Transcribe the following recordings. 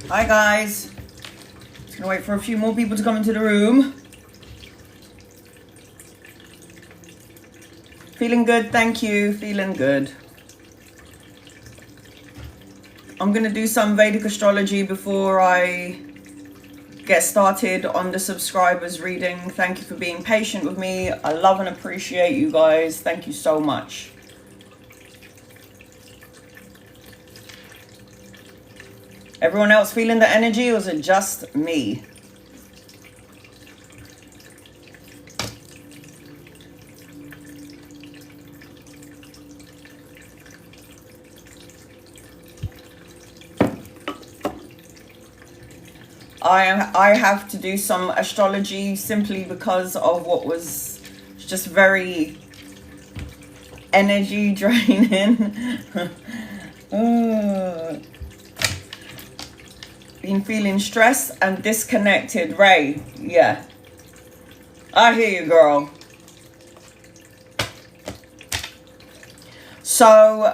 Hi guys. Just gonna wait for a few more people to come into the room. Feeling good, thank you. Feeling good. I'm gonna do some Vedic astrology before I get started on the subscribers reading. Thank you for being patient with me. I love and appreciate you guys. Thank you so much. Everyone else feeling the energy, or is it just me? I have to do some astrology simply because of what was just very energy draining. Been feeling stressed and disconnected. Ray, yeah. I hear you, girl. So,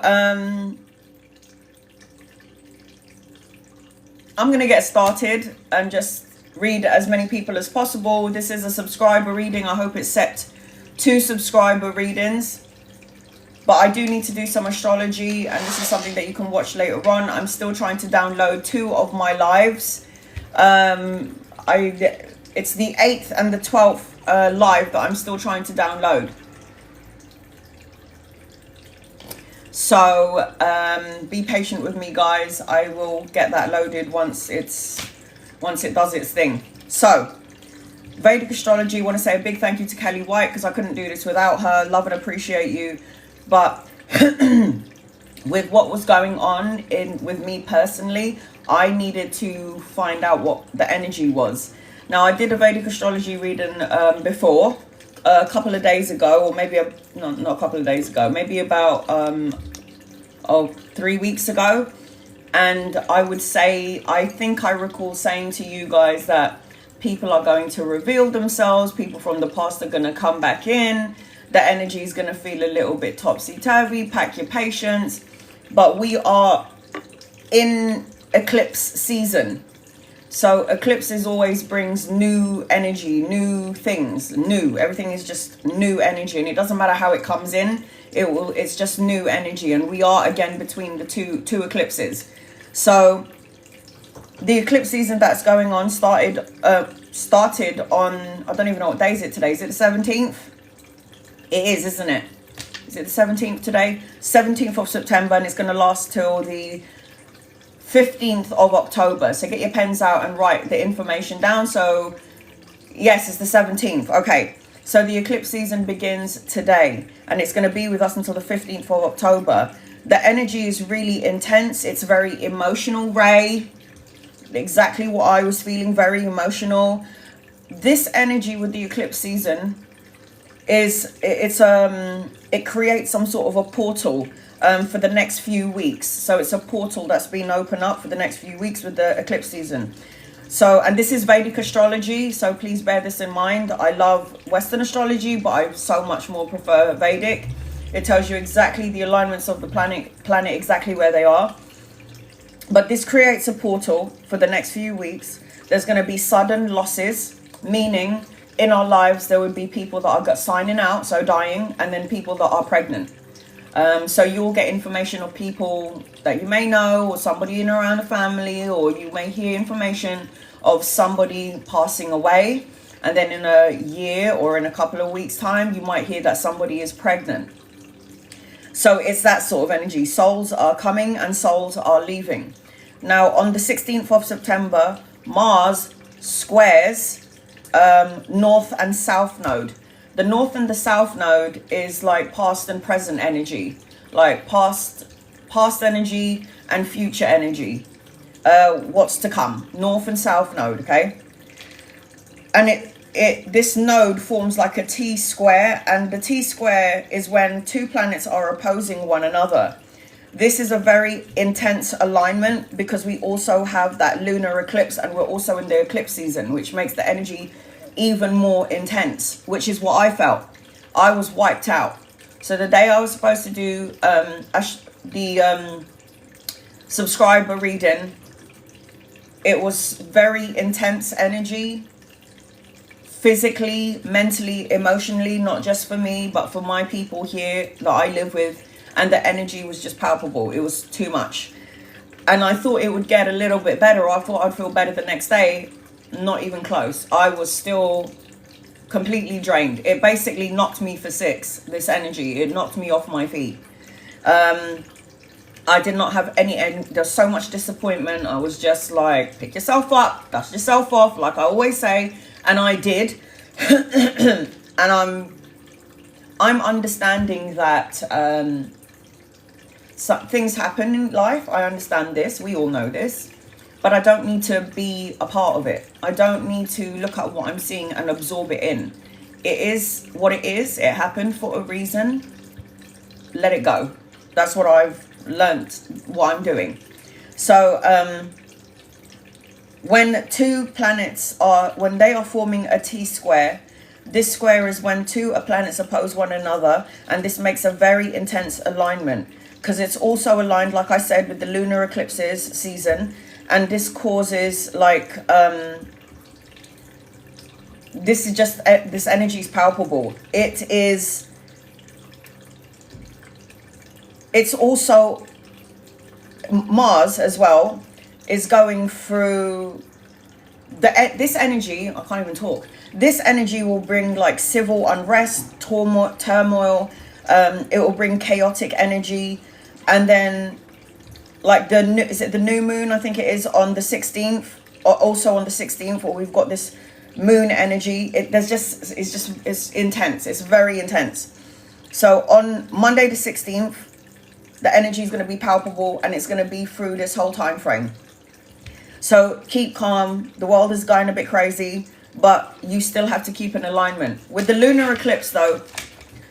I'm going to get started and just read as many people as possible. This is a subscriber reading. I hope it's set to subscriber readings. But I do need to do some astrology, and this is something that you can watch later on. I'm still trying to download 2 of my lives. It's the 8th and the 12th live that I'm still trying to download. So be patient with me, guys. I will get that loaded once it does its thing. So Vedic astrology, I want to say a big thank you to Kellee White, because I couldn't do this without her. Love and appreciate you. But with what was going on with me personally, I needed to find out what the energy was. Now, I did a Vedic astrology reading before, a couple of days ago, or maybe not a couple of days ago, maybe about 3 weeks ago. And I would say, I think I recall saying to you guys that people are going to reveal themselves, people from the past are going to come back in, the energy is going to feel a little bit topsy-turvy, pack your patience. But we are in eclipse season. So eclipses always brings new energy, new things, new. Everything is just new energy, and it doesn't matter how it comes in. It's just new energy, and we are again between the two eclipses. So the eclipse season that's going on started on, I don't even know what day is it today. Is it the 17th? It is, isn't it? Is it the 17th today? 17th of September, and it's going to last till the 15th of October. So get your pens out and write the information down. So yes, it's the 17th. Okay, so the eclipse season begins today, and it's going to be with us until the 15th of October. The energy is really intense. It's very emotional, Ray. Exactly what I was feeling, very emotional. This energy with the eclipse season it creates some sort of a portal for the next few weeks. So it's a portal that's been opened up for the next few weeks with the eclipse season. So, and this is Vedic astrology, so please bear this in mind. I love Western astrology, but I so much more prefer Vedic. It tells you exactly the alignments of the planet exactly where they are. But this creates a portal for the next few weeks. There's going to be sudden losses, meaning in our lives there would be people that are signing out, so dying, and then people that are pregnant. So you'll get information of people that you may know, or somebody in and around the family, or you may hear information of somebody passing away, and then in a year or in a couple of weeks' time, you might hear that somebody is pregnant. So it's that sort of energy. Souls are coming and souls are leaving. Now, on the 16th of September, Mars squares North and South Node. The North and the South Node is like past and present energy, like past energy and future energy. What's to come? North and South Node, okay? And this node forms like a T square, and the T square is when 2 planets are opposing one another. This is a very intense alignment because we also have that lunar eclipse, and we're also in the eclipse season, which makes the energy even more intense, which is what I felt. I was wiped out. So the day I was supposed to do the subscriber reading, It was very intense energy, physically, mentally, emotionally, not just for me, but for my people here that I live with. And the energy was just palpable. It was too much. And I thought it would get a little bit better. I thought I'd feel better the next day. Not even close. I was still completely drained. It basically knocked me for six, this energy. It knocked me off my feet. I did not have any, there's so much disappointment. I was just like, pick yourself up, dust yourself off, like I always say. And I did. And I'm understanding that some things happen in life. I understand this. We all know this. But I don't need to be a part of it. I don't need to look at what I'm seeing and absorb it in. It is what it is. It happened for a reason. Let it go. That's what I've learnt, what I'm doing. So when two planets when they are forming a T-square, this square is when two planets oppose one another, and this makes a very intense alignment, because it's also aligned, like I said, with the lunar eclipses season. And this causes like this is just this energy is palpable. It's also Mars as well is going through this energy. I can't even talk. This energy will bring like civil unrest, turmoil. It will bring chaotic energy, and then like is it the new moon? I think it is on the 16th, or also on the 16th, where we've got this moon energy. It's intense. It's very intense. So on Monday the 16th, the energy is going to be palpable, and it's going to be through this whole time frame. So keep calm. The world is going a bit crazy, but you still have to keep an alignment. With the lunar eclipse though,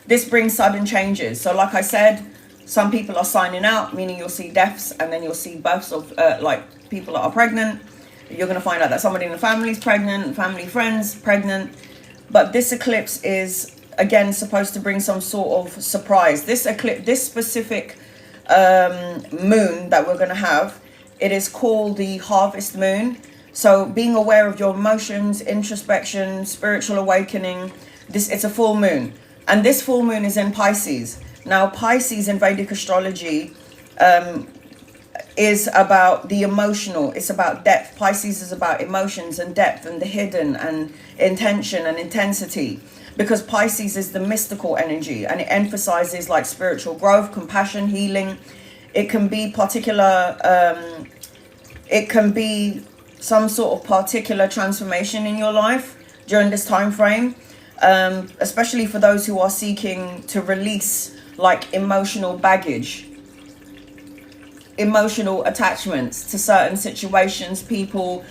this brings sudden changes. So like I said, some people are signing out, meaning you'll see deaths, and then you'll see births of like people that are pregnant. You're going to find out that somebody in the family is pregnant, family, friends pregnant. But this eclipse is, again, supposed to bring some sort of surprise. This specific moon that we're going to have, it is called the harvest moon. So being aware of your emotions, introspection, spiritual awakening. It's a full moon. And this full moon is in Pisces. Now, Pisces in Vedic astrology is about the emotional. It's about depth. Pisces is about emotions and depth and the hidden and intention and intensity. Because Pisces is the mystical energy, and it emphasizes like spiritual growth, compassion, healing. It can be particular, it can be some sort of particular transformation in your life during this time frame, especially for those who are seeking to release like emotional baggage, emotional attachments to certain situations, people,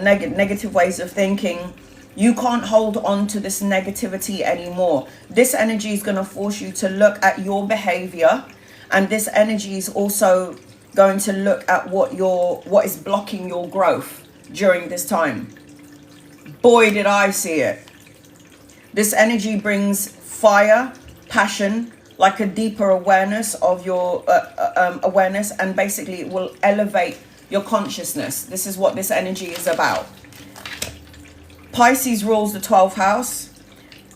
negative ways of thinking. You can't hold on to this negativity anymore. This energy is going to force you to look at your behavior, and this energy is also going to look at what is blocking your growth during this time. Boy, did I see it. This energy brings fire, passion, like a deeper awareness of your awareness, and basically it will elevate your consciousness. This is what this energy is about. Pisces rules the 12th house,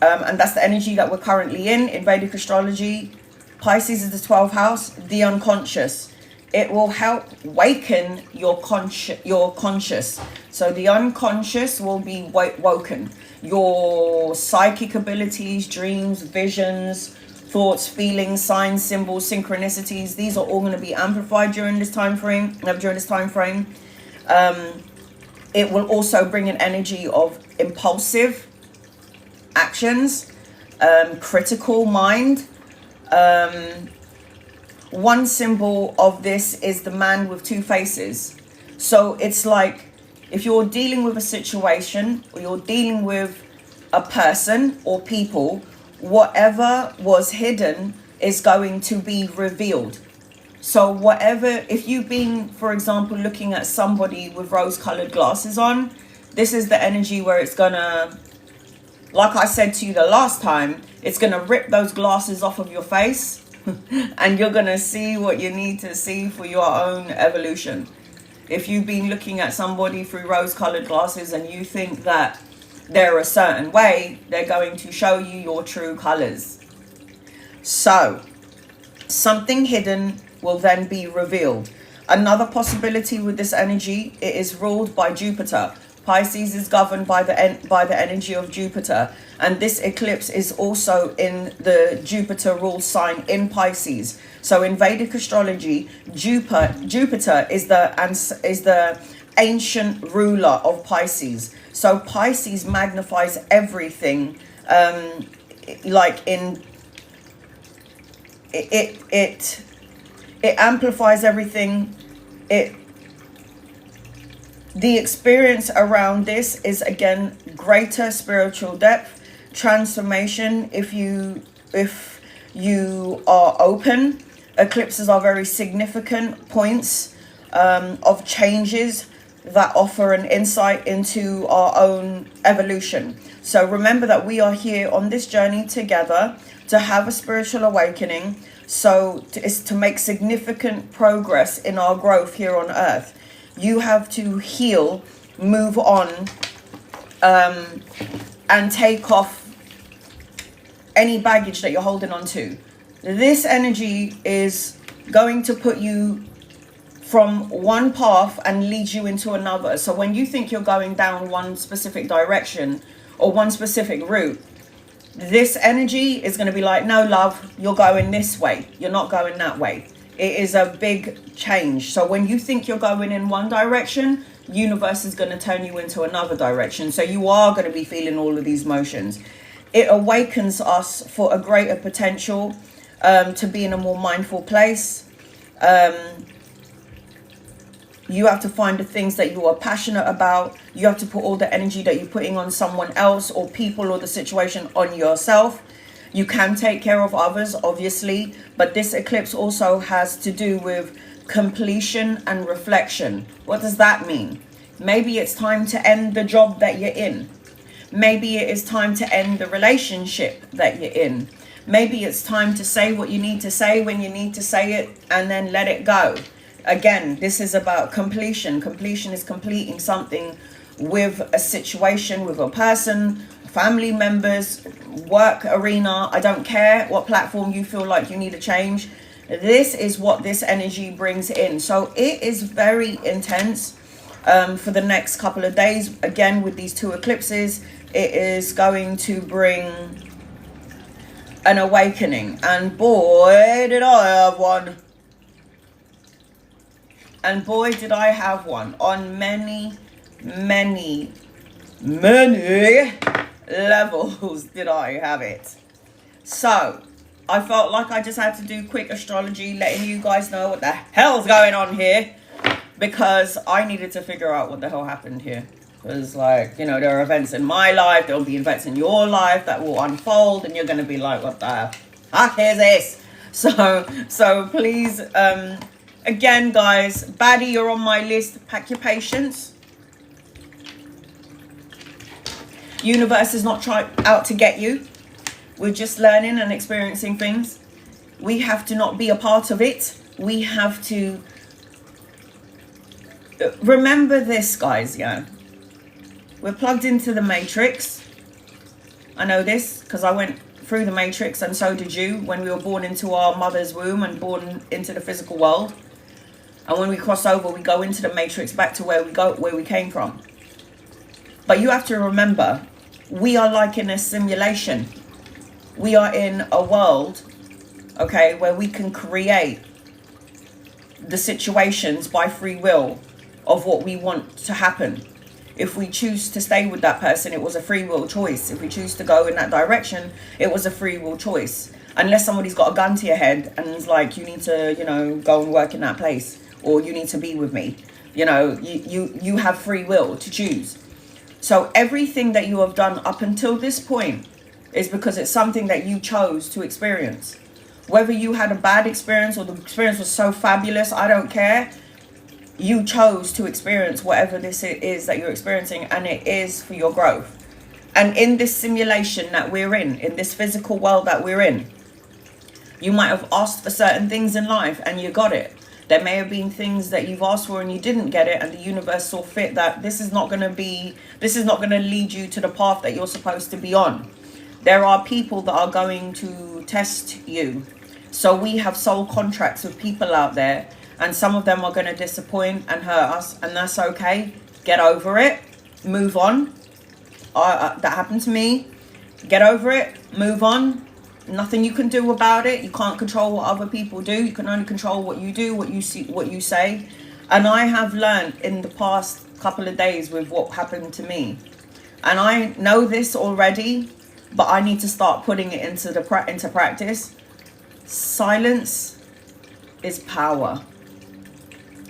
and that's the energy that we're currently in Vedic astrology. Pisces is the 12th house, the unconscious. It will help waken your conscious. So the unconscious will be woken. Your psychic abilities, dreams, visions, thoughts, feelings, signs, symbols, synchronicities, these are all going to be amplified during this time frame. It will also bring an energy of impulsive actions, critical mind. One symbol of this is the man with two faces. So it's like if you're dealing with a situation, or you're dealing with a person or people, whatever was hidden is going to be revealed. So whatever, if you've been, for example, looking at somebody with rose-colored glasses on, this is the energy where it's gonna, like I said to you the last time, it's gonna rip those glasses off of your face and you're gonna see what you need to see for your own evolution. If you've been looking at somebody through rose-colored glasses and you think that they're a certain way, they're going to show you your true colors. So, something hidden will then be revealed. Another possibility with this energy, it is ruled by Jupiter. Pisces is governed by the energy of Jupiter, and this eclipse is also in the Jupiter ruled sign in Pisces. So in Vedic astrology, Jupiter is the ancient ruler of Pisces. So Pisces magnifies everything, like in it amplifies everything. The experience around this is, again, greater spiritual depth, transformation. If you are open, eclipses are very significant points of changes that offer an insight into our own evolution. So remember that we are here on this journey together to have a spiritual awakening, so is to make significant progress in our growth here on earth. You have to heal, move on, and take off any baggage that you're holding on to. This energy is going to put you from one path and lead you into another. So when you think you're going down one specific direction or one specific route, this energy is going to be like, no, love, you're going this way. You're not going that way. It is a big change. So when you think you're going in one direction, universe is going to turn you into another direction. So you are going to be feeling all of these motions. It awakens us for a greater potential to be in a more mindful place. You have to find the things that you are passionate about. You have to put all the energy that you're putting on someone else or people or the situation on yourself. You can take care of others, obviously, but this eclipse also has to do with completion and reflection. What does that mean? Maybe it's time to end the job that you're in. Maybe it is time to end the relationship that you're in. Maybe it's time to say what you need to say when you need to say it and then let it go. Again, this is about completion. Completion is completing something with a situation, with a person, family members, work arena. I don't care what platform you feel like you need to change. This is what this energy brings in. So it is very intense for the next couple of days. Again, with these two eclipses, it is going to bring an awakening. And boy, did I have one. And boy, did I have one on many, many, many levels did I have it. So I felt like I just had to do quick astrology, letting you guys know what the hell's going on here, because I needed to figure out what the hell happened here. Because, like, you know, there are events in my life, there'll be events in your life that will unfold, and you're going to be like, what the fuck is this? So please, again, guys, baddie, you're on my list. Pack your patience. Universe is not out to get you. We're just learning and experiencing things. We have to not be a part of it. We have to remember this, guys. Yeah, we're plugged into the matrix. I know this because I went through the matrix, and so did you, when we were born into our mother's womb and born into the physical world. And when we cross over, we go into the matrix, back to where we came from. But you have to remember, we are like in a simulation. We are in a world, okay, where we can create the situations by free will of what we want to happen. If we choose to stay with that person, it was a free will choice. If we choose to go in that direction, it was a free will choice. Unless somebody's got a gun to your head and is like, you need to, you know, go and work in that place, or you need to be with me. You know, you have free will to choose. So everything that you have done up until this point is because it's something that you chose to experience. Whether you had a bad experience or the experience was so fabulous, I don't care. You chose to experience whatever this is that you're experiencing, and it is for your growth. And in this simulation that we're in this physical world that we're in, you might have asked for certain things in life and you got it. There may have been things that you've asked for and you didn't get it, and the universe saw fit that this is not going to lead you to the path that you're supposed to be on. There are people that are going to test you. So we have soul contracts with people out there, and some of them are going to disappoint and hurt us, and that's okay. Get over it. Move on. That happened to me. Get over it. Move on. Nothing you can do about it. You can't control what other people do. You can only control what you do, what you see, what you say. And I have learned in the past couple of days with what happened to me. And I know this already, but I need to start putting it into practice. Silence is power.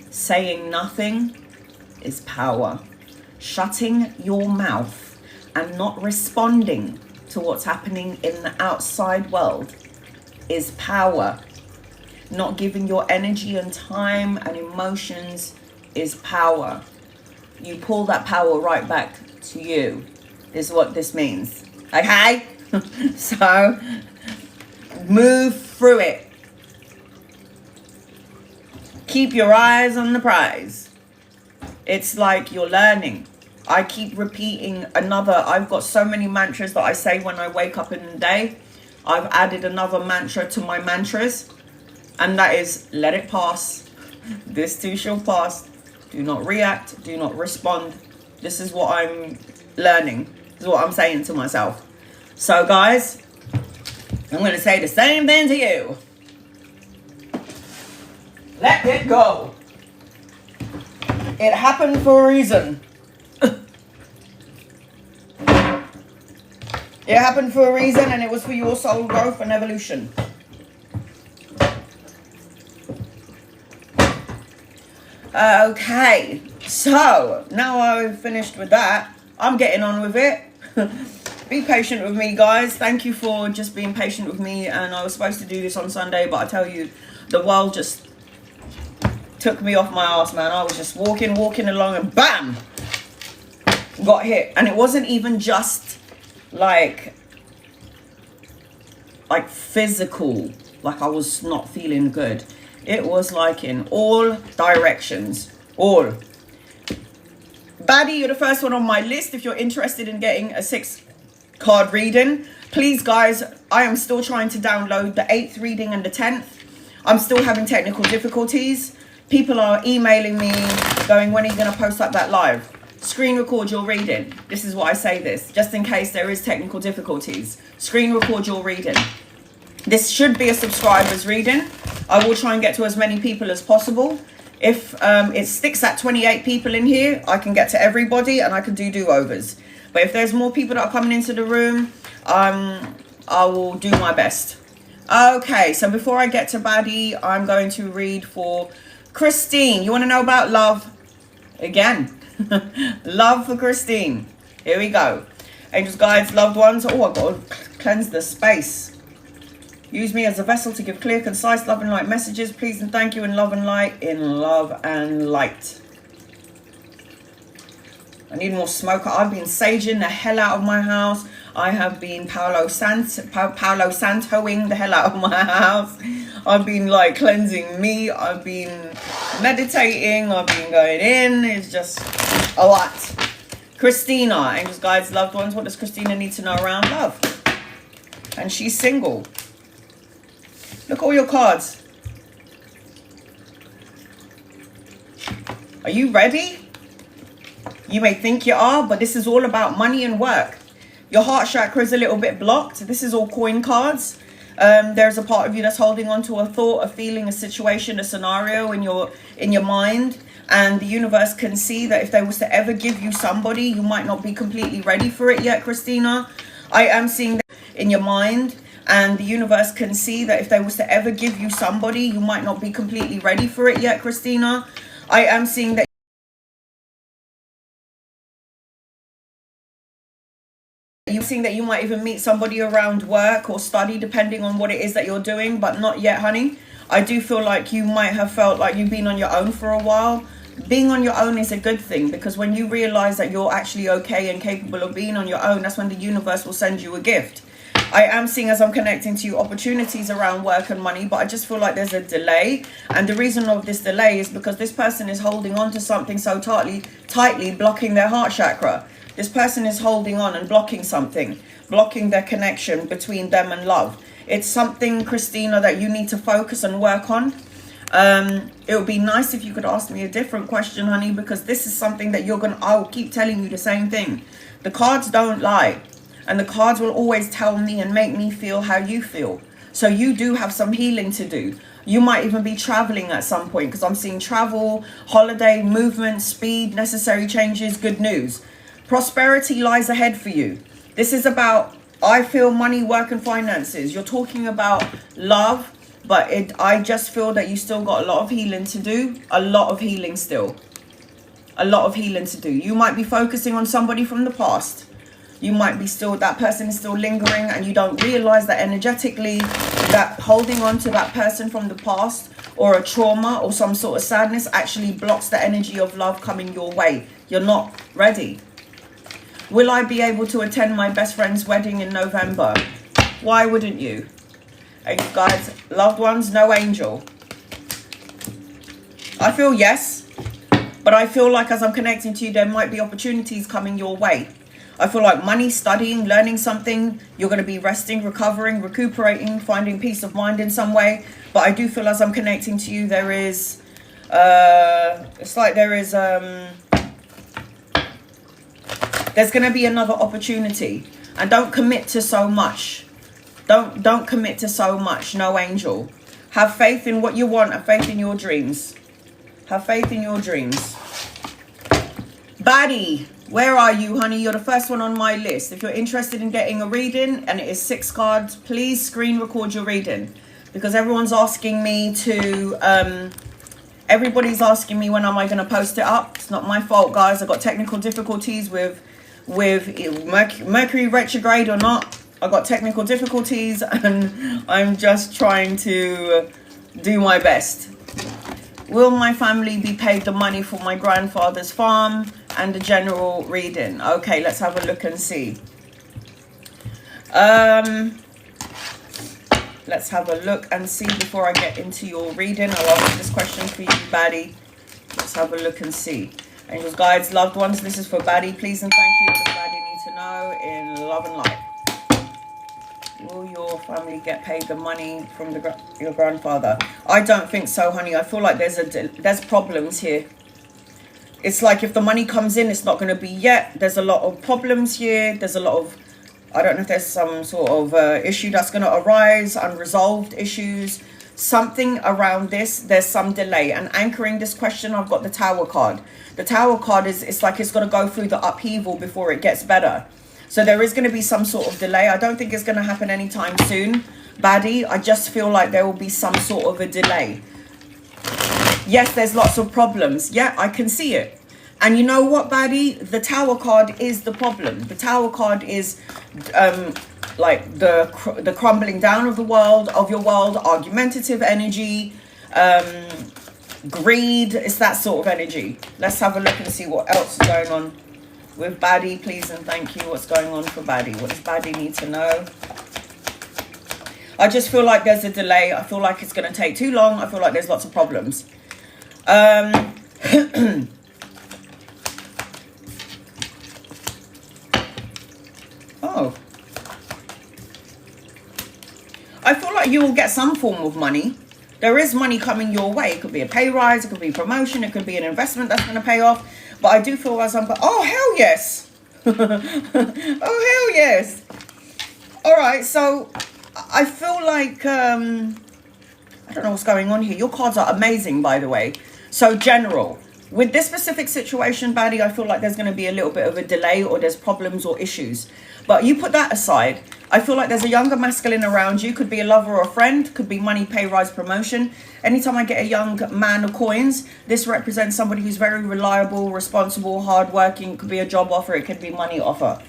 Saying nothing is power. Shutting your mouth and not responding to what's happening in the outside world is power. Not giving your energy and time and emotions is power. You pull that power right back to you, is what this means. Okay? So, move through it. Keep your eyes on the prize. It's like you're learning. I keep repeating I've got so many mantras that I say when I wake up in the day. I've added another mantra to my mantras, and that is, let it pass. This too shall pass. Do not react. Do not respond. This is what I'm learning. This is what I'm saying to myself. So guys, I'm going to say the same thing to you. Let it go. It happened for a reason. It happened for a reason, and it was for your soul growth and evolution. Okay, so now I've finished with that. I'm getting on with it. Be patient with me, guys. Thank you for just being patient with me. And I was supposed to do this on Sunday, but I tell you, the world just took me off my ass, man. I was just walking along, and bam, got hit. And it wasn't even just like physical, like I was not feeling good. It was like in all directions. All. Baddie, you're the first one on my list. If you're interested in getting a 6-card reading, please guys, I am still trying to download the 8th reading and the 10th. I'm still having technical difficulties. People are emailing me going, when are you going to post up that live? Screen record your reading. This is why I say this, just in case there is technical difficulties. Screen record your reading. This should be a subscriber's reading. I will try and get to as many people as possible. If it sticks at 28 people in here, I can get to everybody and I can do do-overs. But if there's more people that are coming into the room, I will do my best. Okay, so before I get to Baddie, I'm going to read for Christine. You want to know about love? Again. Love for Christine. Here we go. Angels, guides, loved ones. Oh, I've got to cleanse the space. Use me as a vessel to give clear, concise, love and light messages. Please and thank you in love and light. In love and light. I need more smoke. I've been saging the hell out of my house. I have been Palo Santoing the hell out of my house. I've been like cleansing me. I've been meditating. I've been going in. It's just a lot. Christina, angels, guides, loved ones. What does Christina need to know around love? And she's single. Look at all your cards. Are you ready? You may think you are, but this is all about money and work. Your heart chakra is a little bit blocked. This is all coin cards. There's a part of you that's holding on to a thought, a feeling, a situation, a scenario in your mind. And the universe can see that if they was to ever give you somebody, you might not be completely ready for it yet, Christina. I am seeing that in your mind. And the universe can see that if they was to ever give you somebody, you might not be completely ready for it yet, Christina. I am seeing that you might even meet somebody around work or study, depending on what it is that you're doing, but not yet, honey. I do feel like you might have felt like you've been on your own for a while. Being on your own is a good thing, because when you realize that you're actually okay and capable of being on your own, that's when the universe will send you a gift. I am seeing, as I'm connecting to you, opportunities around work and money, but I just feel like there's a delay. And the reason of this delay is because this person is holding on to something so tightly, blocking their heart chakra. This person is holding on and blocking something, blocking their connection between them and love. It's something, Christina, that you need to focus and work on. It would be nice if you could ask me a different question, honey, because this is something that I'll keep telling you the same thing. The cards don't lie. And the cards will always tell me and make me feel how you feel. So you do have some healing to do. You might even be traveling at some point, because I'm seeing travel, holiday, movement, speed, necessary changes, good news. Prosperity lies ahead for you. This is about, I feel, money, work and finances. You're talking about love, but I just feel that you still got a lot of healing to do. A lot of healing still. A lot of healing to do. You might be focusing on somebody from the past. You might be that person is still lingering, and you don't realize that energetically that holding on to that person from the past or a trauma or some sort of sadness actually blocks the energy of love coming your way. You're not ready. Will I be able to attend my best friend's wedding in November? Why wouldn't you? And you guys, loved ones, no angel. I feel yes, but I feel like as I'm connecting to you, there might be opportunities coming your way. I feel like money, studying, learning something, you're going to be resting, recovering, recuperating, finding peace of mind in some way. But I do feel as I'm connecting to you, there is, it's like there's going to be another opportunity. And don't commit to so much. Don't commit to so much, no angel. Have faith in what you want, have faith in your dreams. Have faith in your dreams. Baddie. Where are you, honey? You're the first one on my list. If you're interested in getting a reading, and it is 6 cards, please screen record your reading. Because everyone's asking me to, everybody's asking me when am I going to post it up. It's not my fault, guys. I've got technical difficulties with Mercury retrograde or not. I've got technical difficulties, and I'm just trying to do my best. Will my family be paid the money for my grandfather's farm? And a general reading. Okay, let's have a look and see. Let's have a look and see before I get into your reading. I'll ask this question for you, Baddie. Let's have a look and see. Angels, guides, loved ones, this is for Baddie. Please and thank you. What does Baddie need to know in love and light? Will your family get paid the money from your grandfather? I don't think so, honey. I feel like there's problems here. It's like if the money comes in, it's not going to be yet. There's a lot of problems here. There's a lot of, I don't know if there's some sort of issue that's going to arise, unresolved issues, something around this. There's some delay. And anchoring this question, I've got the Tower card. The Tower card it's like it's going to go through the upheaval before it gets better. So there is going to be some sort of delay. I don't think it's going to happen anytime soon, Baddie. I just feel like there will be some sort of a delay. Yes, there's lots of problems. Yeah, I can see it. And you know what, Baddie? The Tower card is the problem. The Tower card is like the crumbling down of the world, of your world, argumentative energy, greed. It's that sort of energy. Let's have a look and see what else is going on with Baddie, please and thank you. What's going on for Baddie? What does Baddie need to know? I just feel like there's a delay. I feel like it's going to take too long. I feel like there's lots of problems. Oh. I feel like you will get some form of money. There is money coming your way. It could be a pay rise. It could be a promotion. It could be an investment that's going to pay off. But I do feel as I'm... Oh, hell yes. Oh, hell yes. All right. So I feel like... I don't know what's going on here. Your cards are amazing, by the way. So general. With this specific situation, Baddie, I feel like there's going to be a little bit of a delay or there's problems or issues. But you put that aside. I feel like there's a younger masculine around you. Could be a lover or a friend. Could be money, pay rise, promotion. Anytime I get a young man of coins, this represents somebody who's very reliable, responsible, hardworking. Could be a job offer. It could be money offer.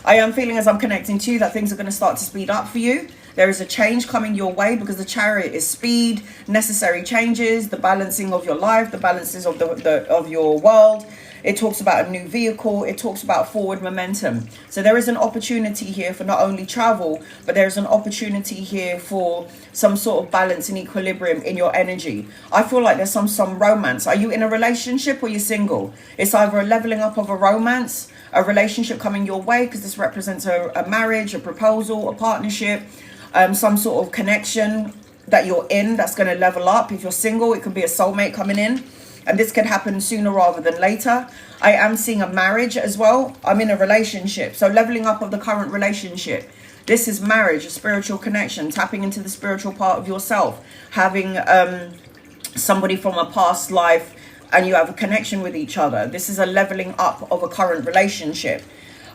I am feeling as I'm connecting to you that things are going to start to speed up for you. There is a change coming your way because the Chariot is speed, necessary changes, the balancing of your life, the balances of of your world. It talks about a new vehicle. It talks about forward momentum. So there is an opportunity here for not only travel, but there's an opportunity here for some sort of balance and equilibrium in your energy. I feel like there's some romance. Are you in a relationship or you're single? It's either a leveling up of a romance, a relationship coming your way, because this represents a marriage, a proposal, a partnership, some sort of connection that you're in that's going to level up. If you're single, it could be a soulmate coming in, and this could happen sooner rather than later. I am seeing a marriage as well. I'm in a relationship, so leveling up of the current relationship. This is marriage, a spiritual connection, tapping into the spiritual part of yourself, having somebody from a past life, and you have a connection with each other. This is a leveling up of a current relationship.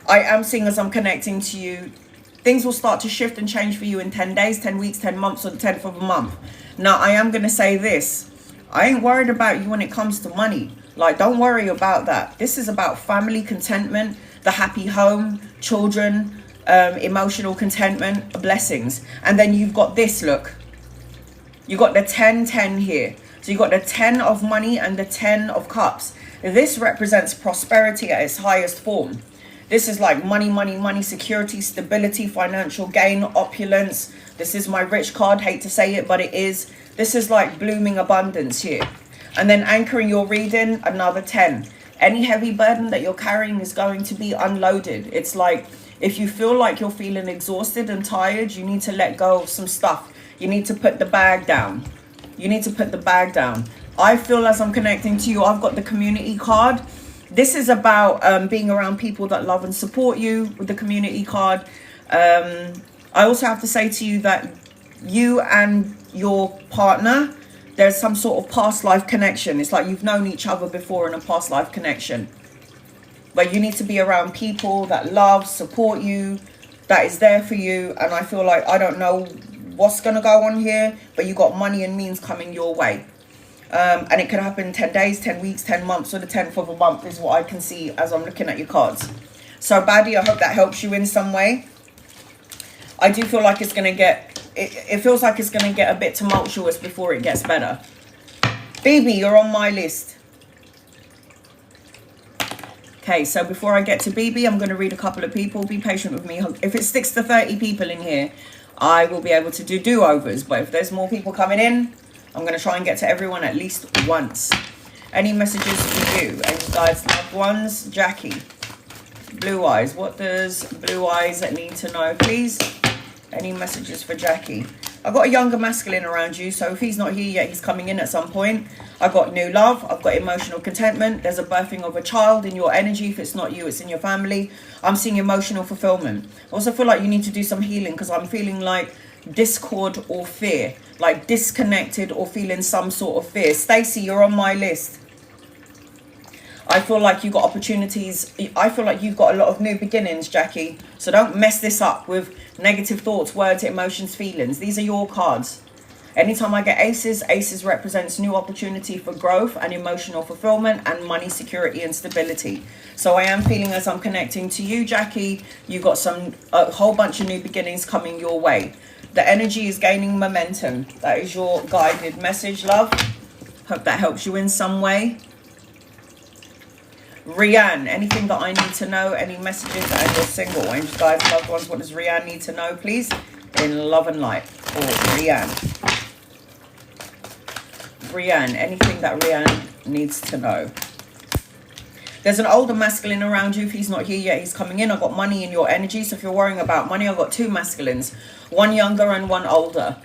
I am seeing, as I'm connecting to you, things will start to shift and change for you in 10 days, 10 weeks, 10 months, or the 10th of a month. Now, I am going to say this. I ain't worried about you when it comes to money. Like, don't worry about that. This is about family contentment, the happy home, children, emotional contentment, blessings. And then you've got this, look. You got the 10-10 here. So you got the 10 of money and the 10 of cups. This represents prosperity at its highest form. This is like money, money, money, security, stability, financial gain, opulence. This is my rich card. Hate to say it, but it is. This is like blooming abundance here. And then anchoring your reading, another 10. Any heavy burden that you're carrying is going to be unloaded. It's like if you feel like you're feeling exhausted and tired, you need to let go of some stuff. You need to put the bag down. You need to put the bag down. I feel, as I'm connecting to you, I've got the community card. This is about being around people that love and support you with the community card. I also have to say to you that you and your partner, there's some sort of past life connection. It's like you've known each other before in a past life connection. But you need to be around people that love, support you, that is there for you. And I feel like, I don't know what's going to go on here, but you got money and means coming your way. And it can happen 10 days, 10 weeks, 10 months, or the 10th of a month is what I can see as I'm looking at your cards. So, Baddie, I hope that helps you in some way. I do feel like it's going to get, it feels like it's going to get a bit tumultuous before it gets better. BB, you're on my list. Okay, so before I get to BB, I'm going to read a couple of people. Be patient with me. If it sticks to 30 people in here, I will be able to do do-overs. But if there's more people coming in, I'm going to try and get to everyone at least once. Any messages for you? Any guys, loved ones? Jackie. Blue Eyes. What does Blue Eyes need to know, please? Any messages for Jackie? I've got a younger masculine around you, so if he's not here yet, he's coming in at some point. I've got new love. I've got emotional contentment. There's a birthing of a child in your energy. If it's not you, it's in your family. I'm seeing emotional fulfillment. I also feel like you need to do some healing, because I'm feeling like discord or fear, like disconnected or feeling some sort of fear. Stacey, you're on my list. I feel like you've got opportunities. I feel like you've got a lot of new beginnings, Jackie. So don't mess this up with negative thoughts, words, emotions, feelings. These are your cards. Anytime I get aces, aces represents new opportunity for growth and emotional fulfillment and money, security and stability. So I am feeling, as I'm connecting to you, Jackie, you've got a whole bunch of new beginnings coming your way. The energy is gaining momentum. That is your guided message, love. Hope that helps you in some way. Rianne, anything that I need to know? Any messages? And you're single. And guys, loved ones, what does Rianne need to know, please? In love and light. Or Rianne. Rianne, anything that Rianne needs to know. There's an older masculine around you. If he's not here yet, he's coming in. I've got money in your energy. So if you're worrying about money, I've got two masculines. One younger and one older.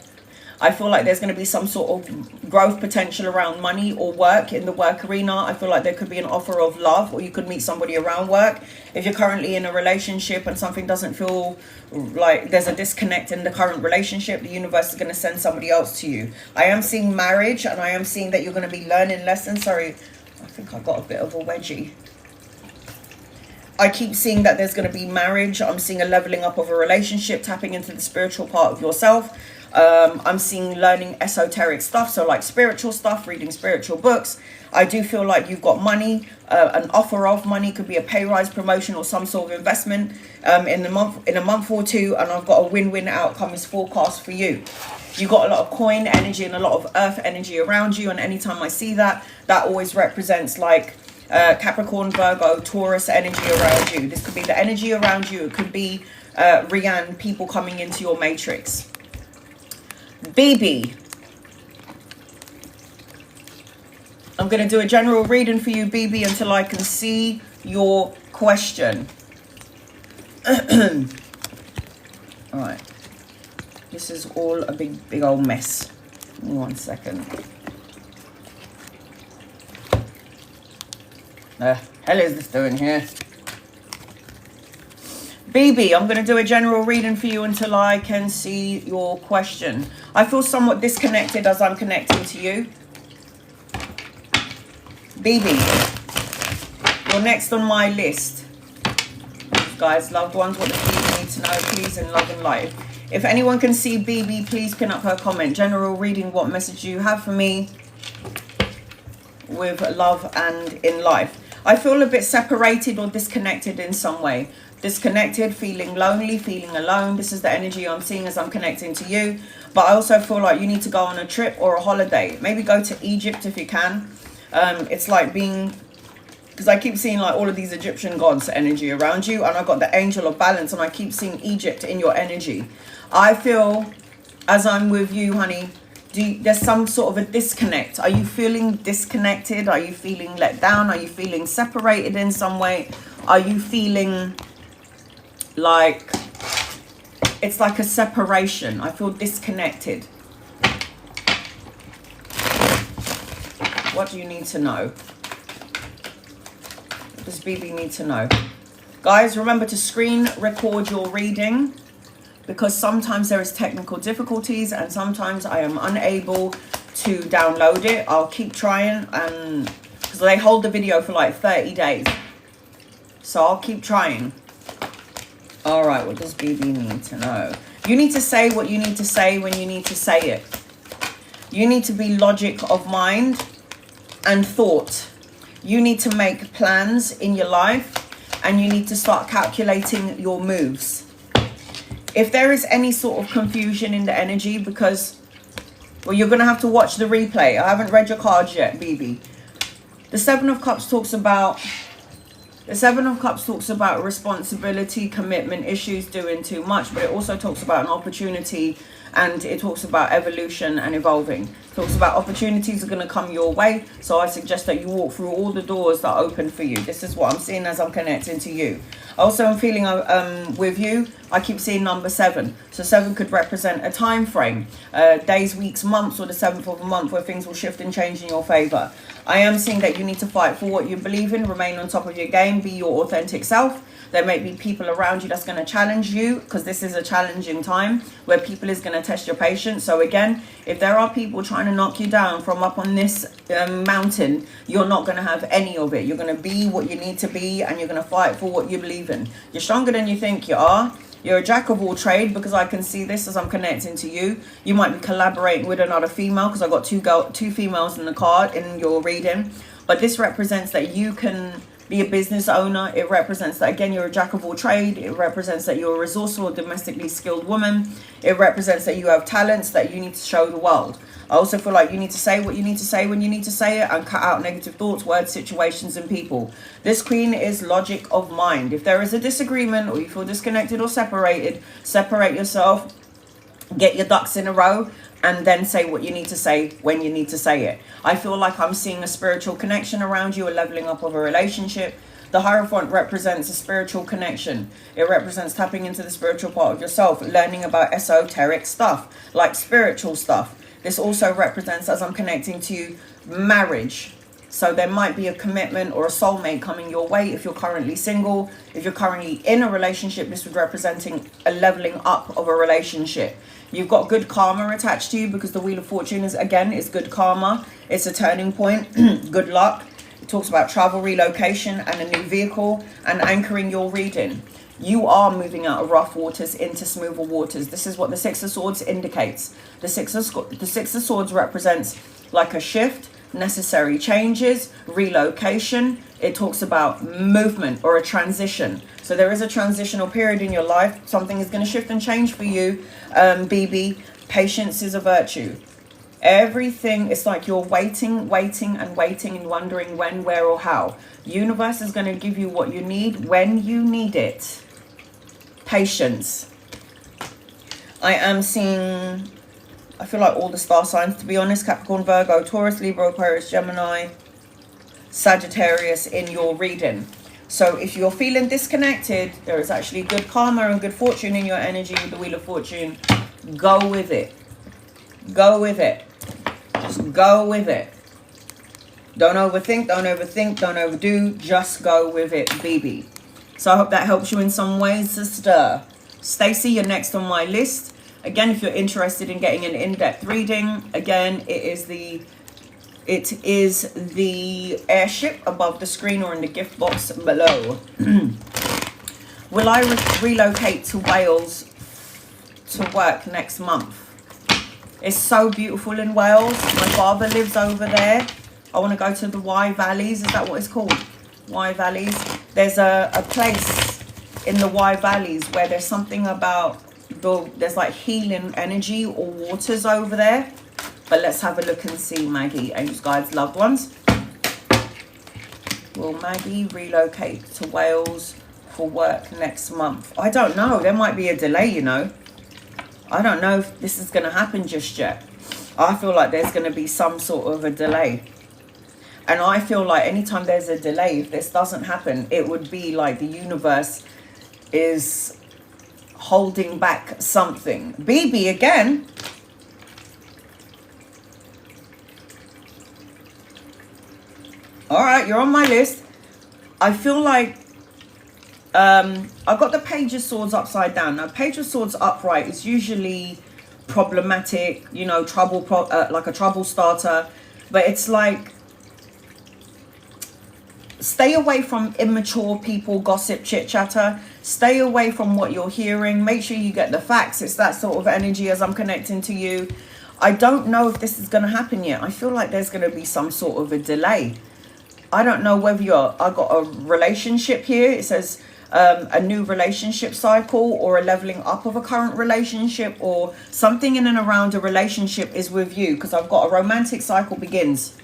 I feel like there's going to be some sort of growth potential around money or work in the work arena. I feel like there could be an offer of love, or you could meet somebody around work. If you're currently in a relationship and something doesn't feel like there's a disconnect in the current relationship, the universe is going to send somebody else to you. I am seeing marriage, and I am seeing that you're going to be learning lessons. Sorry, I think I got a bit of a wedgie. I keep seeing that there's going to be marriage. I'm seeing a leveling up of a relationship, tapping into the spiritual part of yourself. I'm seeing learning esoteric stuff, so like spiritual stuff, reading spiritual books. I do feel like you've got money, an offer of money, could be a pay rise, promotion, or some sort of investment in a month or two, and I've got a win-win outcome is forecast for you. You've got a lot of coin energy and a lot of earth energy around you, and anytime I see that, that always represents like Capricorn, Virgo, Taurus energy around you. This could be the energy around you. It could be Rianne, people coming into your matrix. BB. I'm going to do a general reading for you, BB, until I can see your question. All right. This is all a big old mess. Give me 1 second. The hell is this doing here? BB, I'm going to do a general reading for you until I can see your question. I feel somewhat disconnected as I'm connecting to you. BB, you're next on my list. Guys, loved ones, what does BB need to know, please, in love and life? If anyone can see BB, please pin up her comment. General reading, what message do you have for me with love and in life? I feel a bit separated or disconnected in some way. Disconnected, feeling lonely, feeling alone. This is the energy I'm seeing as I'm connecting to you. But I also feel like you need to go on a trip or a holiday. Maybe go to Egypt if you can. It's like being... Because I keep seeing like all of these Egyptian gods energy around you. And I've got the angel of balance. And I keep seeing Egypt in your energy. I feel, as I'm with you, honey, there's some sort of a disconnect. Are you feeling disconnected? Are you feeling let down? Are you feeling separated in some way? Are you feeling like it's like a separation? I feel disconnected. What do you need to know? What does BB need to know? Guys, remember to screen record your reading, because sometimes there is technical difficulties and sometimes I am unable to download it. I'll keep trying, because they hold the video for like 30 days. So I'll keep trying. All right, what does BB need to know? You need to say what you need to say when you need to say it. You need to be logic of mind and thought. You need to make plans in your life and you need to start calculating your moves. If there is any sort of confusion in the energy, because, well, you're going to have to watch the replay. I haven't read your cards yet, BB. The Seven of Cups talks about... The Seven of Cups talks about responsibility, commitment, issues, doing too much, but it also talks about an opportunity, and it talks about evolution and evolving. It talks about opportunities are going to come your way, so I suggest that you walk through all the doors that open for you. This is what I'm seeing as I'm connecting to you. Also, I'm feeling with you, I keep seeing number 7. So 7 could represent a time frame, days, weeks, months, or the 7th of a month where things will shift and change in your favor. I am seeing that you need to fight for what you believe in, remain on top of your game, be your authentic self. There may be people around you that's going to challenge you, because this is a challenging time where people is going to test your patience. So again, if there are people trying to knock you down from up on this mountain, you're not going to have any of it. You're going to be what you need to be, and you're going to fight for what you believe in. You're stronger than you think you are. You're a jack of all trade, because I can see this as I'm connecting to you. You might be collaborating with another female, because I've got two females in the card in your reading. But this represents that you can be a business owner. It represents that, again, you're a jack of all trade. It represents that you're a resourceful, domestically skilled woman. It represents that you have talents that you need to show the world. I also feel like you need to say what you need to say when you need to say it, and cut out negative thoughts, words, situations, and people. This queen is logic of mind. If there is a disagreement or you feel disconnected or separated, separate yourself, get your ducks in a row, and then say what you need to say when you need to say it. I feel like I'm seeing a spiritual connection around you, a leveling up of a relationship. The Hierophant represents a spiritual connection. It represents tapping into the spiritual part of yourself, learning about esoteric stuff, like spiritual stuff. This also represents, as I'm connecting to you, marriage. So there might be a commitment or a soulmate coming your way if you're currently single. If you're currently in a relationship, this would representing a leveling up of a relationship. You've got good karma attached to you, because the Wheel of Fortune is, again, is good karma. It's a turning point. Good luck. It talks about travel, relocation, and a new vehicle, and anchoring your reading. You are moving out of rough waters into smoother waters. This is what the Six of Swords indicates. The Six of Swords represents like a shift, necessary changes, relocation. It talks about movement or a transition. So there is a transitional period in your life. Something is going to shift and change for you, BB. Patience is a virtue. Everything, it's like you're waiting and wondering when, where, or how. Universe is going to give you what you need when you need it. Patience. I am seeing, I feel like all the star signs, to be honest. Capricorn, Virgo, Taurus, Libra, Aquarius, Gemini, Sagittarius in your reading. So if you're feeling disconnected, there is actually good karma and good fortune in your energy with the Wheel of Fortune. Go with it. Go with it. Just go with it. Don't overthink, don't overthink, don't overdo. Just go with it, baby. So I hope that helps you in some ways, sister. Stacey, you're next on my list. Again, if you're interested in getting an in-depth reading, again, it is the airship above the screen or in the gift box below. Will I relocate to Wales to work next month? It's so beautiful in Wales. My father lives over there. I want to go to the Wye Valleys. Is that what it's called? Wye Valleys. There's a place in the Wye Valleys where there's something about there's like healing energy or waters over there. But let's have a look and see, Maggie. Angels, guides, loved ones. Will Maggie relocate to Wales for work next month? I don't know. There might be a delay, you know. I don't know if this is going to happen just yet. I feel like there's going to be some sort of a delay. And I feel like anytime there's a delay, if this doesn't happen, it would be like the universe is holding back something. BB again. All right, you're on my list. I feel like I've got the Page of Swords upside down. Now, Page of Swords upright is usually problematic, you know, like a trouble starter. But it's like, stay away from immature people, gossip, chit-chatter. Stay away from what you're hearing. Make sure you get the facts. It's that sort of energy as I'm connecting to you. I don't know if this is going to happen yet. I feel like there's going to be some sort of a delay. I don't know whether I got a relationship here. It says a new relationship cycle or a leveling up of a current relationship, or something in and around a relationship is with you, because I've got a romantic cycle begins.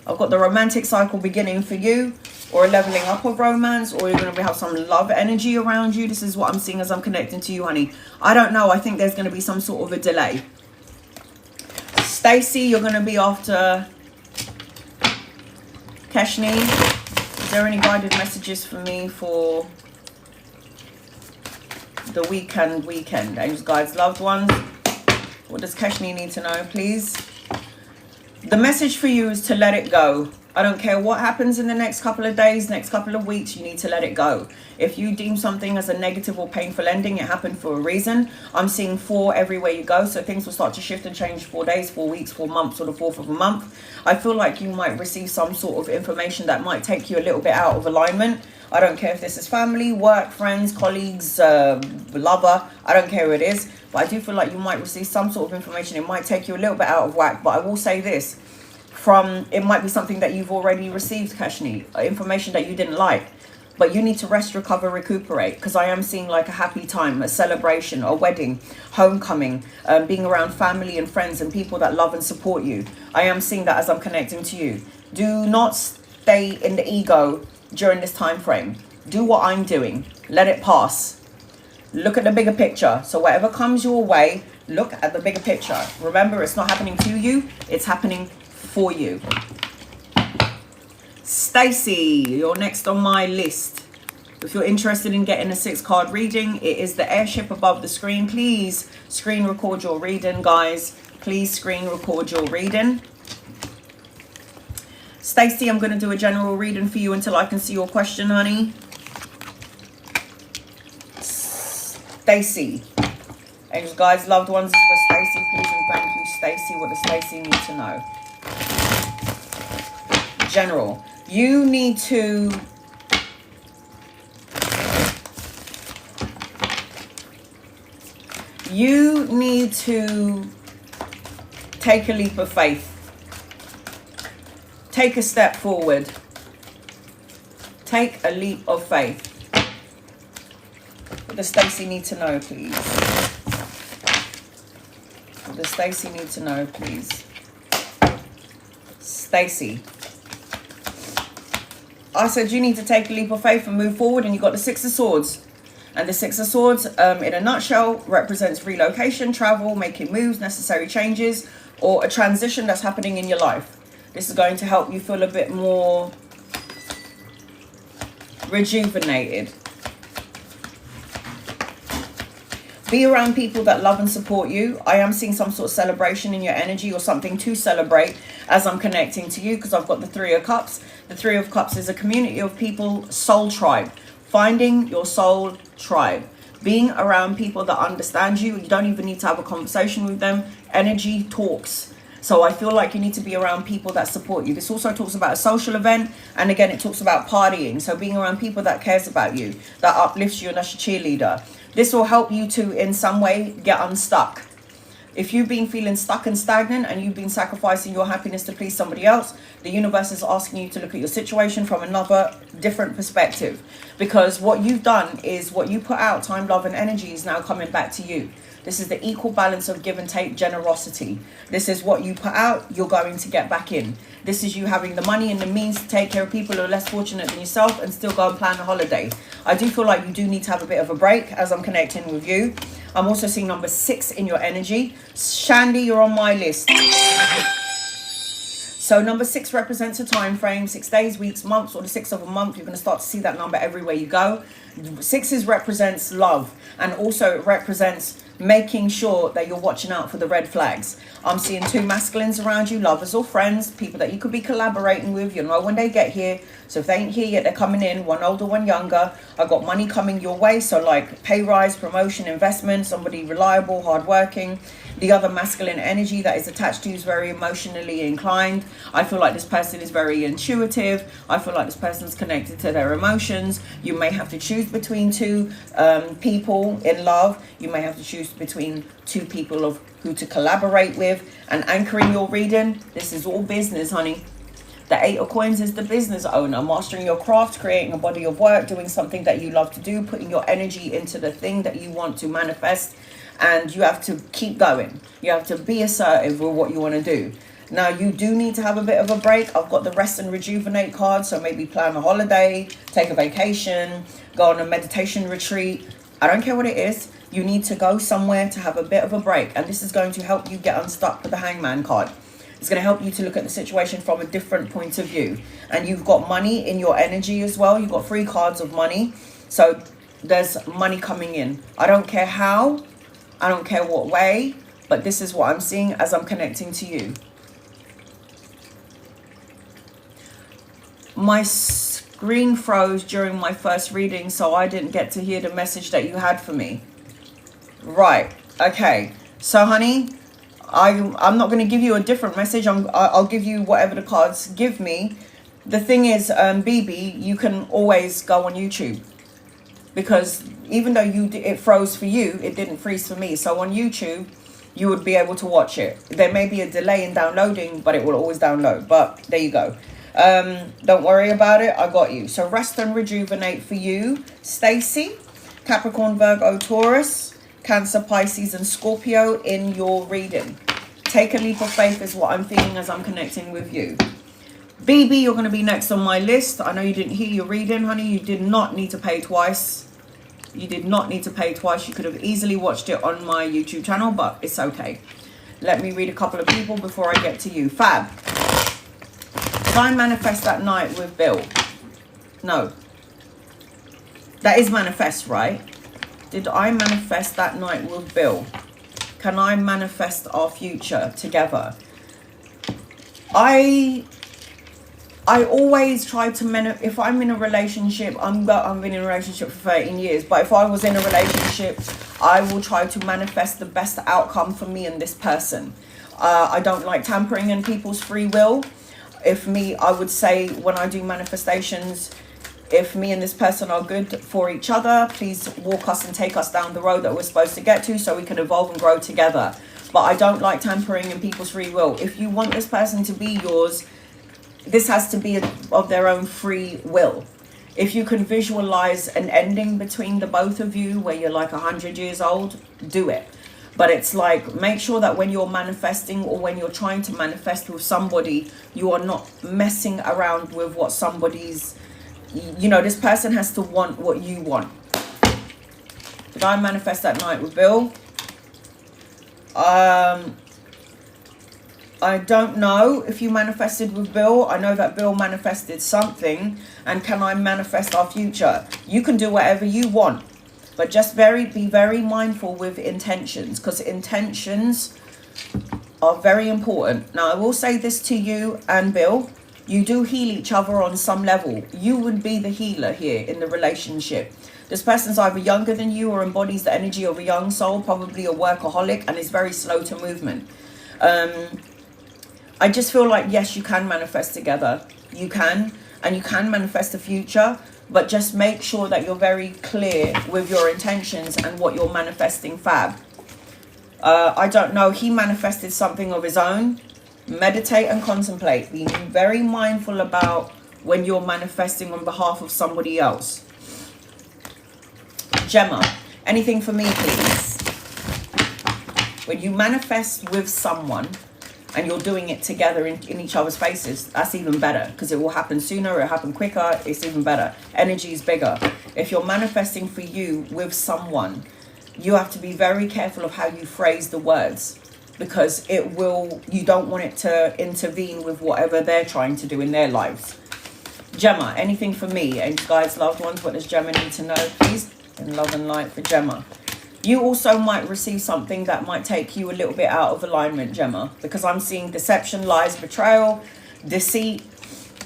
I've got the romantic cycle beginning for you, or a leveling up of romance, or you're going to have some love energy around you. This is what I'm seeing as I'm connecting to you, honey. I don't know. I think there's going to be some sort of a delay. Stacey, you're going to be after Keshni. Is there any guided messages for me for the weekend? Angels, guides, loved ones. What does Keshni need to know, please? The message for you is to let it go. I don't care what happens in the next couple of days, next couple of weeks, you need to let it go. If you deem something as a negative or painful ending, it happened for a reason. I'm seeing 4 everywhere you go, so things will start to shift and change 4 days, 4 weeks, 4 months, or the 4th of a month. I feel like you might receive some sort of information that might take you a little bit out of alignment. I don't care if this is family, work, friends, colleagues, lover. I don't care who it is, but I do feel like you might receive some sort of information. It might take you a little bit out of whack, but I will say this. It might be something that you've already received, Kashni, information that you didn't like, but you need to rest, recover, recuperate, because I am seeing like a happy time, a celebration, a wedding, homecoming, being around family and friends and people that love and support you. I am seeing that as I'm connecting to you. Do not stay in the ego during this time frame. Do what I'm doing. Let it pass. Look at the bigger picture. So whatever comes your way, look at the bigger picture. Remember, it's not happening to you, it's happening for you. Stacey, you're next on my list. If you're interested in getting a 6-card reading, it is the airship above the screen. Please screen record your reading, guys. Please screen record your reading. Stacey, I'm going to do a general reading for you until I can see your question, honey. Stacey. Angels, guys, loved ones, this is for Stacey. Please and thank you, Stacey. What does Stacey need to know? General, you need to take a leap of faith. Take a step forward. Take a leap of faith. What does Stacey need to know, please? What does Stacey need to know, please? Stacy. I said you need to take a leap of faith and move forward, and you got the Six of Swords. And the Six of Swords, in a nutshell, represents relocation, travel, making moves, necessary changes, or a transition that's happening in your life. This is going to help you feel a bit more rejuvenated. Be around people that love and support you. I am seeing some sort of celebration in your energy or something to celebrate as I'm connecting to you, because I've got the Three of Cups. The Three of Cups is a community of people, soul tribe. Finding your soul tribe. Being around people that understand you. You don't even need to have a conversation with them. Energy talks. So I feel like you need to be around people that support you. This also talks about a social event. And again, it talks about partying. So being around people that cares about you, that uplifts you, and that's your cheerleader. This will help you to, in some way, get unstuck. If you've been feeling stuck and stagnant and you've been sacrificing your happiness to please somebody else, the universe is asking you to look at your situation from another different perspective. Because what you've done is what you put out, time, love, and energy, is now coming back to you. This is the equal balance of give and take, generosity. This is what you put out, you're going to get back in. This is you having the money and the means to take care of people who are less fortunate than yourself and still go and plan a holiday. I do feel like you do need to have a bit of a break as I'm connecting with you. I'm also seeing number 6 in your energy. Shandy, you're on my list. So number 6 represents a time frame, 6 days, weeks, months, or the 6th of a month. You're going to start to see that number everywhere you go. 6 represents love, and also it represents making sure that you're watching out for the red flags. I'm seeing 2 masculines around you, lovers or friends, people that you could be collaborating with. You know when they get here. So if they ain't here yet, they're coming in, one older, one younger. I got money coming your way. So like pay rise, promotion, investment, somebody reliable, hardworking. The other masculine energy that is attached to you is very emotionally inclined. I feel like this person is very intuitive. I feel like this person's connected to their emotions. You may have to choose between 2 people in love. You may have to choose between 2 people of who to collaborate with. And anchoring your reading, this is all business, honey. The 8 of Coins is the business owner, mastering your craft, creating a body of work, doing something that you love to do, putting your energy into the thing that you want to manifest. And you have to keep going. You have to be assertive with what you want to do. Now, you do need to have a bit of a break. I've got the Rest and Rejuvenate card. So maybe plan a holiday, take a vacation, go on a meditation retreat. I don't care what it is. You need to go somewhere to have a bit of a break. And this is going to help you get unstuck with the Hangman card. It's going to help you to look at the situation from a different point of view. And you've got money in your energy as well. You've got 3 cards of money. So there's money coming in. I don't care how. I don't care what way, but this is what I'm seeing as I'm connecting to you. My screen froze during my first reading, so I didn't get to hear the message that you had for me. Right, okay. So, honey, I'm not going to give you a different message. I'll give you whatever the cards give me. The thing is, BB, you can always go on YouTube. Because even though it froze for you, it didn't freeze for me. So on YouTube, you would be able to watch it. There may be a delay in downloading, but it will always download. But there you go. Don't worry about it. I got you. So Rest and Rejuvenate for you, Stacy, Capricorn, Virgo, Taurus, Cancer, Pisces, and Scorpio in your reading. Take a leap of faith is what I'm feeling as I'm connecting with you. BB, you're going to be next on my list. I know you didn't hear your reading, honey. You did not need to pay twice. You did not need to pay twice. You could have easily watched it on my YouTube channel, but it's okay. Let me read a couple of people before I get to you. Fab. Did I manifest that night with Bill? No. That is manifest, right? Did I manifest that night with Bill? Can I manifest our future together? I always try to if I'm in a relationship, I've been in a relationship for 13 years, but if I was in a relationship, I will try to manifest the best outcome for me and this person. I don't like tampering in people's free will. I would say when I do manifestations, if me and this person are good for each other, please walk us and take us down the road that we're supposed to get to so we can evolve and grow together. But I don't like tampering in people's free will. If you want this person to be yours, this has to be of their own free will. If you can visualize an ending between the both of you where you're like 100 years old, do it. But it's like, make sure that when you're manifesting or when you're trying to manifest with somebody, you are not messing around with what somebody's, you know, this person has to want what you want. Did I manifest that night with Bill? I don't know if you manifested with Bill. I know that Bill manifested something. And can I manifest our future? You can do whatever you want. But just be very mindful with intentions. Because intentions are very important. Now, I will say this to you and Bill. You do heal each other on some level. You would be the healer here in the relationship. This person's either younger than you or embodies the energy of a young soul. Probably a workaholic and is very slow to movement. I just feel like, yes, you can manifest together. You can. And you can manifest the future. But just make sure that you're very clear with your intentions and what you're manifesting, fab. I don't know. He manifested something of his own. Meditate and contemplate. Be very mindful about when you're manifesting on behalf of somebody else. Gemma, anything for me, please? When you manifest with someone, and you're doing it together in each other's faces, that's even better, because it will happen sooner, it'll happen quicker, it's even better. Energy is bigger. If you're manifesting for you with someone, you have to be very careful of how you phrase the words, because you don't want it to intervene with whatever they're trying to do in their lives. Gemma, anything for me? And guys, loved ones, what does Gemma need to know, please? In love and light for Gemma. You also might receive something that might take you a little bit out of alignment, Gemma, because I'm seeing deception, lies, betrayal, deceit.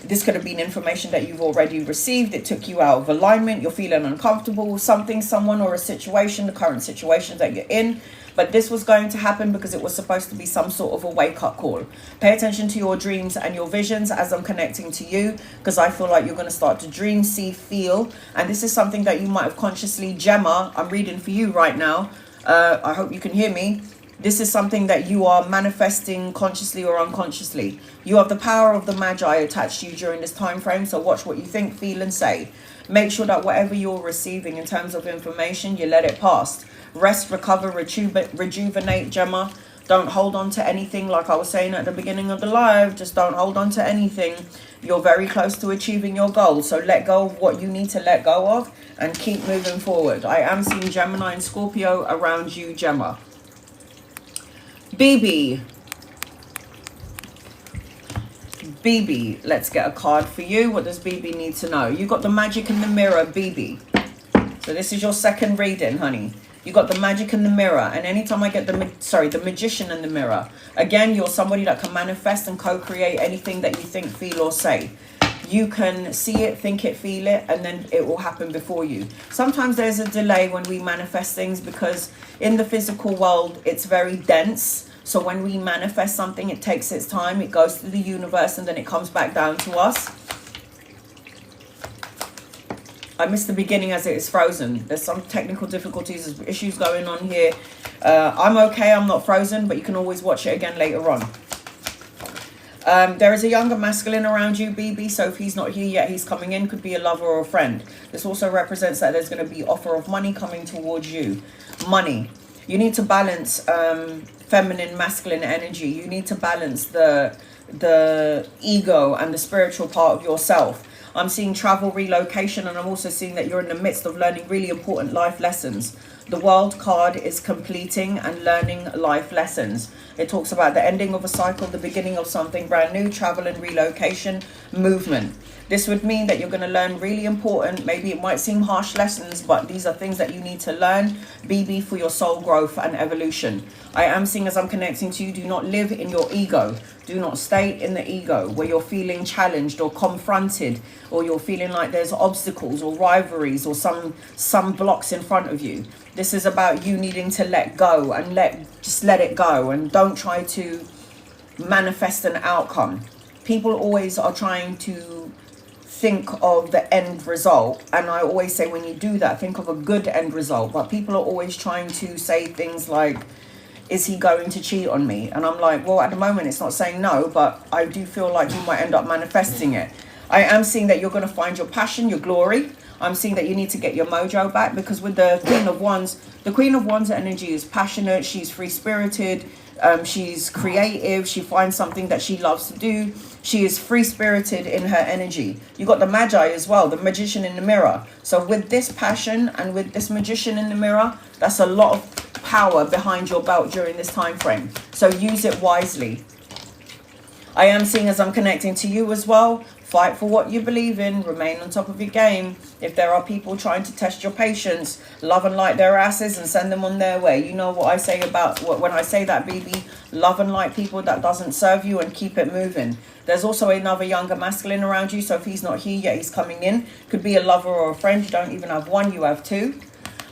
This could have been information that you've already received. It took you out of alignment. You're feeling uncomfortable with something, someone, or a situation, the current situation that you're in. But this was going to happen because it was supposed to be some sort of a wake-up call. Pay attention to your dreams and your visions as I'm connecting to you, because I feel like you're going to start to dream, see, feel. And this is something that you might have consciously, Gemma, I'm reading for you right now. I hope you can hear me. This is something that you are manifesting consciously or unconsciously. You have the power of the Magi attached to you during this time frame. So watch what you think, feel, and say. Make sure that whatever you're receiving in terms of information, you let it pass. Rest, recover, rejuvenate, Gemma. Don't hold on to anything, like I was saying at the beginning of the live. Just don't hold on to anything. You're very close to achieving your goals. So let go of what you need to let go of and keep moving forward. I am seeing Gemini and Scorpio around you, Gemma. BB, let's get a card for you. What does BB need to know? You got the magic in the mirror, BB. So this is your second reading, honey. You got the magic in the mirror. And anytime I get the magician in the mirror, again, you're somebody that can manifest and co-create anything that you think, feel, or say. You can see it, think it, feel it, and then it will happen before you. Sometimes there's a delay when we manifest things because in the physical world, it's very dense. So when we manifest something, it takes its time. It goes through the universe and then it comes back down to us. I missed the beginning as it is frozen. There's some technical difficulties, there's issues going on here. I'm okay, I'm not frozen, but you can always watch it again later on. There is a younger masculine around you, BB, so if he's not here yet, he's coming in. Could be a lover or a friend. This also represents that there's going to be offer of money coming towards you. Money. You need to balance feminine, masculine energy. You need to balance the ego and the spiritual part of yourself. I'm seeing travel, relocation, and I'm also seeing that you're in the midst of learning really important life lessons. The World card is completing and learning life lessons. It talks about the ending of a cycle, the beginning of something brand new, travel and relocation, movement. This would mean that you're going to learn really important, maybe it might seem harsh lessons, but these are things that you need to learn, BB, for your soul growth and evolution. I am seeing as I'm connecting to you, do not live in your ego. Do not stay in the ego where you're feeling challenged or confronted, or you're feeling like there's obstacles or rivalries or some blocks in front of you. This is about you needing to let go and just let it go, and don't try to manifest an outcome. People always are trying to think of the end result, and I always say when you do that, think of a good end result. But people are always trying to say things like, is he going to cheat on me? And I'm like, well, at the moment it's not saying no, but I do feel like you might end up manifesting it. I am seeing that you're going to find your passion, your glory. I'm seeing that you need to get your mojo back, because with the Queen of Wands energy is passionate, she's free-spirited, she's creative, she finds something that she loves to do. She is free-spirited in her energy. You got the Magi as well, the Magician in the mirror. So with this passion and with this Magician in the mirror, that's a lot of power behind your belt during this time frame. So use it wisely. I am seeing, as I'm connecting to you as well, fight for what you believe in, remain on top of your game. If there are people trying to test your patience, love and light their asses and send them on their way. You know what I say about when I say that, BB, love and light people that doesn't serve you and keep it moving. There's also another younger masculine around you, so if he's not here yet, he's coming in. Could be a lover or a friend. You don't even have one, you have two.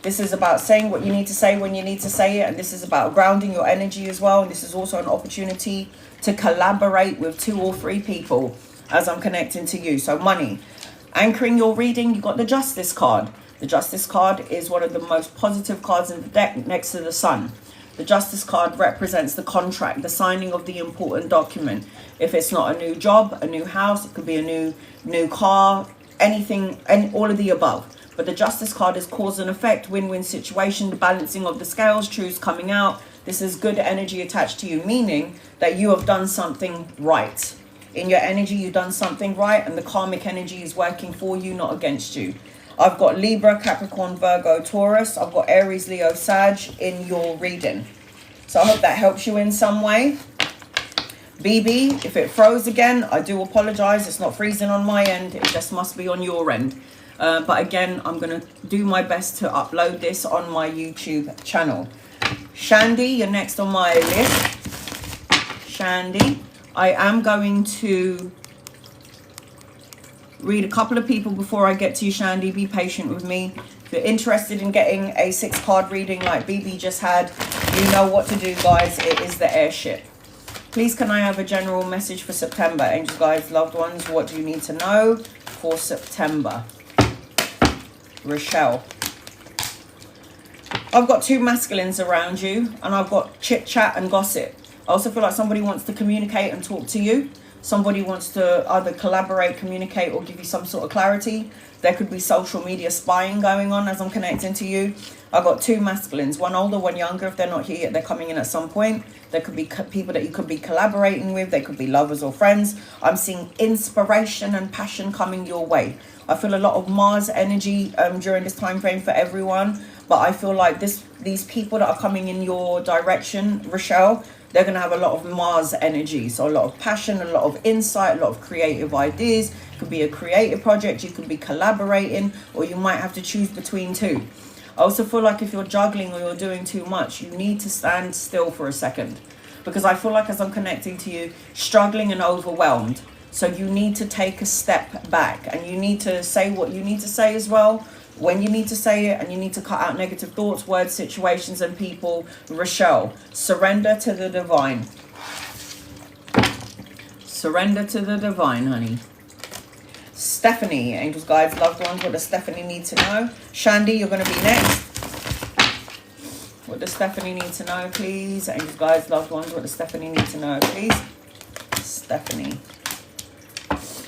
This is about saying what you need to say when you need to say it, and this is about grounding your energy as well. And this is also an opportunity to collaborate with 2 or 3 people as I'm connecting to you. So money. Anchoring your reading, you got the Justice card. The Justice card is one of the most positive cards in the deck, next to the Sun. The Justice card represents the contract, the signing of the important document. If it's not a new job, a new house, it could be a new car, anything, and all of the above. But the Justice card is cause and effect, win-win situation, the balancing of the scales, truths coming out. This is good energy attached to you, meaning that you have done something right. In your energy, you've done something right, and the karmic energy is working for you, not against you. I've got Libra, Capricorn, Virgo, Taurus. I've got Aries, Leo, Sag in your reading. So I hope that helps you in some way. BB, if it froze again, I do apologize. It's not freezing on my end. It just must be on your end. But again, I'm going to do my best to upload this on my YouTube channel. Shandy, you're next on my list. Shandy, I am going to read a couple of people before I get to you, Shandy. Be patient with me. If you're interested in getting a 6-card reading like BB just had, you know what to do, guys. It is the AIRSHIP. Please, can I have a general message for September? Angels, guides, loved ones, what do you need to know for September? Rochelle. I've got 2 masculines around you, and I've got chit chat and gossip. I also feel like somebody wants to communicate and talk to you. Somebody wants to either collaborate, communicate, or give you some sort of clarity. There could be social media spying going on as I'm connecting to you. I've got 2 masculines, one older, one younger. If they're not here yet, they're coming in at some point. There could be people that you could be collaborating with. They could be lovers or friends. I'm seeing inspiration and passion coming your way. I feel a lot of Mars energy during this time frame for everyone. But I feel like these people that are coming in your direction, Rochelle, they're going to have a lot of Mars energy. So a lot of passion, a lot of insight, a lot of creative ideas. It could be a creative project. You could be collaborating, or you might have to choose between 2. I also feel like if you're juggling or you're doing too much, you need to stand still for a second. Because I feel like as I'm connecting to you, struggling and overwhelmed. So you need to take a step back, and you need to say what you need to say as well, when you need to say it, and you need to cut out negative thoughts, words, situations, and people. Rochelle, surrender to the divine. Surrender to the divine, honey. Stephanie, angels, guides, loved ones, what does Stephanie need to know? Shandy, you're going to be next. What does Stephanie need to know, please? Angels, guides, loved ones, what does Stephanie need to know, please? Stephanie.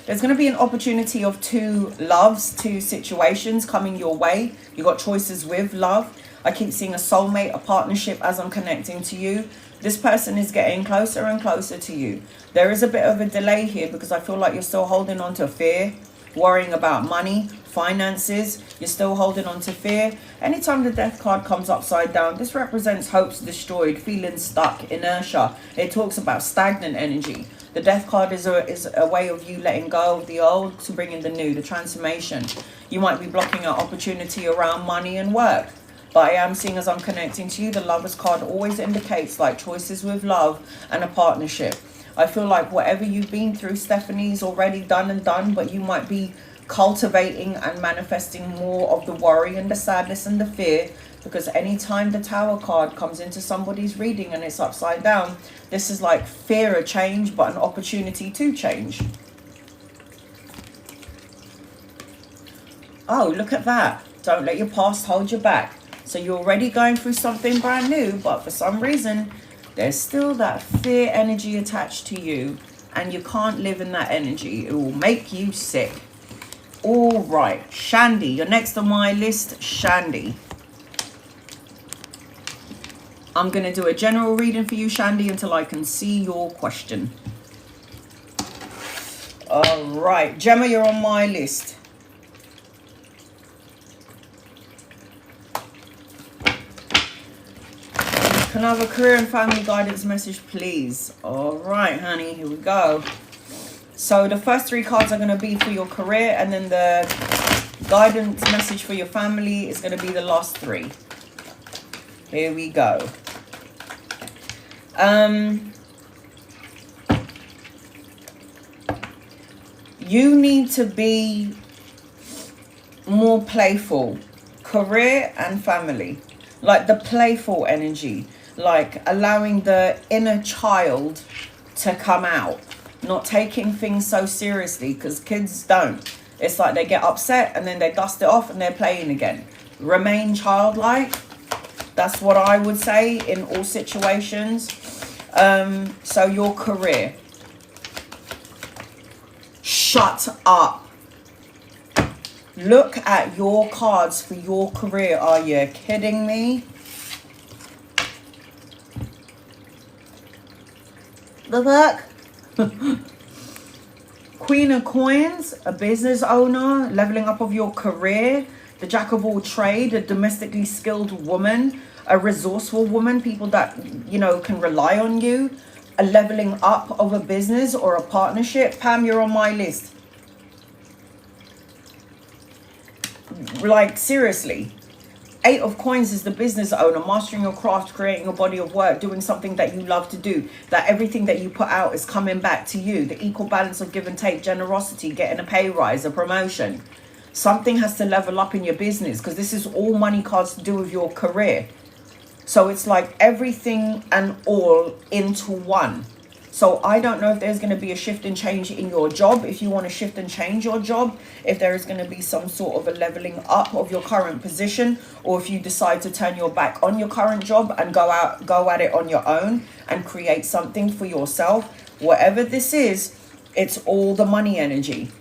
There's going to be an opportunity of 2 loves, 2 situations coming your way. You got choices with love. I keep seeing a soulmate, a partnership as I'm connecting to you. This person is getting closer and closer to you. There is a bit of a delay here because I feel like you're still holding on to fear, worrying about money, finances. You're still holding on to fear. Anytime the Death card comes upside down, this represents hopes destroyed, feeling stuck, inertia. It talks about stagnant energy. The Death card is a way of you letting go of the old to bring in the new, the transformation. You might be blocking out opportunity around money and work. But I am seeing, as I'm connecting to you, the Lovers card always indicates like choices with love and a partnership. I feel like whatever you've been through, Stephanie's already done, but you might be cultivating and manifesting more of the worry and the sadness and the fear, because anytime the Tower card comes into somebody's reading and it's upside down, this is like fear of change, but an opportunity to change. Oh, look at that. Don't let your past hold you back. So you're already going through something brand new, but for some reason, there's still that fear energy attached to you, and you can't live in that energy. It will make you sick. All right, Shandy, you're next on my list. Shandy, I'm going to do a general reading for you, Shandy, until I can see your question. All right, Gemma, you're on my list. Can I have a career and family guidance message, please? All right, honey, here we go. So the first 3 cards are going to be for your career, and then the guidance message for your family is going to be the last 3. Here we go. You need to be more playful. Career and family. Like the playful energy. Like allowing the inner child to come out. Not taking things so seriously, because kids don't. It's like they get upset and then they dust it off and they're playing again. Remain childlike. That's what I would say in all situations. So your career. Shut up. Look at your cards for your career. Are you kidding me? The fuck? Queen of Coins, a business owner, leveling up of your career, the jack of all trade, a domestically skilled woman, a resourceful woman, people that, you know, can rely on you, a leveling up of a business or a partnership. Pam, you're on my list. Like, seriously. 8 of Coins is the business owner, mastering your craft, creating a body of work, doing something that you love to do, that everything that you put out is coming back to you, the equal balance of give and take, generosity, getting a pay rise, a promotion. Something has to level up in your business, because this is all money cards to do with your career. So it's like everything and all into one. So I don't know if there's going to be a shift and change in your job. If you want to shift and change your job, if there is going to be some sort of a leveling up of your current position, or if you decide to turn your back on your current job and go at it on your own and create something for yourself. Whatever this is, it's all the money energy.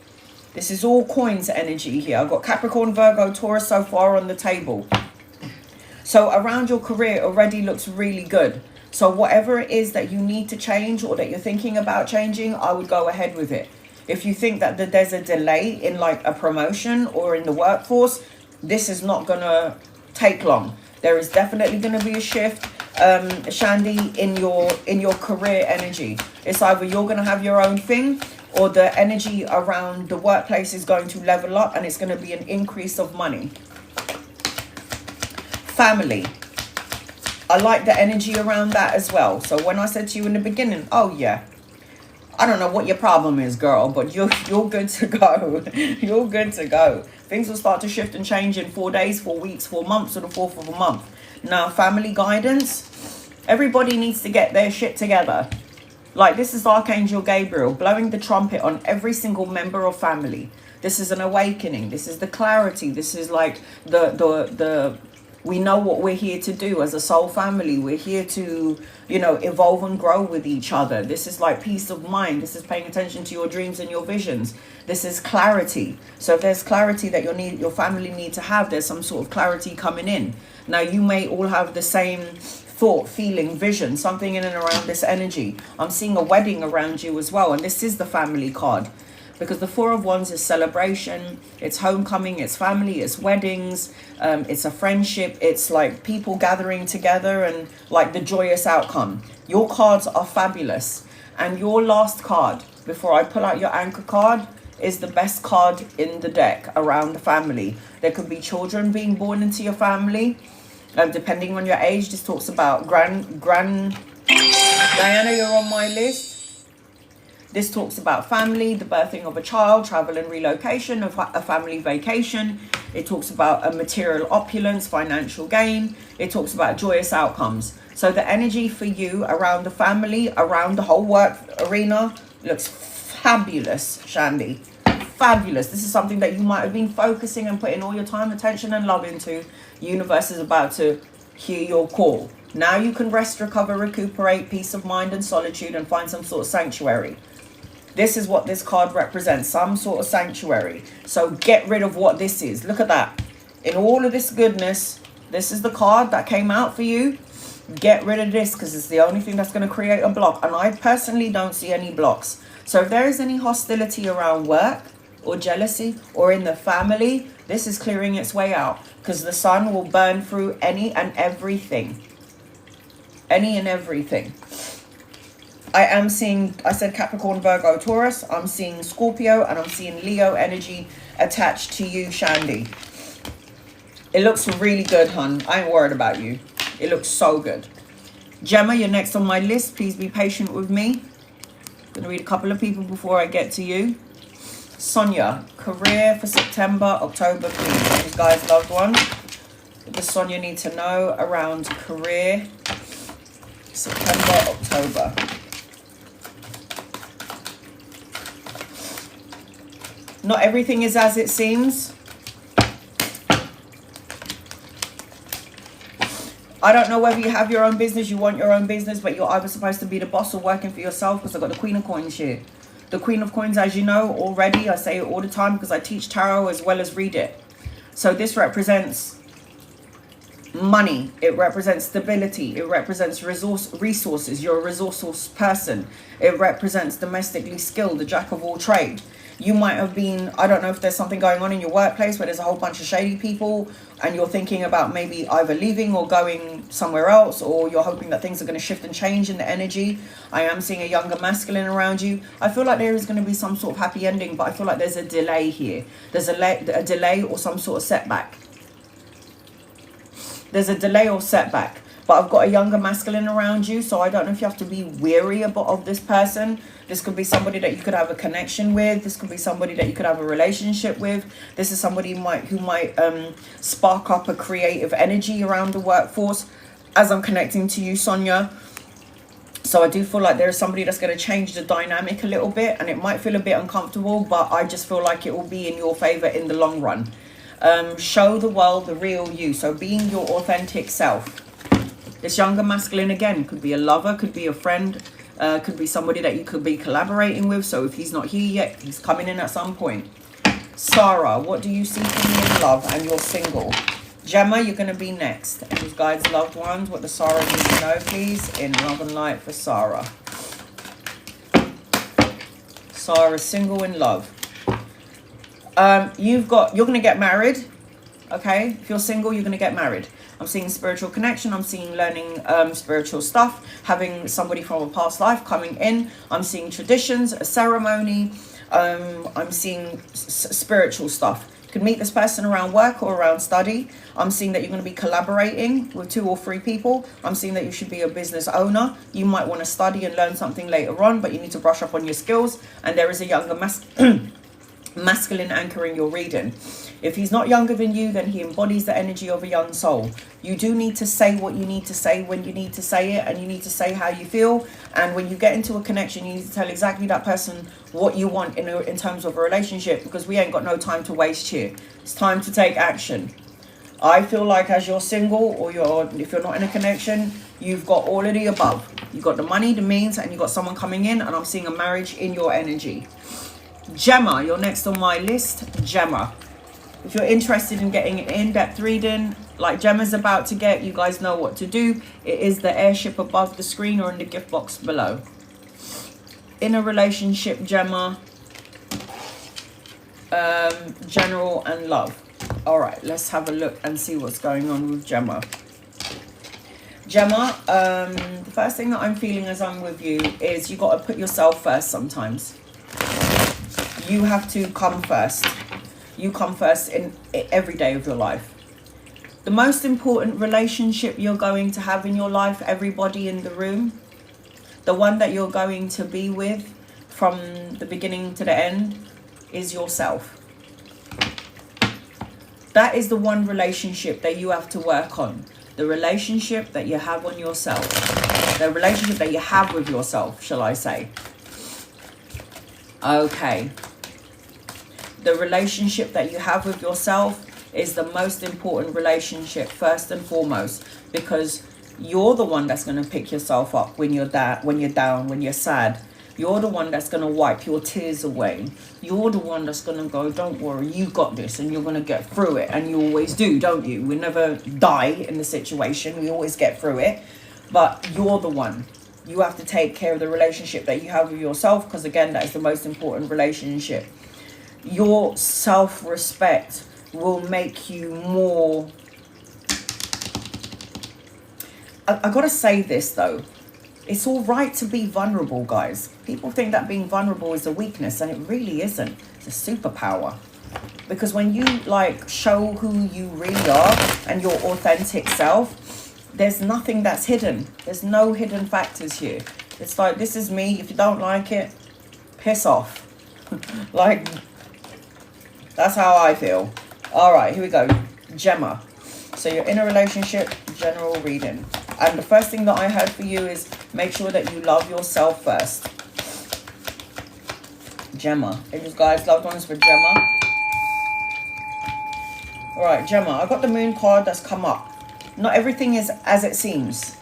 This is all coins energy here. I've got Capricorn, Virgo, Taurus so far on the table. So around your career already looks really good. So whatever it is that you need to change or that you're thinking about changing, I would go ahead with it. If you think that there's a delay in like a promotion or in the workforce, this is not going to take long. There is definitely going to be a shift, Shandy, in your career energy. It's either you're going to have your own thing, or the energy around the workplace is going to level up and it's going to be an increase of money. Family. I like the energy around that as well. So when I said to you in the beginning, oh yeah, I don't know what your problem is, girl, but you're good to go. You're good to go. Things will start to shift and change in 4 days, 4 weeks, 4 months, or the 4th of a month. Now, family guidance. Everybody needs to get their shit together. Like, this is Archangel Gabriel blowing the trumpet on every single member of family. This is an awakening. This is the clarity. This is like the we know what we're here to do as a soul family. We're here to, you know, evolve and grow with each other. This is like peace of mind. This is paying attention to your dreams and your visions. This is clarity. So if there's clarity that your family need to have, there's some sort of clarity coming in. Now, you may all have the same thought, feeling, vision, something in and around this energy. I'm seeing a wedding around you as well. And this is the family card. Because the 4 of Wands is celebration, it's homecoming, it's family, it's weddings, it's a friendship, it's like people gathering together and like the joyous outcome. Your cards are fabulous. And your last card, before I pull out your anchor card, is the best card in the deck around the family. There could be children being born into your family. Depending on your age, this talks about Diana, you're on my list. This talks about family, the birthing of a child, travel and relocation, a family vacation. It talks about a material opulence, financial gain. It talks about joyous outcomes. So the energy for you around the family, around the whole work arena, looks fabulous, Shandy. Fabulous. This is something that you might have been focusing and putting all your time, attention and love into. Universe is about to hear your call. Now you can rest, recover, recuperate, peace of mind and solitude, and find some sort of sanctuary. This is what this card represents, some sort of sanctuary. So get rid of what this is. Look at that. In all of this goodness, this is the card that came out for you. Get rid of this because it's the only thing that's going to create a block. And I personally don't see any blocks. So if there is any hostility around work or jealousy or in the family, this is clearing its way out because the sun will burn through any and everything. Any and everything. I am seeing, I said Capricorn, Virgo, Taurus. I'm seeing Scorpio and I'm seeing Leo energy attached to you, Shandy. It looks really good, hun. I ain't worried about you. It looks so good. Gemma, you're next on my list. Please be patient with me. I'm going to read a couple of people before I get to you. Sonia, career for September, October, please. These guys, loved ones. What does Sonia need to know around career, September, October? Not everything is as it seems. I don't know whether you have your own business, you want your own business, but you're either supposed to be the boss or working for yourself, because I've got the Queen of Coins here. The Queen of Coins, as you know already, I say it all the time because I teach tarot as well as read it. So this represents money. It represents stability. It represents resources. You're a resourceful person. It represents domestically skilled, the jack of all trade. You might have been, I don't know if there's something going on in your workplace where there's a whole bunch of shady people and you're thinking about maybe either leaving or going somewhere else, or you're hoping that things are going to shift and change in the energy. I am seeing a younger masculine around you. I feel like there is going to be some sort of happy ending, but I feel like there's a delay here. There's a delay or some sort of setback. There's a delay or setback. But I've got a younger masculine around you, so I don't know if you have to be weary of this person. This could be somebody that you could have a connection with. This could be somebody that you could have a relationship with. This is somebody who might spark up a creative energy around the workforce as I'm connecting to you, Sonia. So I do feel like there is somebody that's going to change the dynamic a little bit, and it might feel a bit uncomfortable, but I just feel like it will be in your favor in the long run. Show the world the real you. So being your authentic self. This younger masculine, again, could be a lover, could be a friend, could be somebody that you could be collaborating with. So if he's not here yet, he's coming in at some point. Sarah, what do you see from me in love? And you're single. Gemma, you're going to be next. And these guys, loved ones, what does Sarah need to know, please? In love and light for Sarah. Sarah, single in love. You're going to get married. Okay, if you're single, you're going to get married. I'm seeing spiritual connection. I'm seeing learning spiritual stuff, having somebody from a past life coming in. I'm seeing traditions, a ceremony. I'm seeing spiritual stuff. You can meet this person around work or around study. I'm seeing that you're going to be collaborating with 2 or 3 people. I'm seeing that you should be a business owner. You might want to study and learn something later on, but you need to brush up on your skills. And there is a younger masculine anchoring your reading. If he's not younger than you, then he embodies the energy of a young soul. You do need to say what you need to say when you need to say it, and you need to say how you feel. And when you get into a connection, you need to tell exactly that person what you want in terms of a relationship, because we ain't got no time to waste here. It's time to take action. I feel like as you're single, or if you're not in a connection, you've got all of the above. You've got the money, the means, and you've got someone coming in, and I'm seeing a marriage in your energy. Gemma, you're next on my list. Gemma. If you're interested in getting an in-depth reading like Gemma's about to get, you guys know what to do. It is the AIRSHIP above the screen or in the gift box below. In a relationship, Gemma, general and love. All right, let's have a look and see what's going on with Gemma. Gemma, the first thing that I'm feeling as I'm with you is you got to put yourself first sometimes. You have to come first. You come first in every day of your life. The most important relationship you're going to have in your life, everybody in the room, the one that you're going to be with from the beginning to the end, is yourself. That is the one relationship that you have to work on. The relationship that you have on yourself. The relationship that you have with yourself, shall I say. Okay. The relationship that you have with yourself is the most important relationship, first and foremost, because you're the one that's going to pick yourself up when you're down, when you're sad. You're the one that's going to wipe your tears away. You're the one that's going to go, don't worry, you got this, and you're going to get through it. And you always do, don't you? We never die in the situation. We always get through it. But you're the one. You have to take care of the relationship that you have with yourself, because, again, that is the most important relationship. Your self-respect will make you more... I got to say this, though. It's all right to be vulnerable, guys. People think that being vulnerable is a weakness, and it really isn't. It's a superpower. Because when you, like, show who you really are and your authentic self, there's nothing that's hidden. There's no hidden factors here. It's like, this is me. If you don't like it, piss off. Like, that's how I feel. All right, here we go. Gemma. So you're in a relationship, general reading. And the first thing that I heard for you is make sure that you love yourself first. Gemma. Angels, guys, loved ones for Gemma. All right, Gemma, I got the moon card that's come up. Not everything is as it seems.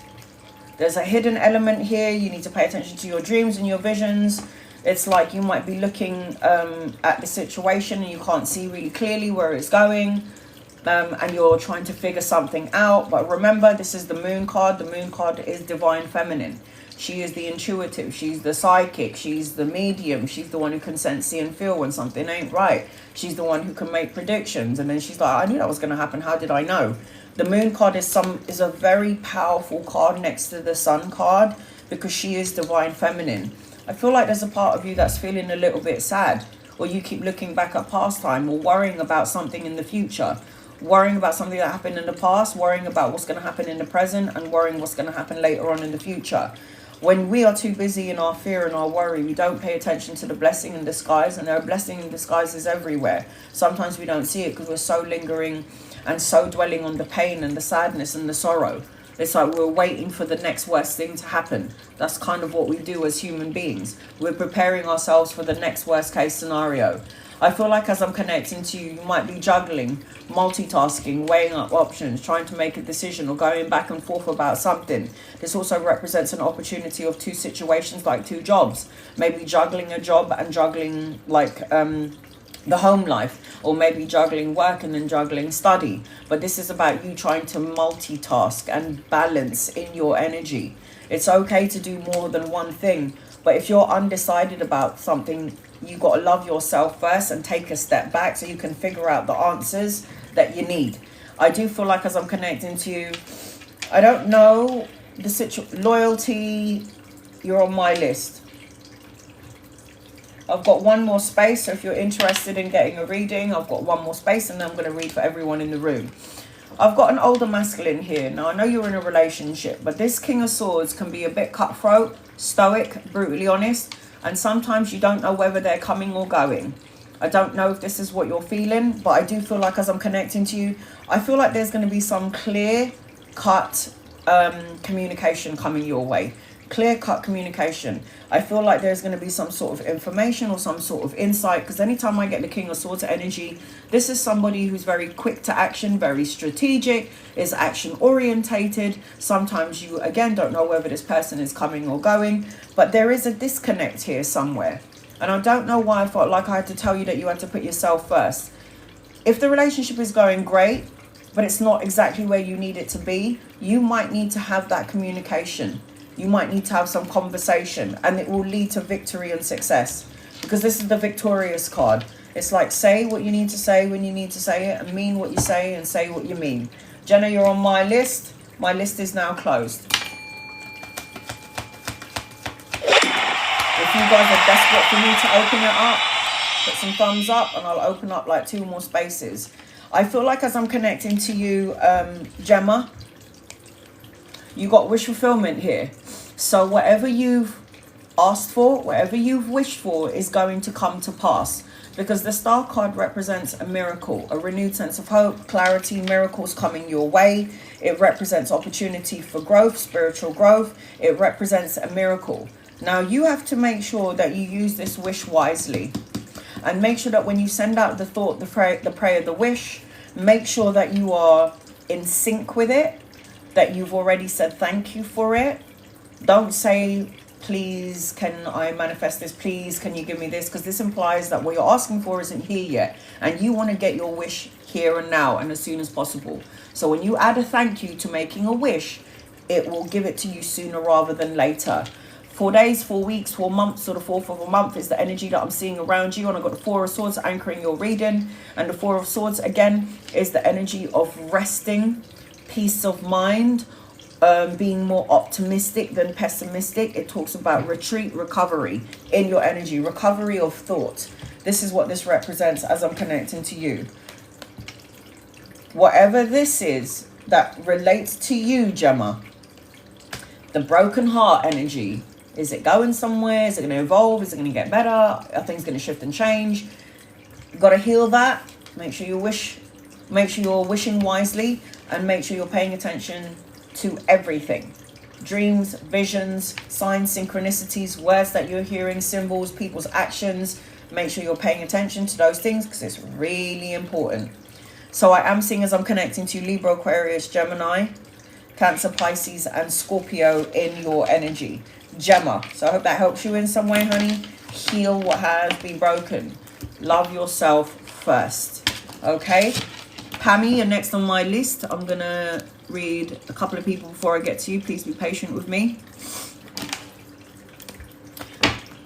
There's a hidden element here. You need to pay attention to your dreams and your visions. It's like you might be looking at the situation and you can't see really clearly where it's going. And you're trying to figure something out. But remember, this is the moon card. The moon card is divine feminine. She is the intuitive. She's the psychic. She's the medium. She's the one who can sense, see, and feel when something ain't right. She's the one who can make predictions. And then she's like, I knew that was going to happen. How did I know? The moon card is a very powerful card next to the sun card, because she is divine feminine. I feel like there's a part of you that's feeling a little bit sad, or you keep looking back at past time, or worrying about something in the future. Worrying about something that happened in the past, worrying about what's going to happen in the present, and worrying what's going to happen later on in the future. When we are too busy in our fear and our worry, we don't pay attention to the blessing in disguise, and there are blessing in disguises everywhere. Sometimes we don't see it because we're so lingering and so dwelling on the pain and the sadness and the sorrow. It's like we're waiting for the next worst thing to happen. That's kind of what we do as human beings. We're preparing ourselves for the next worst case scenario. I feel like as I'm connecting to you, you might be juggling, multitasking, weighing up options, trying to make a decision, or going back and forth about something. This also represents an opportunity of two situations, like two jobs. Maybe juggling a job and juggling like the home life, or maybe juggling work and then juggling study. But this is about you trying to multitask and balance in your energy. It's okay to do more than one thing, but if you're undecided about something, you got to love yourself first and take a step back so you can figure out the answers that you need. I do feel like as I'm connecting to you, I don't know the loyalty, you're on my list. I've got one more space, so if you're interested in getting a reading, I've got one more space, and then I'm going to read for everyone in the room. I've got an older masculine here. Now, I know you're in a relationship, but this King of Swords can be a bit cutthroat, stoic, brutally honest, and sometimes you don't know whether they're coming or going. I don't know if this is what you're feeling, but I do feel like as I'm connecting to you, I feel like there's going to be some clear-cut communication coming your way. Clear-cut communication. I feel like there's going to be some sort of information or some sort of insight, because anytime I get the King of Swords energy, this is somebody who's very quick to action, very strategic, is action orientated. Sometimes you again don't know whether this person is coming or going, but there is a disconnect here somewhere, and I don't know why I felt like I had to tell you that you had to put yourself first. If the relationship is going great, but it's not exactly where you need it to be, you might need to have that communication. You might need to have some conversation, and it will lead to victory and success, because this is the victorious card. It's like, say what you need to say when you need to say it, and mean what you say and say what you mean. Jenna, you're on my list. My list is now closed. If you guys are desperate for me to open it up, put some thumbs up and I'll open up like 2 more spaces. I feel like as I'm connecting to you, Gemma, you got wish fulfillment here. So whatever you've asked for, whatever you've wished for is going to come to pass, because the Star card represents a miracle, a renewed sense of hope, clarity, miracles coming your way. It represents opportunity for growth, spiritual growth. It represents a miracle. Now you have to make sure that you use this wish wisely, and make sure that when you send out the thought, the prayer, the wish, make sure that you are in sync with it, that you've already said thank you for it. Don't say please, can I manifest this? Please, can you give me this? Because this implies that what you're asking for isn't here yet. And you want to get your wish here and now and as soon as possible. So when you add a thank you to making a wish, it will give it to you sooner rather than later. 4 days, 4 weeks, 4 months, or the 4th of a month is the energy that I'm seeing around you. And I've got the 4 of Swords anchoring your reading. And the 4 of Swords, again, is the energy of resting, peace of mind, being more optimistic than pessimistic. It talks about retreat, recovery in your energy, recovery of thought. This is what this represents as I'm connecting to you. Whatever this is that relates to you, Gemma, the broken heart energy, is it going somewhere? Is it going to evolve? Is it going to get better? Are things going to shift and change? You've got to heal that. Make sure you wish. Make sure you're wishing wisely, and make sure you're paying attention to everything. Dreams, visions, signs, synchronicities, words that you're hearing, symbols, people's actions. Make sure you're paying attention to those things because it's really important. So I am seeing, as I'm connecting to Libra, Aquarius, Gemini, Cancer, Pisces, and Scorpio in your energy. Gemma, so I hope that helps you in some way, honey. Heal what has been broken. Love yourself first. Okay? Pammy, you're next on my list. I'm going to read a couple of people before I get to you. Please be patient with me.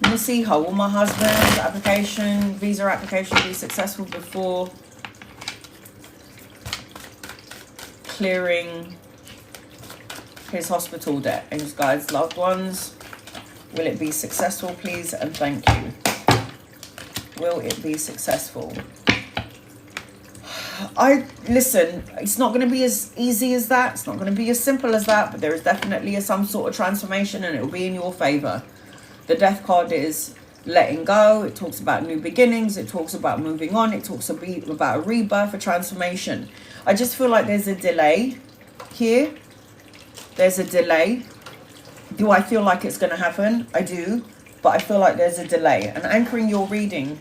Let me see. How will my husband's application, visa application, be successful before clearing his hospital debt? And his guides, loved ones, will it be successful, please? And thank you. Will it be successful? Listen, it's not going to be as easy as that. It's not going to be as simple as that, but there is definitely some sort of transformation, and it will be in your favor. The Death card is letting go. It talks about new beginnings. It talks about moving on. It talks about a rebirth, a transformation. I just feel like there's a delay here. There's a delay. Do I feel like it's going to happen? I do, but I feel like there's a delay. And anchoring your reading,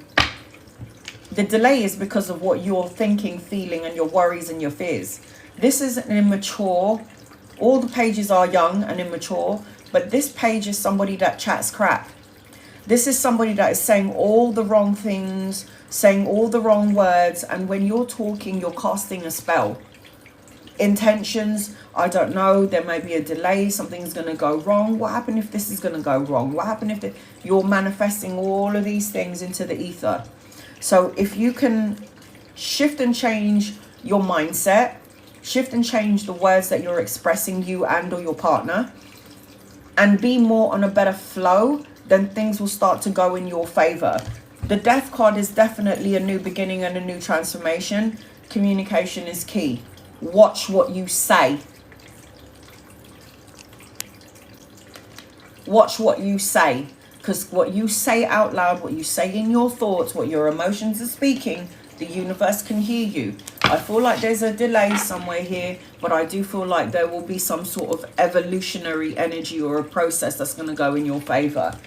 the delay is because of what you're thinking, feeling, and your worries and your fears. This is an immature. All the pages are young and immature, but this page is somebody that chats crap. This is somebody that is saying all the wrong things, saying all the wrong words, and when you're talking, you're casting a spell. Intentions, I don't know, there may be a delay, something's going to go wrong. What happened if this is going to go wrong? What happened if you're manifesting all of these things into the ether? So if you can shift and change your mindset, shift and change the words that you're expressing, you and or your partner, and be more on a better flow, then things will start to go in your favor. The Death card is definitely a new beginning and a new transformation. Communication is key. Watch what you say. Watch what you say. Because what you say out loud, what you say in your thoughts, what your emotions are speaking, the universe can hear you. I feel like there's a delay somewhere here, but I do feel like there will be some sort of evolutionary energy or a process that's going to go in your favor.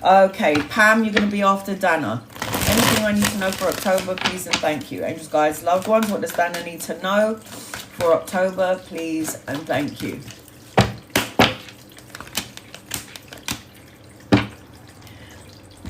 Okay, Pam, you're going to be after Dana. Anything I need to know for October, please and thank you. Angels, guides, loved ones, what does Dana need to know for October, please and thank you.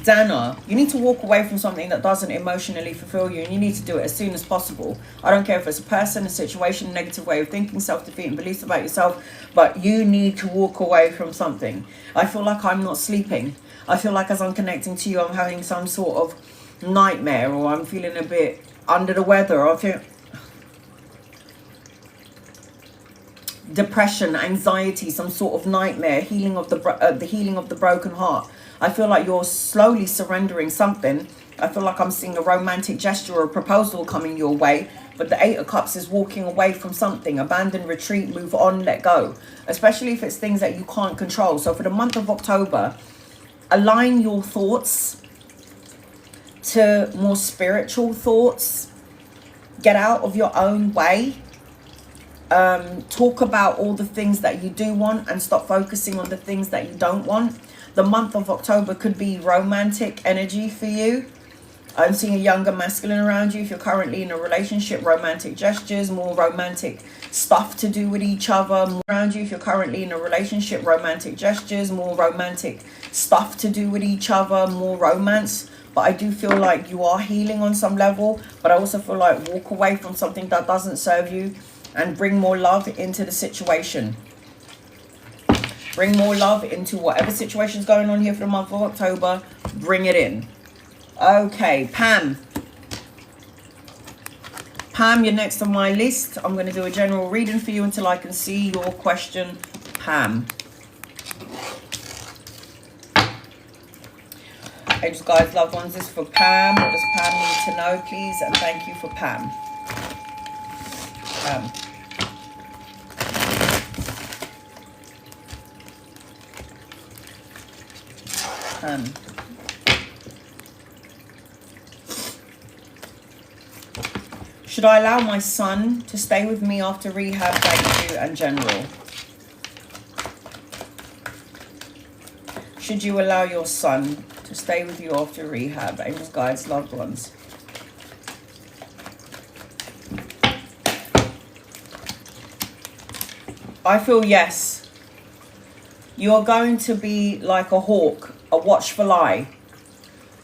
Dana, you need to walk away from something that doesn't emotionally fulfill you, and you need to do it as soon as possible. I don't care if it's a person, a situation, a negative way of thinking, self-defeating beliefs about yourself, but you need to walk away from something. I feel like I'm not sleeping. I feel like as I'm connecting to you, I'm having some sort of nightmare, or I'm feeling a bit under the weather, or I feel depression, anxiety, some sort of nightmare, healing of the healing of the broken heart. I feel like you're slowly surrendering something. I feel like I'm seeing a romantic gesture or a proposal coming your way, but the Eight of Cups is walking away from something. Abandon, retreat, move on, let go, especially if it's things that you can't control. So for the month of October, align your thoughts to more spiritual thoughts. Get out of your own way. Talk about all the things that you do want and stop focusing on the things that you don't want. The month of October could be romantic energy for you. I'm seeing a younger masculine around you. If you're currently in a relationship, romantic gestures, more romantic stuff to do with each other. More around you. If you're currently in a relationship, romantic gestures, more romantic stuff to do with each other, more romance. But I do feel like you are healing on some level. But I also feel like walk away from something that doesn't serve you and bring more love into the situation. Bring more love into whatever situation is going on here for the month of October. Bring it in. Okay, Pam. Pam, you're next on my list. I'm going to do a general reading for you until I can see your question, Pam. Angels, guides, loved ones, this is for Pam. What does Pam need to know, please? And thank you for Pam. Pam. Should I allow my son to stay with me after rehab? Thank you, and general. Should you allow your son to stay with you after rehab? Angels, guides, loved ones. I feel yes. You're going to be like a hawk, a watchful eye.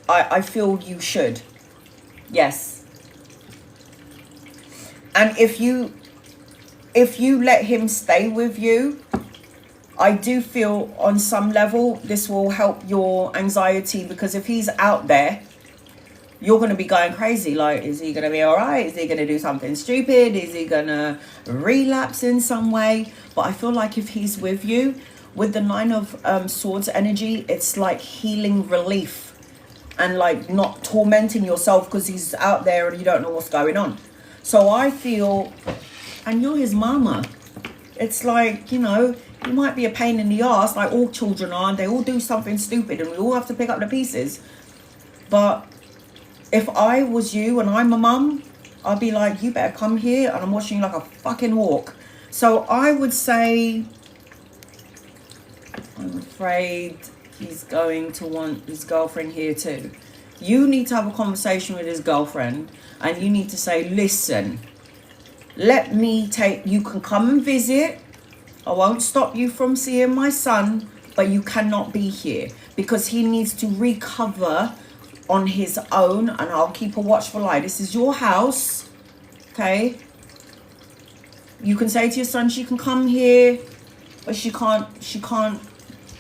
I feel you should. Yes. And if you let him stay with you, I do feel on some level this will help your anxiety, because if he's out there, you're going to be going crazy. Like, is he going to be all right? Is he going to do something stupid? Is he going to relapse in some way? But I feel like if he's with you, with the Nine of Swords energy, it's like healing relief and like not tormenting yourself because he's out there and you don't know what's going on. So I feel, and you're his mama. It's like, you know, you might be a pain in the ass like all children are, and they all do something stupid and we all have to pick up the pieces. But if I was you and I'm a mum, I'd be like, you better come here, and I'm watching you like a fucking hawk. So I would say, I'm afraid he's going to want his girlfriend here too. You need to have a conversation with his girlfriend, and you need to say, listen, let me take, you can come and visit. I won't stop you from seeing my son, but you cannot be here because he needs to recover on his own, and I'll keep a watchful eye. This is your house, okay? You can say to your son, she can come here, but she can't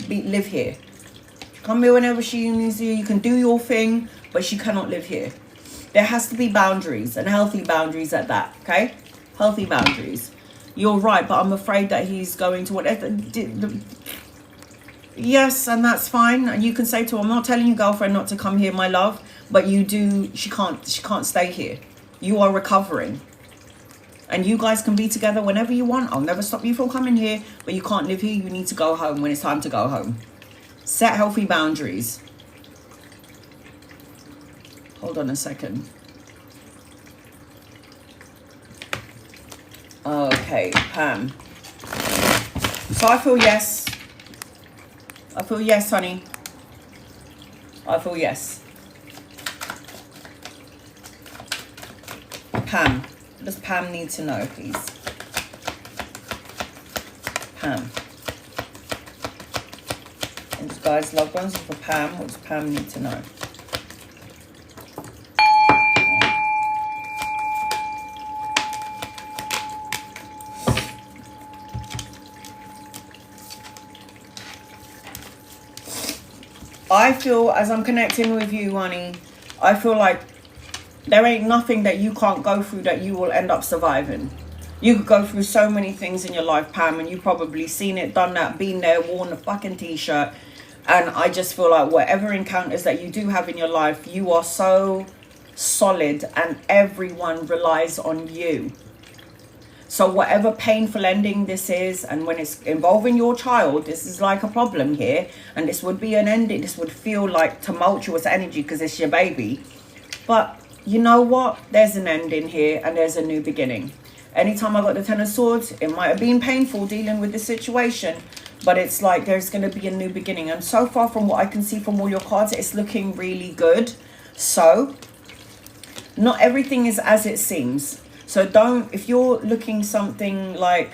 live here. She come here whenever she needs to. You can do your thing, but she cannot live here. There has to be boundaries, and healthy boundaries at that, okay? Healthy boundaries. You're right, but I'm afraid that he's going to whatever. Yes, and that's fine. And you can say to her, I'm not telling you, girlfriend, not to come here, my love, but you do. She can't stay here. You are recovering, and you guys can be together whenever you want. I'll never stop you from coming here, but you can't live here. You need to go home when it's time to go home. Set healthy boundaries. Hold on a second. Okay, Pam. So I feel yes. I feel yes, honey. I feel yes. Pam. What does Pam need to know, please? Pam. And guys, loved ones, for Pam. What does Pam need to know? I feel, as I'm connecting with you, honey, I feel like there ain't nothing that you can't go through that you will end up surviving. You could go through so many things in your life, Pam, and you've probably seen it, done that, been there, worn a fucking t-shirt. And I just feel like whatever encounters that you do have in your life, you are so solid and everyone relies on you. So whatever painful ending this is, and when it's involving your child, this is like a problem here. And this would be an ending. This would feel like tumultuous energy because it's your baby. But you know what? There's an ending here and there's a new beginning. Anytime I got the Ten of Swords, it might have been painful dealing with the situation, but it's like there's going to be a new beginning. And so far from what I can see from all your cards, it's looking really good. So not everything is as it seems. So don't, if you're looking something like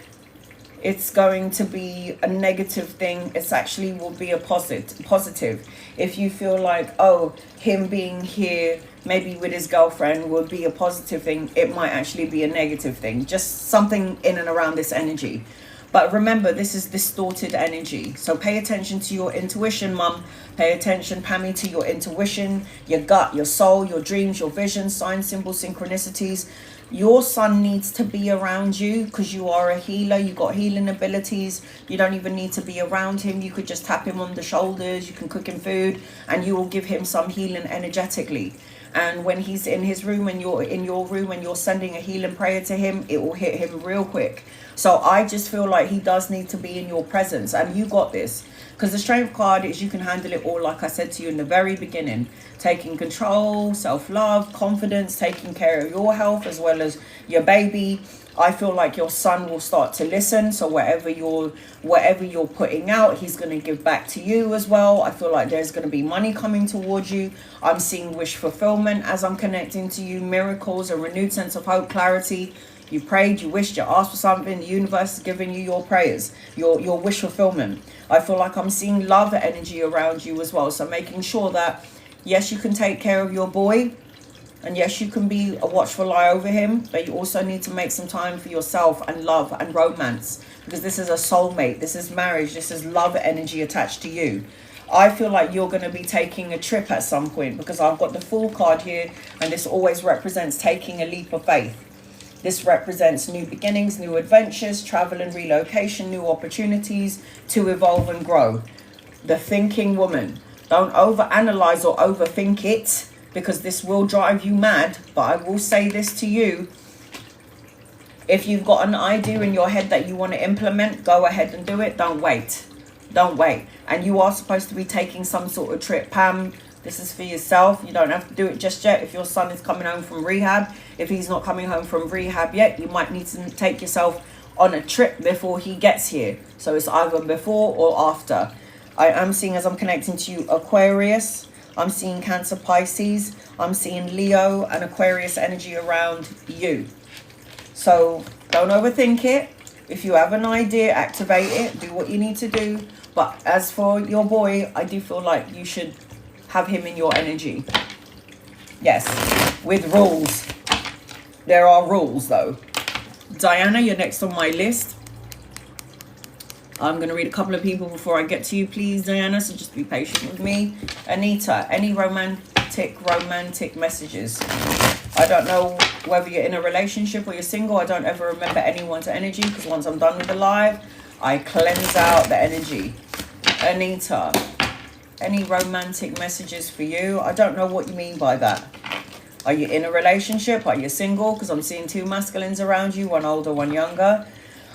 it's going to be a negative thing, it's actually will be a positive. If you feel like, oh, him being here maybe with his girlfriend would be a positive thing, it might actually be a negative thing. Just something in and around this energy. But remember, this is distorted energy. So pay attention to your intuition, mum. Pay attention, Pammy, to your intuition, your gut, your soul, your dreams, your visions, signs, symbols, synchronicities. Your son needs to be around you because you are a healer. You've got healing abilities. You don't even need to be around him. You could just tap him on the shoulders. You can cook him food and you will give him some healing energetically. And when he's in his room and you're in your room and you're sending a healing prayer to him, it will hit him real quick. So I just feel like he does need to be in your presence, and you got this. Because the Strength card is you can handle it all, like I said to you in the very beginning. Taking control, self-love, confidence, taking care of your health as well as your baby. I feel like your son will start to listen. So whatever you're putting out, he's going to give back to you as well. I feel like there's going to be money coming towards you. I'm seeing wish fulfillment as I'm connecting to you. Miracles, a renewed sense of hope, clarity. You prayed, you wished, you asked for something. The universe is giving you your prayers, your wish fulfillment. I feel like I'm seeing love energy around you as well. So making sure that, yes, you can take care of your boy. And yes, you can be a watchful eye over him, but you also need to make some time for yourself and love and romance, because this is a soulmate. This is marriage. This is love energy attached to you. I feel like you're going to be taking a trip at some point, because I've got the Fool card here, and this always represents taking a leap of faith. This represents new beginnings, new adventures, travel and relocation, new opportunities to evolve and grow. The thinking woman. Don't overanalyze or overthink it, because this will drive you mad. But I will say this to you. If you've got an idea in your head that you want to implement, go ahead and do it. Don't wait. Don't wait. And you are supposed to be taking some sort of trip. Pam, this is for yourself. You don't have to do it just yet. If your son is coming home from rehab, if he's not coming home from rehab yet, you might need to take yourself on a trip before he gets here. So it's either before or after. I am seeing, as I'm connecting to you, Aquarius. I'm seeing Cancer, Pisces. I'm seeing Leo and Aquarius energy around you. So don't overthink it. If you have an idea, activate it. Do what you need to do. But as for your boy, I do feel like you should have him in your energy. Yes, with rules. There are rules though. Diana, you're next on my list. I'm going to read a couple of people before I get to you, please, Diana, so just be patient with me. Anita, any romantic messages? I don't know whether you're in a relationship or you're single. I don't ever remember anyone's energy, because once I'm done with the live, I cleanse out the energy. Anita, any romantic messages for you? I don't know what you mean by that. Are you in a relationship? Are you single? Because I'm seeing two masculines around you, one older, one younger.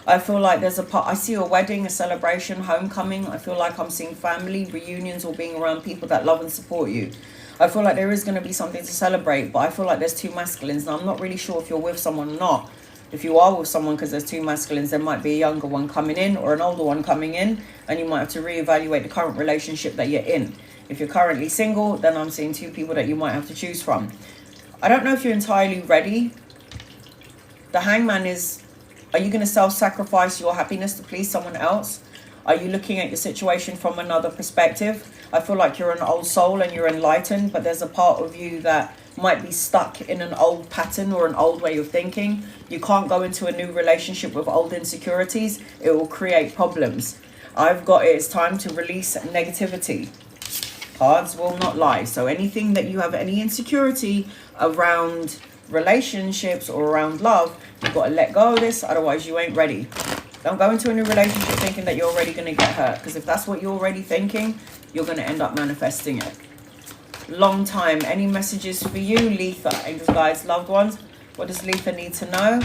I feel like there's I see a wedding, a celebration, homecoming. I feel like I'm seeing family reunions or being around people that love and support you. I feel like there is going to be something to celebrate, but I feel like there's two masculines. Now, I'm not really sure if you're with someone or not. If you are with someone, because there's two masculines, there might be a younger one coming in or an older one coming in, and you might have to reevaluate the current relationship that you're in. If you're currently single, then I'm seeing two people that you might have to choose from. I don't know if you're entirely ready. The Hangman is, are you going to self-sacrifice your happiness to please someone else? Are you looking at your situation from another perspective? I feel like you're an old soul and you're enlightened, but there's a part of you that might be stuck in an old pattern or an old way of thinking. You can't go into a new relationship with old insecurities. It will create problems. I've got it. It's time to release negativity. Cards will not lie. So anything that you have any insecurity around relationships or around love, you've got to let go of this, otherwise you ain't ready. Don't go into a new relationship thinking that you're already going to get hurt, because if that's what you're already thinking, you're going to end up manifesting it. Long time. Any messages for you, Letha? Angels, guides, loved ones. What does Letha need to know?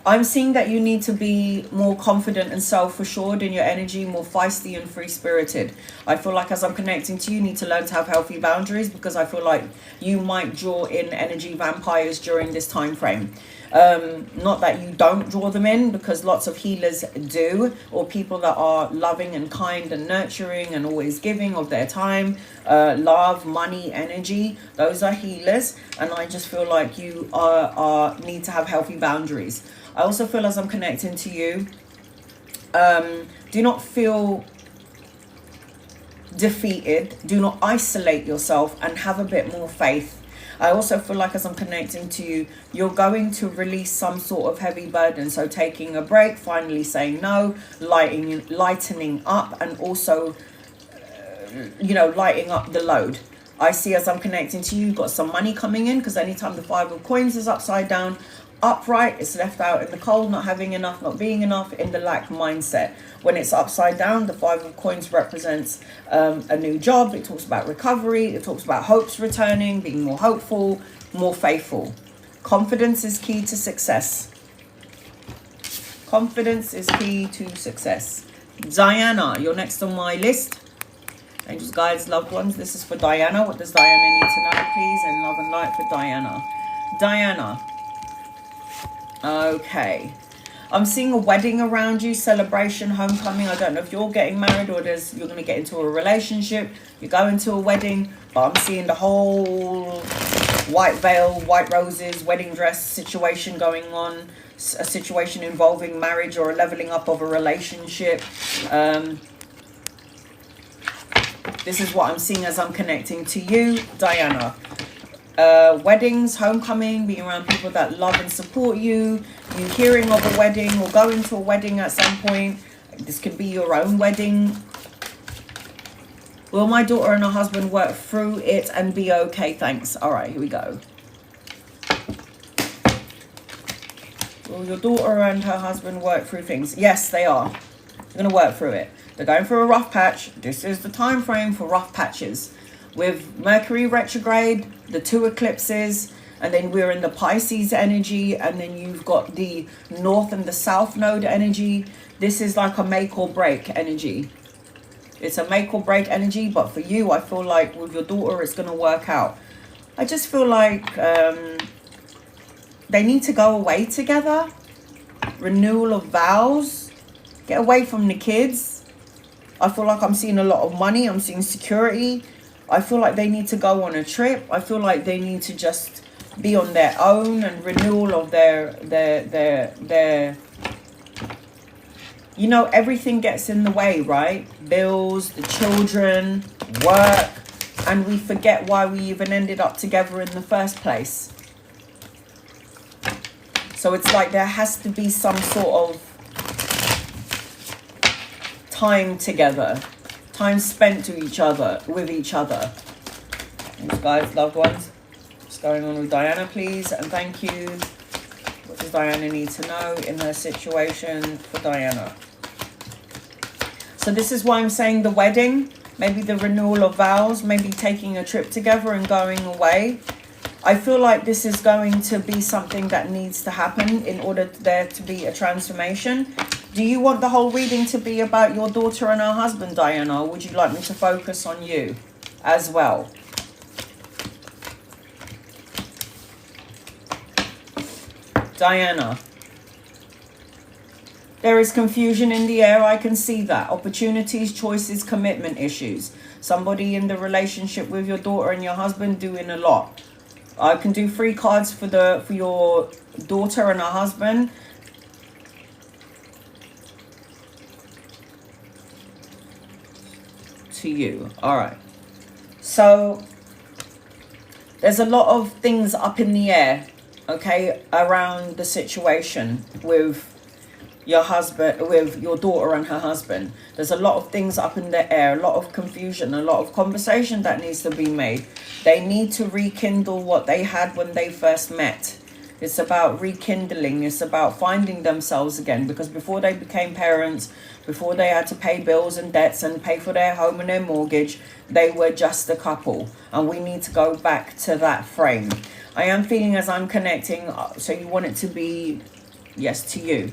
I'm seeing that you need to be more confident and self-assured in your energy, more feisty and free-spirited. I feel like as I'm connecting to you, you need to learn to have healthy boundaries, because I feel like you might draw in energy vampires during this time frame. Not that you don't draw them in, because lots of healers do, or people that are loving and kind and nurturing and always giving of their time, love, money, energy. Those are healers, and I just feel like you need to have healthy boundaries. I also feel, as I'm connecting to you, do not feel defeated. Do not isolate yourself, and have a bit more faith. I also feel like, as I'm connecting to you, you're going to release some sort of heavy burden. So taking a break, finally saying no, lightening up, and also, lighting up the load. I see, as I'm connecting to you, you've got some money coming in, because anytime the Five of Coins is upside down, upright, it's left out in the cold, not having enough, not being enough, in the lack mindset. When it's upside down, the Five of Coins represents a new job. It talks about recovery. It talks about hopes returning, being more hopeful, more faithful. Confidence is key to success. Confidence is key to success. Diana, you're next on my list. Angels, guides, loved ones. This is for Diana. What does Diana need to know, please? And love and light for Diana. Diana. Okay. I'm seeing a wedding around you, celebration, homecoming. I don't know if you're getting married or you're going to get into a relationship. You're going to a wedding. But I'm seeing the whole white veil, white roses, wedding dress situation going on. A situation involving marriage or a leveling up of a relationship. This is what I'm seeing as I'm connecting to you, Diana. Weddings, homecoming, being around people that love and support you, you hearing of a wedding or going to a wedding at some point. This could be your own wedding. Will my daughter and her husband work through it and be okay? Thanks. All right, here we go. Will your daughter and her husband work through things? Yes, they are. They're going to work through it. They're going through a rough patch. This is the time frame for rough patches. With Mercury retrograde, the 2 eclipses, and then we're in the Pisces energy, and then you've got the North and the South node energy. This is like a make or break energy. It's a make or break energy, but for you, I feel like with your daughter, it's going to work out. I just feel like they need to go away together. Renewal of vows. Get away from the kids. I feel like I'm seeing a lot of money. I'm seeing security. I feel like they need to go on a trip. I feel like they need to just be on their own, and renewal of their everything gets in the way, right? Bills, the children, work, and we forget why we even ended up together in the first place. So it's like there has to be some sort of time together. Time spent with each other. Thanks, guys, loved ones. What's going on with Diana, please? And thank you. What does Diana need to know in her situation for Diana? So this is why I'm saying the wedding. Maybe the renewal of vows. Maybe taking a trip together and going away. I feel like this is going to be something that needs to happen in order for there to be a transformation. Do you want the whole reading to be about your daughter and her husband, Diana? Or would you like me to focus on you as well? Diana. There is confusion in the air. I can see that. Opportunities, choices, commitment issues. Somebody in the relationship with your daughter and your husband doing a lot. I can do 3 cards for your daughter and her husband. To you. All right. So there's a lot of things up in the air, okay, around the situation with your husband, with your daughter and her husband. There's a lot of things up in the air, a lot of confusion, a lot of conversation that needs to be made. They need to rekindle what they had when they first met. It's about rekindling. It's about finding themselves again, because before they became parents, before they had to pay bills and debts and pay for their home and their mortgage, they were just a couple. And we need to go back to that frame. I am feeling, as I'm connecting, so you want it to be, yes, to you.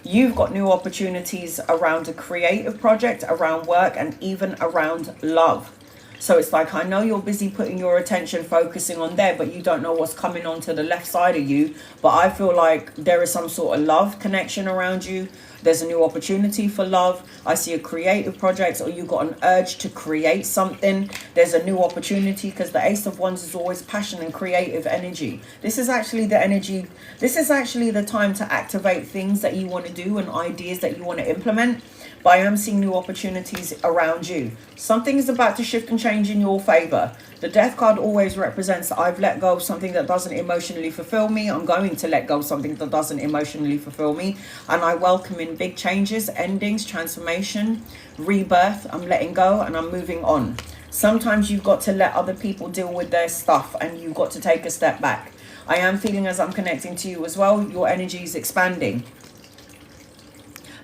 You've got new opportunities around a creative project, around work, and even around love. So it's like, I know you're busy putting your attention focusing on there, but you don't know what's coming onto the left side of you. But I feel like there is some sort of love connection around you. There's a new opportunity for love. I see a creative project, or you got an urge to create something. There's a new opportunity, because the Ace of Wands is always passion and creative energy. This is actually the energy. This is actually the time to activate things that you want to do and ideas that you want to implement. But I am seeing new opportunities around you. Something is about to shift and change in your favor. The Death card always represents that I've let go of something that doesn't emotionally fulfill me. I'm going to let go of something that doesn't emotionally fulfill me. And I welcome in big changes, endings, transformation, rebirth. I'm letting go and I'm moving on. Sometimes you've got to let other people deal with their stuff, and you've got to take a step back. I am feeling, as I'm connecting to you as well, your energy is expanding.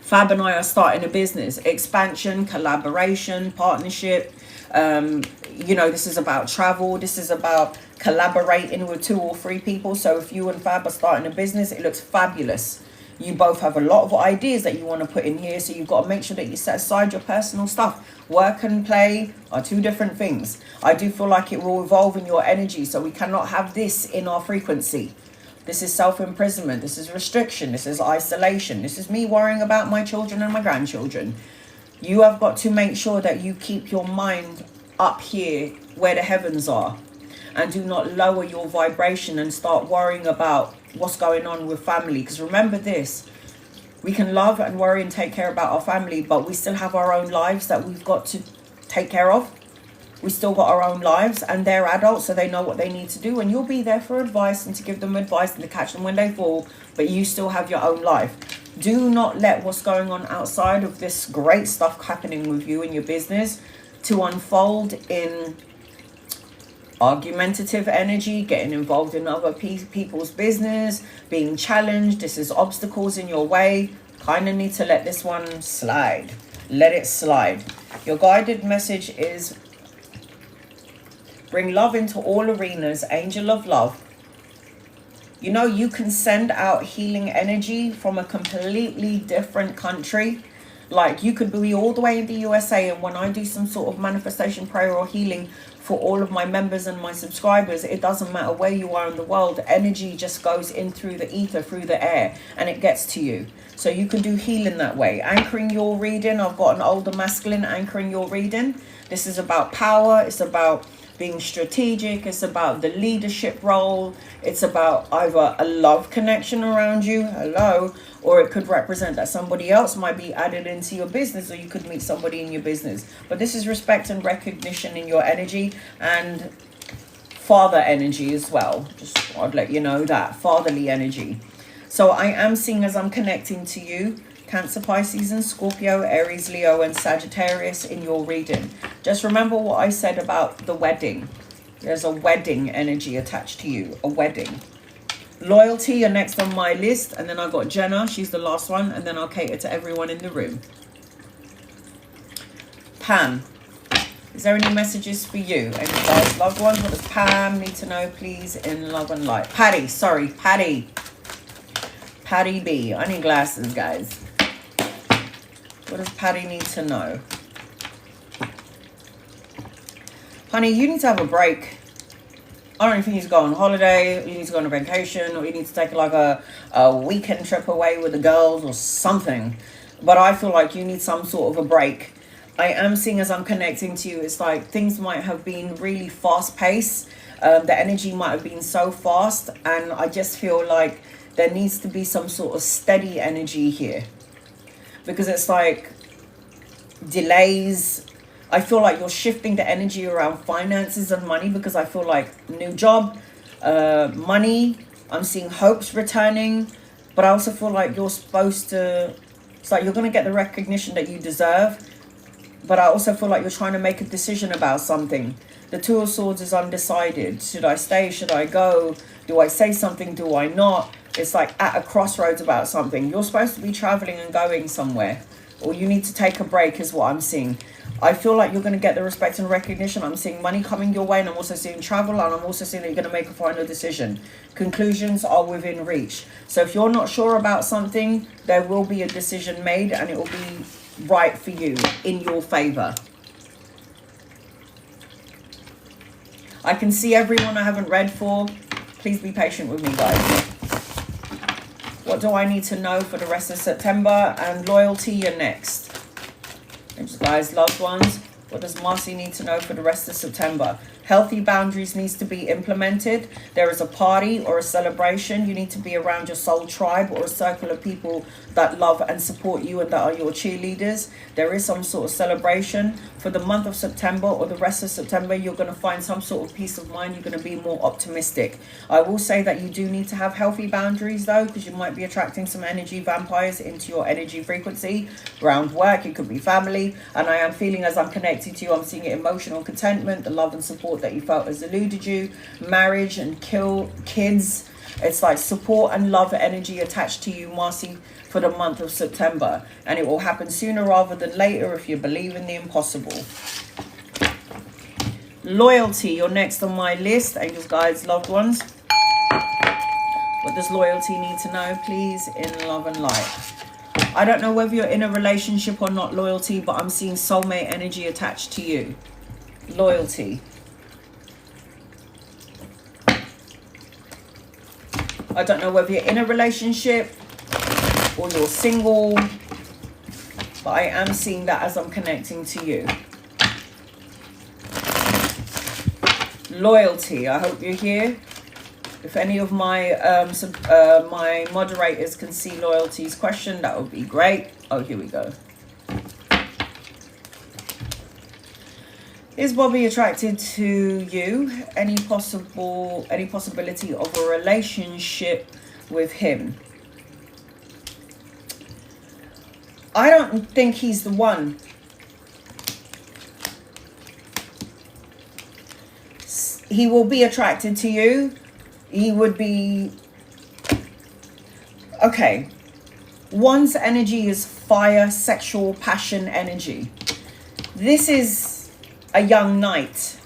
Fab and I are starting a business. Expansion, collaboration, partnership. You know, this is about travel. This is about collaborating with 2 or 3 people. So if you and Fab are starting a business, it looks fabulous. You both have a lot of ideas that you want to put in here. So you've got to make sure that you set aside your personal stuff. Work and play are 2 different things. I do feel like it will evolve in your energy. So we cannot have this in our frequency. This is self-imprisonment. This is restriction. This is isolation. This is me worrying about my children and my grandchildren. You have got to make sure that you keep your mind up here where the heavens are. And do not lower your vibration and start worrying about what's going on with family. Because remember this. We can love and worry and take care about our family, but we still have our own lives that we've got to take care of. We still got our own lives, and they're adults, so they know what they need to do. And you'll be there for advice and to give them advice and to catch them when they fall. But you still have your own life. Do not let what's going on outside of this great stuff happening with you and your business to unfold in argumentative energy, getting involved in other people's business, being challenged. This is obstacles in your way. Kind of need to let this one slide. Let it slide. Your guided message is: bring love into all arenas, angel of love. You know, you can send out healing energy from a completely different country. Like, you could be all the way in the USA, and when I do some sort of manifestation prayer or healing for all of my members and my subscribers, it doesn't matter where you are in the world. Energy just goes in through the ether, through the air, and it gets to you. So you can do healing that way. Anchoring your reading. I've got an older masculine anchoring your reading. This is about power. It's about being strategic. It's about the leadership role. It's about either a love connection around you, hello, or it could represent that somebody else might be added into your business, or you could meet somebody in your business. But this is respect and recognition in your energy, and father energy as well. Just I'd let you know that fatherly energy. So I am seeing, as I'm connecting to you, Cancer, Pisces and Scorpio, Aries, Leo and Sagittarius in your reading. Just remember what I said about the wedding. There's a wedding energy attached to you, a wedding. Loyalty are next on my list, and then I've got Jenna, she's the last one, and then I'll cater to everyone in the room. Pam, is there any messages for you? Any guys, loved ones? What does Pam need to know, please, in love and light? Patty, sorry, Patty. Patty B. I need glasses, guys. What does Patty need to know? Honey, you need to have a break. I don't know if you need to go on holiday, you need to go on a vacation, or you need to take like a weekend trip away with the girls or something. But I feel like you need some sort of a break. I am seeing, as I'm connecting to you, it's like things might have been really fast paced. The energy might have been so fast, and I just feel like there needs to be some sort of steady energy here. Because it's like delays. I feel like you're shifting the energy around finances and money, because I feel like new job, money. I'm seeing hopes returning, but I also feel like you're supposed to, it's like you're going to get the recognition that you deserve. But I also feel like you're trying to make a decision about something. The Two of Swords is undecided. Should I stay? Should I go? Do I say something? Do I not? It's like at a crossroads about something. You're supposed to be traveling and going somewhere, or you need to take a break is what I'm seeing. I feel like you're going to get the respect and recognition. I'm seeing money coming your way, and I'm also seeing travel, and I'm also seeing that you're going to make a final decision. Conclusions are within reach. So if you're not sure about something, there will be a decision made, and it will be right for you, in your favor. I can see everyone I haven't read for. Please be patient with me, guys. What do I need to know for the rest of September? And loyalty, you're next. And guys, loved ones, what does Marcy need to know for the rest of September? Healthy boundaries needs to be implemented. There is a party or a celebration. You need to be around your soul tribe or a circle of people that love and support you and that are your cheerleaders. There is some sort of celebration. For the month of September or the rest of September, you're going to find some sort of peace of mind. You're going to be more optimistic. I will say that you do need to have healthy boundaries though, because you might be attracting some energy vampires into your energy frequency. Around work, it could be family. And I am feeling, as I'm connected to you, I'm seeing emotional contentment, the love and support that you felt has eluded you, marriage and kids. It's like support and love energy attached to you, Marcy, for the month of September. And it will happen sooner rather than later if you believe in the impossible. Loyalty, you're next on my list. Angels, guides, loved ones. What does loyalty need to know, please, in love and light? I don't know whether you're in a relationship or not, loyalty, but I'm seeing soulmate energy attached to you. Loyalty. I don't know whether you're in a relationship or you're single, but I am seeing that as I'm connecting to you. Loyalty, I hope you're here. If any of my my moderators can see loyalty's question, that would be great. Oh, here we go. Is Bobby attracted to you? Any possibility of a relationship with him? I don't think he's the one. He will be attracted to you. He would be... Okay. One's energy is fire, sexual, passion energy. This is a young knight.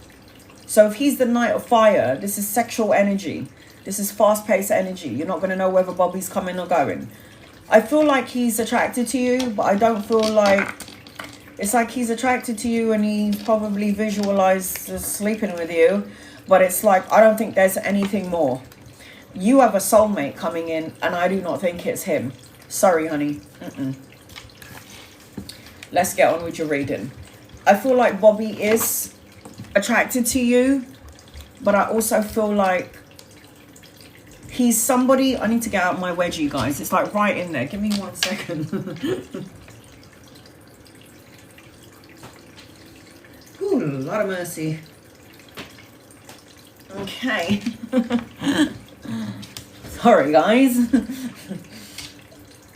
So if he's the knight of fire, this is sexual energy. This is fast-paced energy. You're not going to know whether Bobby's coming or going. I feel like he's attracted to you, but I don't feel like... It's like he's attracted to you and he probably visualizes sleeping with you. But it's like, I don't think there's anything more. You have a soulmate coming in and I do not think it's him. Sorry, honey. Let's get on with your reading. I feel like Bobby is attracted to you, but I also feel like he's somebody... I need to get out my wedgie, guys. It's like right in there. Give me 1 second. Ooh, Lord of mercy. Okay. Sorry, guys.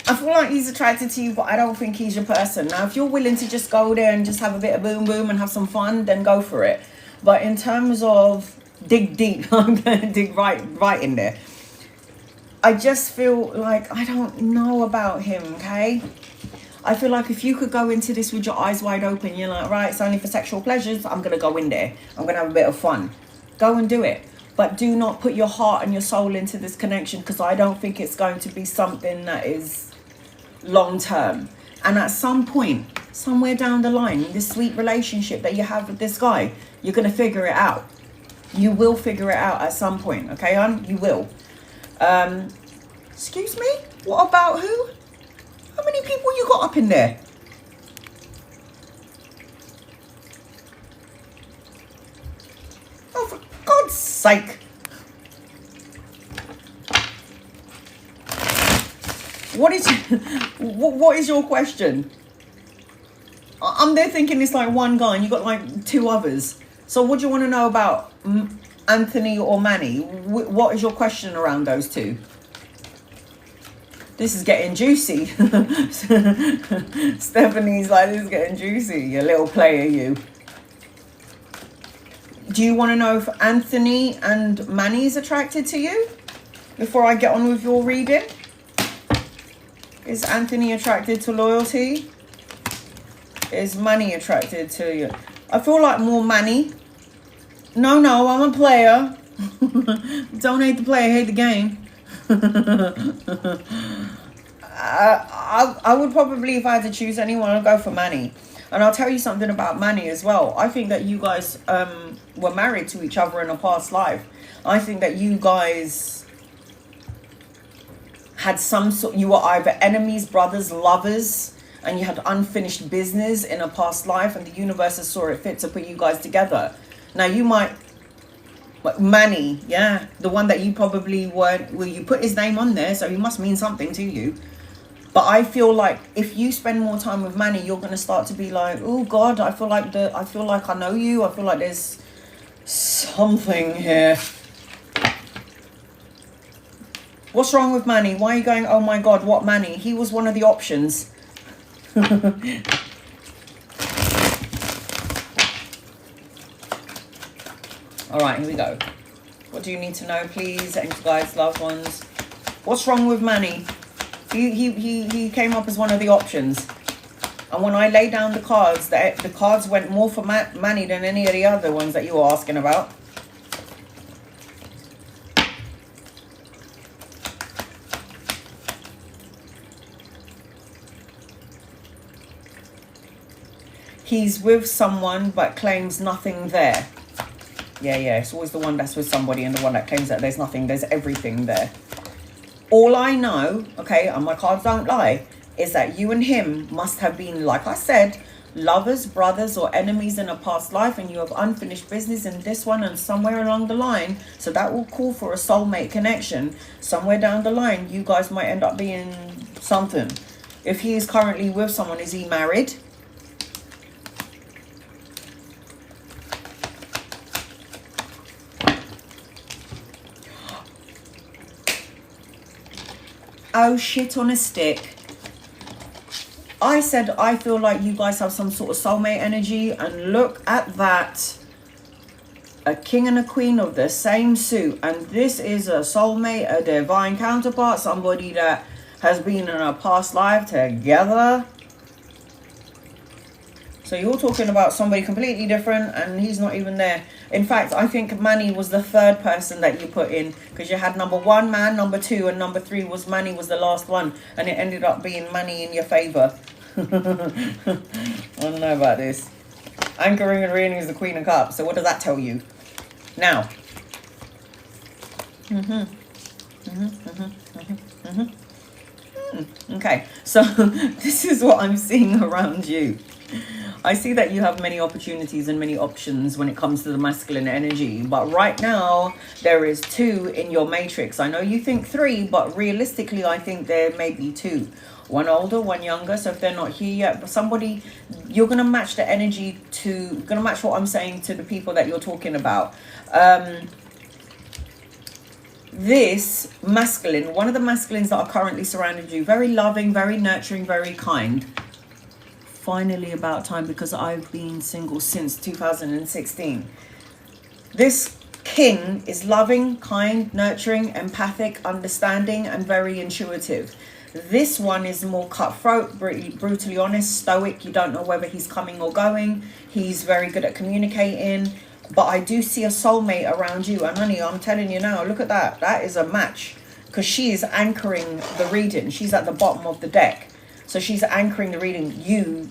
I feel like he's attracted to you, but I don't think he's your person. Now, if you're willing to just go there and just have a bit of boom boom and have some fun, then go for it. But in terms of dig deep, I'm going to dig right in there. I just feel like I don't know about him, okay? I feel like if you could go into this with your eyes wide open, you're like, right, it's only for sexual pleasures. I'm going to go in there. I'm going to have a bit of fun. Go and do it. But do not put your heart and your soul into this connection, because I don't think it's going to be something that is long term. And at some point, somewhere down the line, this sweet relationship that you have with this guy, you're going to figure it out. You will figure it out at some point, okay, hon? You will. Excuse me? What about who? How many people you got up in there? Oh, for God's sake. What is your question? I'm there thinking it's like one guy and you got like two others. So what do you want to know about Anthony or Manny? What is your question around those two? This is getting juicy. Stephanie's like, this is getting juicy, you little player, you. Do you want to know if Anthony and Manny is attracted to you? Before I get on with your reading. Is Anthony attracted to loyalty? Is Manny attracted to you? I feel like more Manny. No, I'm a player. Don't hate the player, hate the game. I would probably, if I had to choose anyone, I'd go for Manny. And I'll tell you something about Manny as well. I think that you guys were married to each other in a past life. I think that you guys had some sort, you were either enemies, brothers, lovers, and you had unfinished business in a past life, and the universe has saw it fit to put you guys together. Now you might, Manny, yeah, the one that you probably weren't, well, you put his name on there, so he must mean something to you. But I feel like if you spend more time with Manny, you're going to start to be like, oh God, I feel like I know you. I feel like there's something here. What's wrong with Manny? Why are you going, oh my God, what Manny? He was one of the options. All right, here we go. What do you need to know, please, angel guides, loved ones? What's wrong with Manny? He came up as one of the options. And when I lay down the cards, the cards went more for Manny than any of the other ones that you were asking about. He's with someone but claims nothing there. Yeah, it's always the one that's with somebody and the one that claims that there's nothing, there's everything there. All I know, okay, and my cards don't lie, is that you and him must have been, like I said, lovers, brothers, or enemies in a past life, and you have unfinished business in this one and somewhere along the line. So that will call for a soulmate connection. Somewhere down the line, you guys might end up being something. If he is currently with someone, is he married? Oh, shit on a stick. I said I feel like you guys have some sort of soulmate energy, and look at that. A king and a queen of the same suit, and this is a soulmate, a divine counterpart, somebody that has been in a past life together. So you're talking about somebody completely different, and he's not even there. In fact, I think Manny was the third person that you put in, because you had number 1 man, number 2, and number 3 was Manny was the last one, and it ended up being Manny in your favor. I don't know about this. Anchoring and reading is the Queen of Cups. So what does that tell you? Now. Okay, so this is what I'm seeing around you. I see that you have many opportunities and many options when it comes to the masculine energy. But right now, there is 2 in your matrix. I know you think 3, but realistically, I think there may be 2. One older, one younger. So if they're not here yet, but somebody, you're going to match the energy to, going to match what I'm saying to the people that you're talking about. This masculine, one of the masculines that are currently surrounding you, very loving, very nurturing, very kind. Finally about time, because I've been single since 2016. This king is loving, kind, nurturing, empathic, understanding, and very intuitive. This one is more cutthroat, brutally honest, stoic. You don't know whether he's coming or going. He's very good at communicating. But I do see a soulmate around you. And honey, I'm telling you now, look at that. That is a match, because she is anchoring the reading. She's at the bottom of the deck. So she's anchoring the reading. You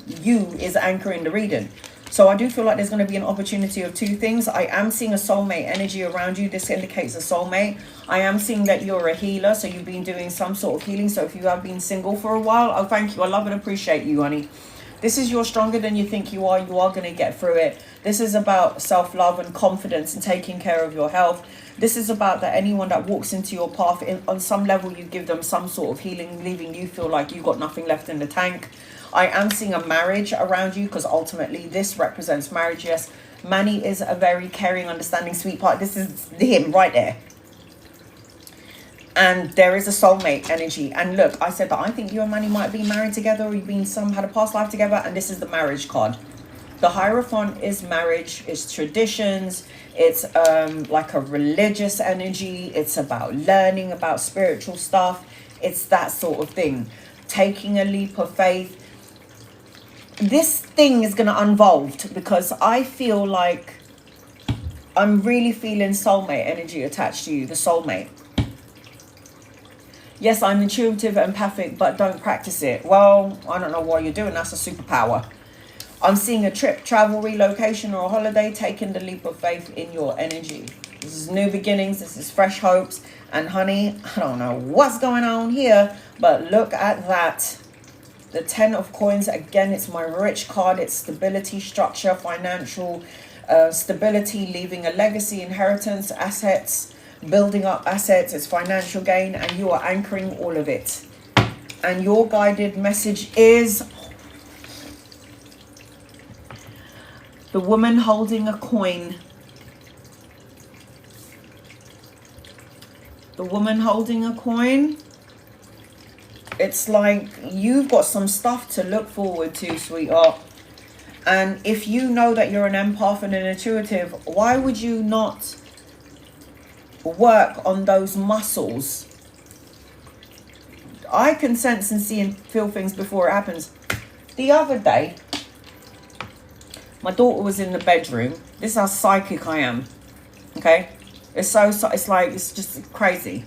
is anchoring the reading. So I do feel like there's going to be an opportunity of 2 things. I am seeing a soulmate energy around you. This indicates a soulmate. I am seeing that you're a healer. So you've been doing some sort of healing. So if you have been single for a while, oh, thank you. I love and appreciate you, honey. This is you're stronger than you think you are. You are going to get through it. This is about self-love and confidence and taking care of your health. This is about that anyone that walks into your path, on some level, you give them some sort of healing, leaving you feel like you've got nothing left in the tank. I am seeing a marriage around you, because ultimately this represents marriage. Yes, Manny is a very caring, understanding, sweet part. This is him right there. And there is a soulmate energy. And look, I said that I think you and Manny might be married together, or you've been had a past life together. And this is the marriage card. The Hierophant is marriage, it's traditions, it's like a religious energy. It's about learning about spiritual stuff. It's that sort of thing. Taking a leap of faith. This thing is going to unvolve, because I feel like I'm really feeling soulmate energy attached to you, the soulmate. Yes, I'm intuitive, empathic, but don't practice it. Well, I don't know why you're doing. That's a superpower. I'm seeing a trip, travel, relocation, or a holiday. Taking the leap of faith in your energy. This is new beginnings. This is fresh hopes. And honey, I don't know what's going on here, but look at that. The 10 of coins. Again, it's my rich card. It's stability, structure, financial stability, leaving a legacy, inheritance, assets, building up assets. It's financial gain, and you are anchoring all of it. And your guided message is the woman holding a coin. The woman holding a coin. It's like you've got some stuff to look forward to, sweetheart. And if you know that you're an empath and an intuitive, why would you not work on those muscles? I can sense and see and feel things before it happens. The other day, my daughter was in the bedroom. This is how psychic I am. Okay? It's just crazy.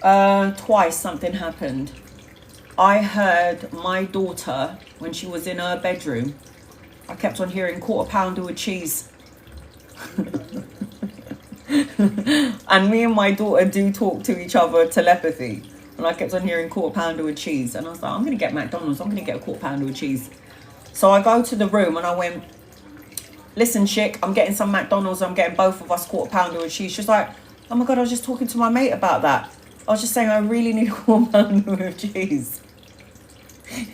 Twice something happened. I heard my daughter, when she was in her bedroom, I kept on hearing quarter pounder with cheese. And me and my daughter do talk to each other telepathy. And I kept on hearing quarter pounder with cheese. And I was like, I'm going to get McDonald's. I'm going to get a quarter pounder with cheese. So I go to the room and I went, listen, chick, I'm getting some McDonald's. I'm getting both of us quarter pounder with cheese. She's like, oh my God, I was just talking to my mate about that. I was just saying I really need a quarter pounder with cheese.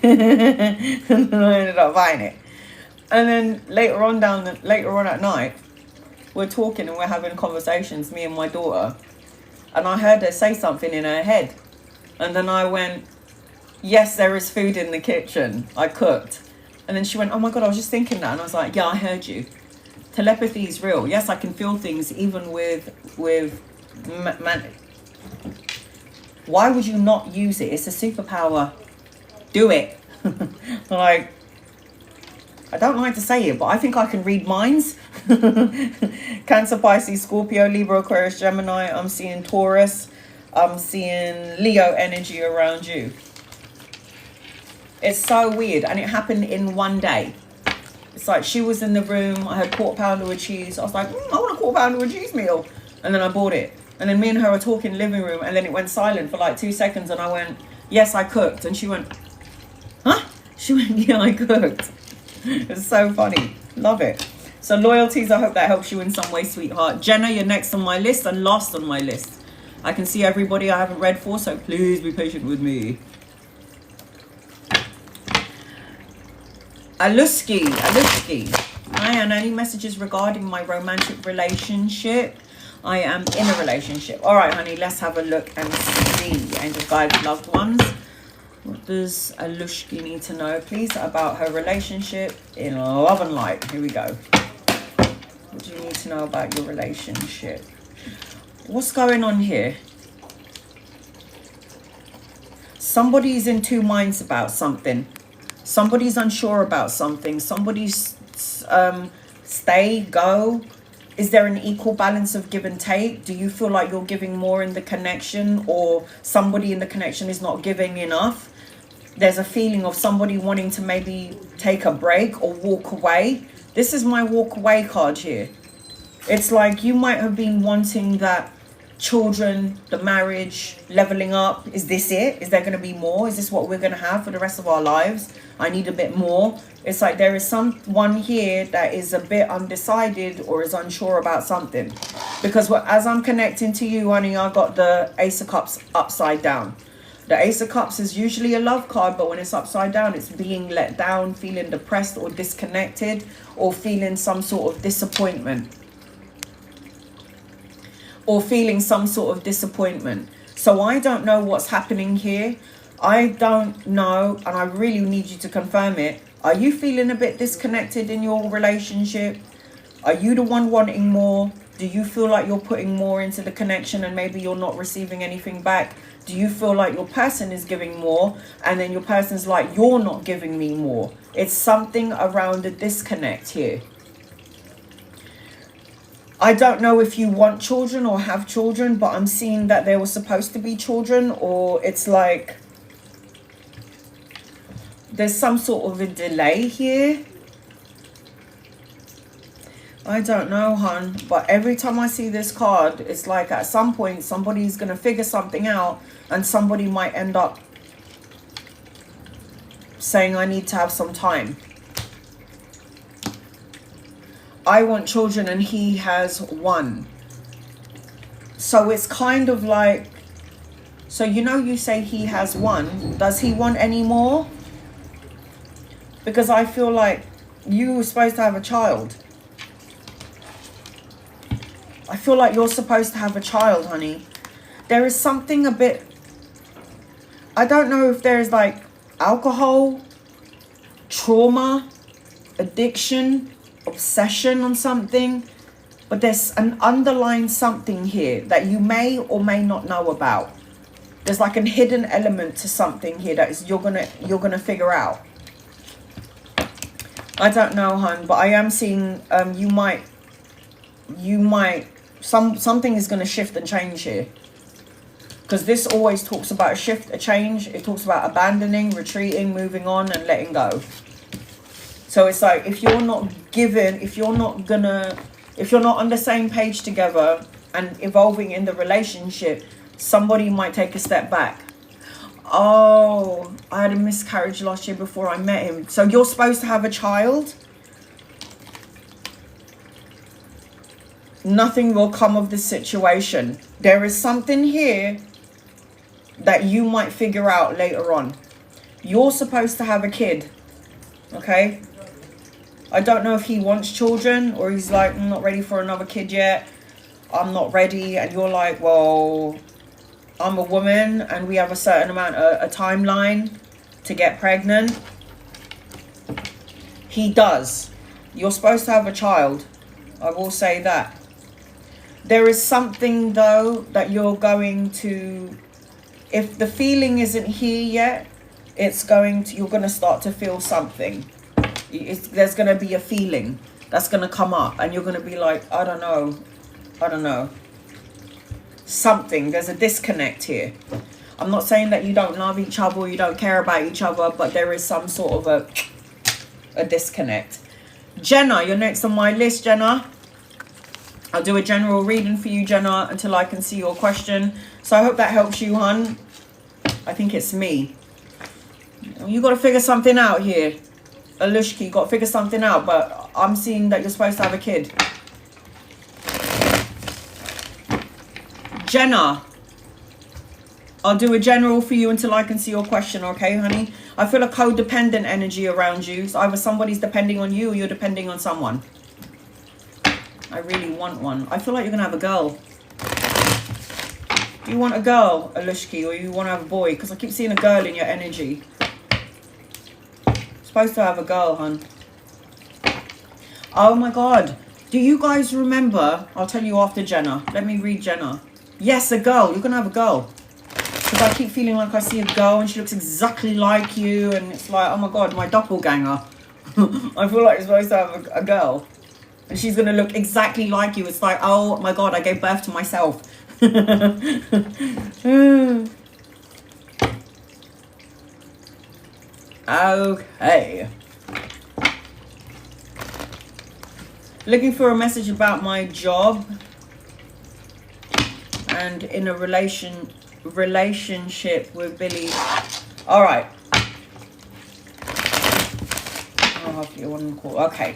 And then I ended up buying it. And then later on at night, we're talking and we're having conversations, me and my daughter. And I heard her say something in her head. And then I went, yes, there is food in the kitchen. I cooked. And then she went, oh my God, I was just thinking that. And I was like, yeah, I heard you. Telepathy is real. Yes, I can feel things even with man. Why would you not use it? It's a superpower. Do it. Like, I don't like to say it, but I think I can read minds. Cancer, Pisces, Scorpio, Libra, Aquarius, Gemini. I'm seeing Taurus. I'm seeing Leo energy around you. It's so weird. And it happened in one day. It's like she was in the room. I had quarter pounder with cheese. I was like, I want a quarter pounder with cheese meal. And then I bought it. And then me and her were talking in the living room. And then it went silent for like 2 seconds. And I went, yes, I cooked. And she went, huh? She went, yeah, I cooked. It's so funny. Love it. So loyalties, I hope that helps you in some way, sweetheart. Jenna, you're next on my list and last on my list. I can see everybody I haven't read for, so please be patient with me. Aluski. Hi, and any messages regarding my romantic relationship? I am in a relationship. All right, honey, let's have a look and see. Angel guides, loved ones. What does Alushki need to know, please, about her relationship in love and light? Here we go. What do you need to know about your relationship? What's going on here? Somebody's in two minds about something. Somebody's unsure about something. Somebody's stay, go. Is there an equal balance of give and take? Do you feel like you're giving more in the connection, or somebody in the connection is not giving enough? There's a feeling of somebody wanting to maybe take a break or walk away. This is my walk away card here. It's like you might have been wanting that children, the marriage, leveling up. Is this it? Is there going to be more? Is this what we're going to have for the rest of our lives? I need a bit more. It's like there is someone here that is a bit undecided or is unsure about something. Because as I'm connecting to you, honey, I got the Ace of Cups upside down. The Ace of Cups is usually a love card, but when it's upside down, it's being let down, feeling depressed or disconnected, or feeling some sort of disappointment. Or feeling some sort of disappointment. So I don't know what's happening here. I don't know, and I really need you to confirm it. Are you feeling a bit disconnected in your relationship? Are you the one wanting more? Do you feel like you're putting more into the connection and maybe you're not receiving anything back? Do you feel like your person is giving more and then your person's like, you're not giving me more? It's something around a disconnect here. I don't know if you want children or have children, but I'm seeing that there was supposed to be children, or it's like there's some sort of a delay here. I don't know, hon, but every time I see this card, it's like at some point somebody's going to figure something out, and somebody might end up saying, I need to have some time. I want children and he has one. So it's kind of like, so you know, you say he has one. Does he want any more? Because I feel like you were supposed to have a child. I feel like you're supposed to have a child, honey. There is something a bit, I don't know if there's like alcohol, trauma, addiction, obsession on something, but there's an underlying something here that you may or may not know about. There's like a hidden element to something here that is you're gonna figure out. I don't know, hon, but I am seeing something is gonna shift and change here. Because this always talks about a shift, a change. It talks about abandoning, retreating, moving on, and letting go. So it's like, if you're not given, if you're not on the same page together and evolving in the relationship, somebody might take a step back. Oh, I had a miscarriage last year before I met him. So you're supposed to have a child. Nothing will come of this situation. There is something here that you might figure out later on. You're supposed to have a kid. Okay? I don't know if he wants children or he's like, I'm not ready for another kid yet. I'm not ready. And you're like, well, I'm a woman and we have a certain amount of a timeline to get pregnant. He does. You're supposed to have a child. I will say that. There is something though that you're going to, if the feeling isn't here yet, you're going to start to feel something. There's going to be a feeling that's going to come up and you're going to be like, I don't know. Something, there's a disconnect here. I'm not saying that you don't love each other or you don't care about each other, but there is some sort of a disconnect. Jenna, you're next on my list, Jenna. I'll do a general reading for you, Jenna, until I can see your question. So I hope that helps you, hon. I think it's me. You got to figure something out here. Alushki, you got to figure something out, but I'm seeing that you're supposed to have a kid. Jenna, I'll do a general for you until I can see your question, okay, honey? I feel a codependent energy around you. So either somebody's depending on you or you're depending on someone. I really want one. I feel like you're going to have a girl. Do you want a girl, Alushki, or you want to have a boy? Because I keep seeing a girl in your energy. Supposed to have a girl, hon. Oh my God. Do you guys remember? I'll tell you after Jenna. Let me read Jenna. Yes, a girl. You're going to have a girl. Because I keep feeling like I see a girl and she looks exactly like you. And it's like, oh my God, my doppelganger. I feel like you're supposed to have a girl. And she's going to look exactly like you. It's like, oh my God, I gave birth to myself. Okay. Looking for a message about my job and in a relationship with Billy. All right. Okay.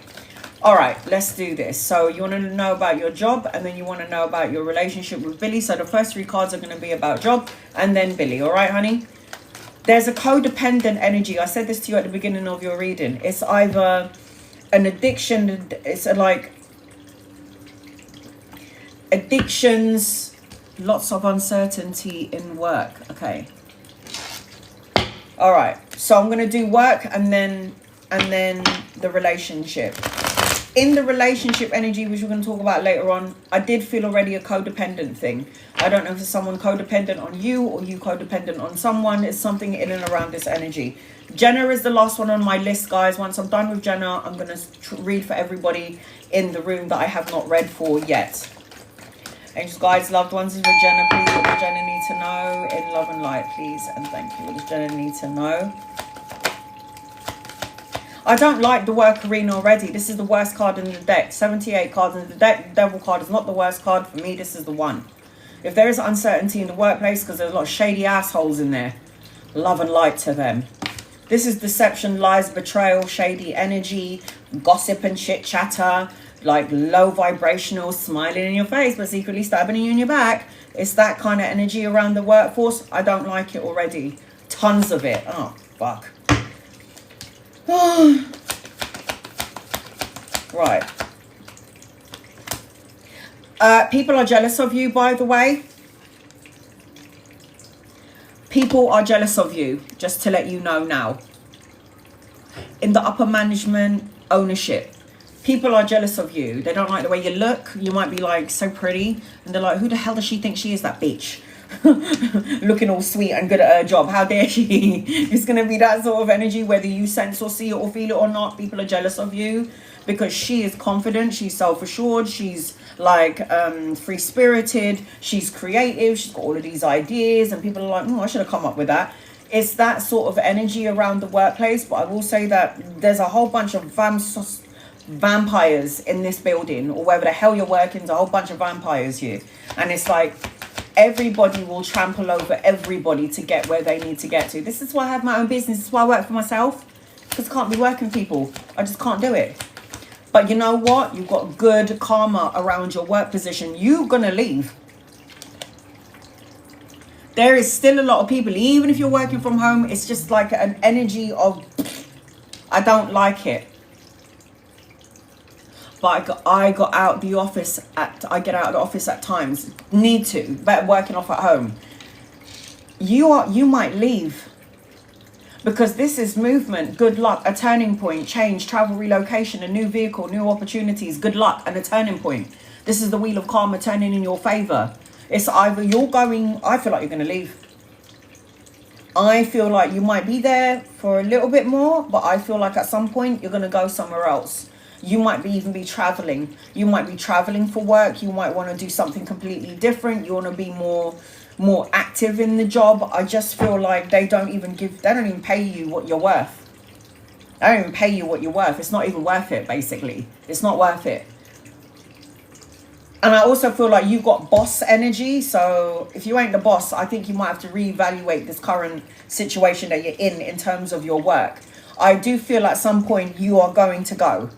All right, let's do this. So you want to know about your job and then you want to know about your relationship with Billy. So the first three cards are going to be about job and then Billy. All right, honey? There's a codependent energy. I said this to you at the beginning of your reading. It's either an addiction. It's like addictions, lots of uncertainty in work. Okay. All right. So I'm going to do work and then the relationship. In the relationship energy, which we're going to talk about later on, I did feel already a codependent thing. I don't know if it's someone codependent on you or you codependent on someone. It's something in and around this energy. Jenna is the last one on my list, guys. Once I'm done with Jenna, I'm going to read for everybody in the room that I have not read for yet. Angels, guides, loved ones, is with Jenna. Please, what does Jenna need to know? In love and light, please. And thank you. What does Jenna need to know? I don't like the work arena already. This is the worst card in the deck. 78 cards in the deck. Devil card is not the worst card for me. This is the one. If there is uncertainty in the workplace, because there's a lot of shady assholes in there, love and light to them. This is deception, lies, betrayal, shady energy, gossip and chit chatter, like low vibrational, smiling in your face but secretly stabbing you in your back. It's that kind of energy around the workforce. I don't like it already. Tons of it. Oh, fuck. Right. People are jealous of you, by the way. People are jealous of you, just to let you know now. In the upper management, ownership. People are jealous of you. They don't like the way you look. You might be like so pretty. And they're like, who the hell does she think she is, that bitch? Looking all sweet and good at her job. How dare she? It's going to be that sort of energy, whether you sense or see it or feel it or not. People are jealous of you because she is confident. She's self-assured. She's like free-spirited. She's creative. She's got all of these ideas. And people are like, I should have come up with that. It's that sort of energy around the workplace. But I will say that there's a whole bunch of vampires in this building, or wherever the hell you're working. There's a whole bunch of vampires here. And it's like, everybody will trample over everybody to get where they need to get to. This is why I have my own business. This is why I work for myself. Because I can't be working for people. I just can't do it. But you know what? You've got good karma around your work position. You're going to leave. There is still a lot of people, even if you're working from home, it's just like an energy of, I don't like it. But I got out the office I get out of the office at times. Need to. Better working off at home. You might leave. Because this is movement, good luck, a turning point, change, travel, relocation, a new vehicle, new opportunities, good luck, and a turning point. This is the wheel of karma turning in your favor. It's either you're going, I feel like you're going to leave. I feel like you might be there for a little bit more, but I feel like at some point you're going to go somewhere else. You might even be traveling. You might be traveling for work. You might want to do something completely different. You want to be more active in the job. I just feel like they don't even pay you what you're worth. They don't even pay you what you're worth. It's not even worth it, basically. It's not worth it. And I also feel like you've got boss energy. So if you ain't the boss, I think you might have to reevaluate this current situation that you're in terms of your work. I do feel at some point you are going to go.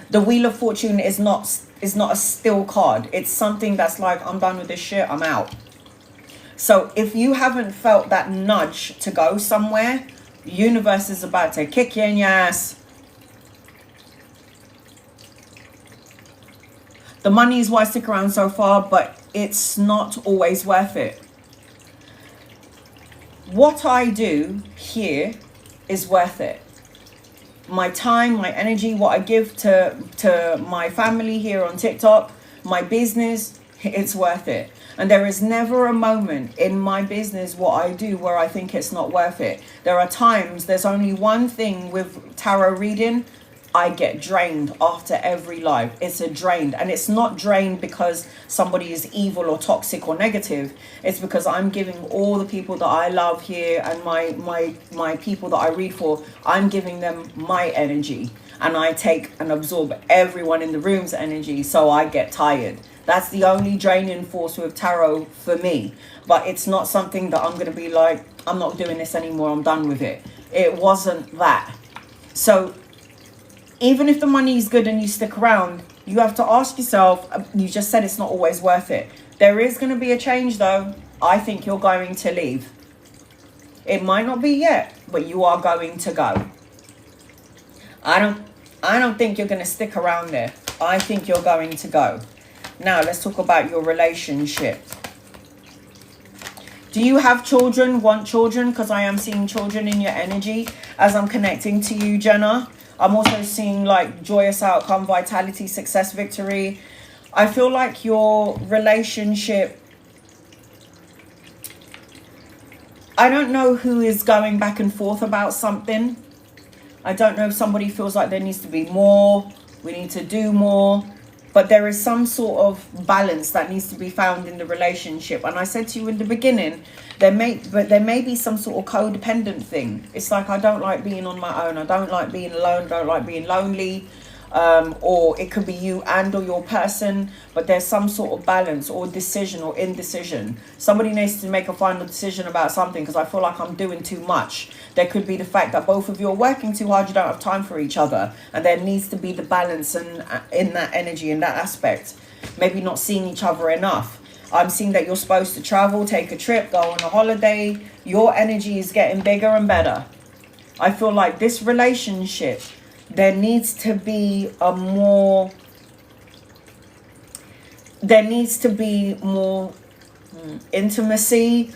The Wheel of Fortune is not a still card. It's something that's like, I'm done with this shit, I'm out. So if you haven't felt that nudge to go somewhere, the universe is about to kick you in your ass. The money is why I stick around so far, but it's not always worth it. What I do here is worth it. My time, my energy, what I give to my family here on TikTok, my business, it's worth it. And there is never a moment in my business, what I do, where I think it's not worth it. There are times, there's only one thing with tarot reading, I get drained after every live. It's a drained. And it's not drained because somebody is evil or toxic or negative. It's because I'm giving all the people that I love here and my people that I read for, I'm giving them my energy. And I take and absorb everyone in the room's energy, so I get tired. That's the only draining force with tarot for me. But it's not something that I'm going to be like, I'm not doing this anymore, I'm done with it. It wasn't that. So even if the money is good and you stick around, you have to ask yourself, you just said it's not always worth it. There is going to be a change though. I think you're going to leave. It might not be yet, but you are going to go. I don't think you're going to stick around there. I think you're going to go. Now let's talk about your relationship. Do you have children, want children? Because I am seeing children in your energy as I'm connecting to you, Jenna. I'm also seeing like joyous outcome, vitality, success, victory. I feel like your relationship, I don't know who is going back and forth about something. I don't know if somebody feels like there needs to be more. We need to do more. but there is some sort of balance that needs to be found in the relationship. And I said to you in the beginning, there may be some sort of codependent thing. It's like, I don't like being on my own, I don't like being alone, I don't like being lonely. Or it could be you and or your person, but there's some sort of balance or decision or indecision. Somebody needs to make a final decision about something, because I feel like I'm doing too much. There could be the fact that both of you are working too hard, you don't have time for each other, and there needs to be the balance and in that energy, in that aspect. Maybe not seeing each other enough. I'm seeing that you're supposed to travel, take a trip, go on a holiday. Your energy is getting bigger and better. I feel like this relationship, there needs to be more intimacy.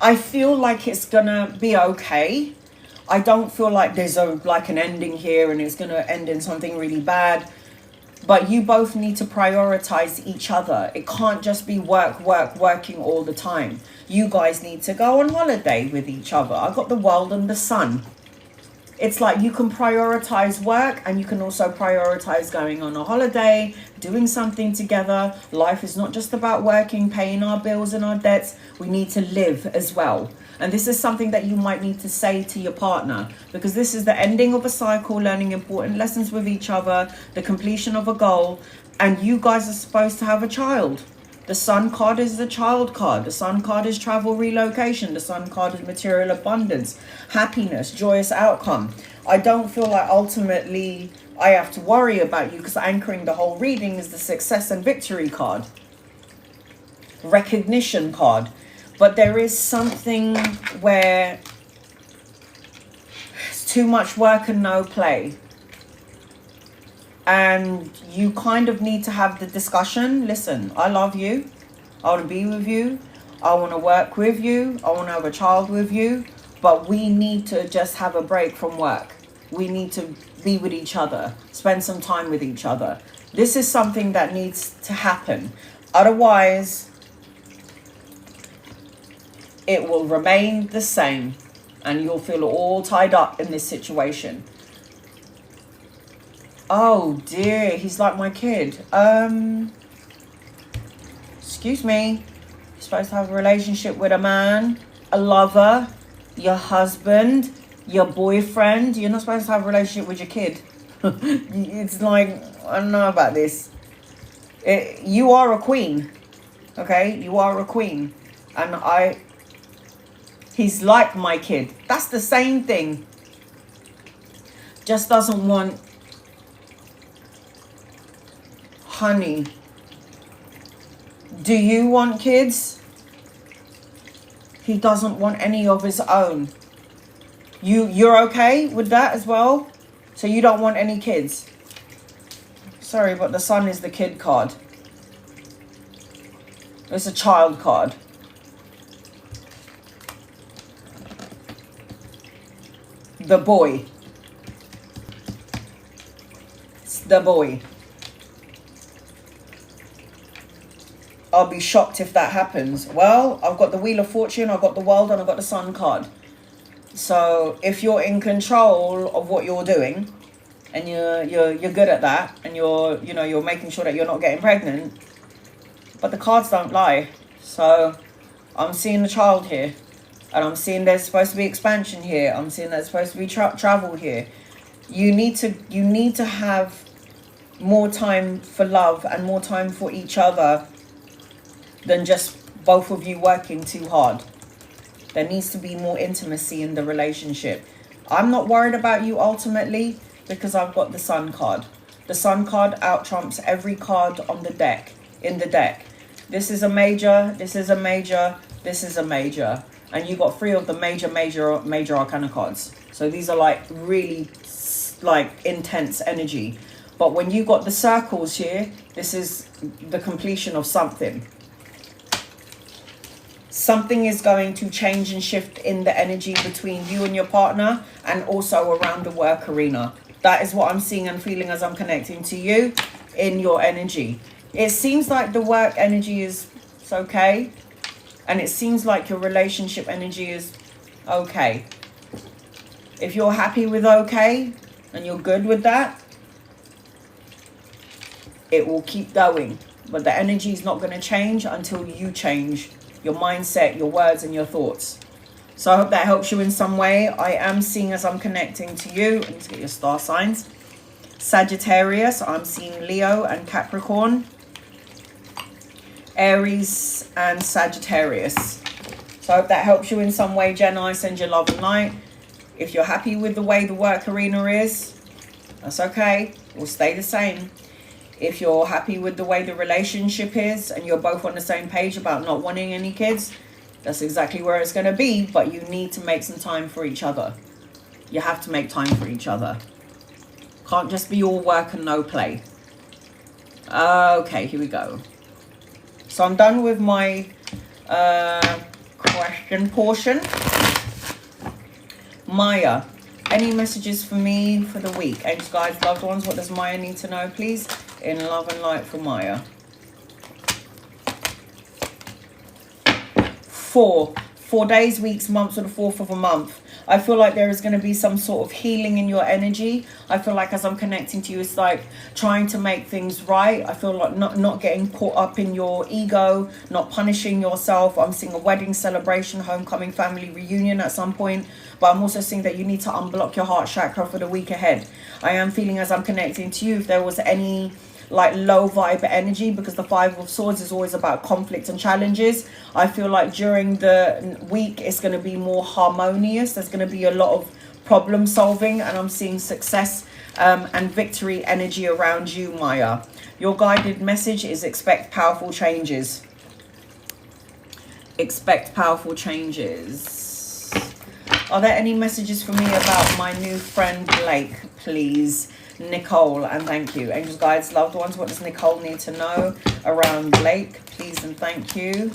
I feel like it's gonna be okay. I don't feel like there's an ending here and it's gonna end in something really bad. But you both need to prioritize each other. It can't just be working all the time. You guys need to go on holiday with each other. I got the world and the sun. It's like you can prioritize work, and you can also prioritize going on a holiday, doing something together. Life is not just about working, paying our bills and our debts. We need to live as well. And this is something that you might need to say to your partner, because this is the ending of a cycle, learning important lessons with each other, the completion of a goal, and you guys are supposed to have a child. The Sun card is the child card. The Sun card is travel, relocation. The Sun card is material abundance, happiness, joyous outcome. I don't feel like ultimately I have to worry about you, because anchoring the whole reading is the success and victory card, recognition card. But there is something where it's too much work and no play. And you kind of need to have the discussion. Listen, I love you. I want to be with you. I want to work with you. I want to have a child with you. But we need to just have a break from work. We need to be with each other. Spend some time with each other. This is something that needs to happen. Otherwise, it will remain the same, and you'll feel all tied up in this situation. Oh dear, he's like my kid. Excuse me. You're supposed to have a relationship with a man, a lover, your husband, your boyfriend. You're not supposed to have a relationship with your kid. It's like, I don't know about this. You are a queen. Okay? You are a queen. And he's like my kid. That's the same thing. Just doesn't want honey. Do you want kids? He doesn't want any of his own. You're okay with that as well? So you don't want any kids? Sorry, but the Sun is the kid card. It's a child card. The boy. It's the boy. I'll be shocked if that happens. Well, I've got the Wheel of Fortune, I've got the World, and I've got the Sun card. So if you're in control of what you're doing, and you're good at that, and you're making sure that you're not getting pregnant, but the cards don't lie. So I'm seeing the child here. And I'm seeing there's supposed to be expansion here. I'm seeing there's supposed to be travel here. You need to have more time for love and more time for each other than just both of you working too hard. There needs to be more intimacy in the relationship. I'm not worried about you ultimately, because I've got the Sun card. The Sun card out trumps every card on the deck, in the deck. This is a major, this is a major, this is a major. And you got 3 of the major arcana cards. So these are like really like intense energy. But when you got the circles here, this is the completion of something. Something is going to change and shift in the energy between you and your partner, and also around the work arena. That is what I'm seeing and feeling as I'm connecting to you in your energy. It seems like the work energy is okay. And it seems like your relationship energy is okay. If you're happy with okay and you're good with that, it will keep going. But the energy is not going to change until you change your mindset, your words, and your thoughts. So I hope that helps you in some way. I am seeing, as I'm connecting to you, I need to get your star signs. Sagittarius, I'm seeing Leo and Capricorn. Aries and Sagittarius. So I hope that helps you in some way, Jenna. I send you love and light. If you're happy with the way the work arena is, that's okay. It will stay the same. If you're happy with the way the relationship is and you're both on the same page about not wanting any kids, that's exactly where it's going to be. But you need to make some time for each other. You have to make time for each other. Can't just be all work and no play. Okay, here we go. So I'm done with my question portion. Maya, any messages for me for the week? Angels, guides, loved ones, what does Maya need to know, please? In love and light for Maya. 4 days, weeks, months, or the 4th of a month. I feel like there is going to be some sort of healing in your energy. I feel like as I'm connecting to you, it's like trying to make things right. I feel like not getting caught up in your ego, not punishing yourself. I'm seeing a wedding celebration, homecoming, family reunion at some point. But I'm also seeing that you need to unblock your heart chakra for the week ahead. I am feeling, as I'm connecting to you, if there was any like low vibe energy, because the 5 of Swords is always about conflict and challenges. I feel like during the week it's going to be more harmonious. There's going to be a lot of problem solving, and I'm seeing success and victory energy around you, Maya. Your guided message is expect powerful changes. Expect powerful changes. Are there any messages for me about my new friend Blake, please? Nicole, and thank you. Angels, guides, loved ones, what does Nicole need to know around Blake, please and thank you.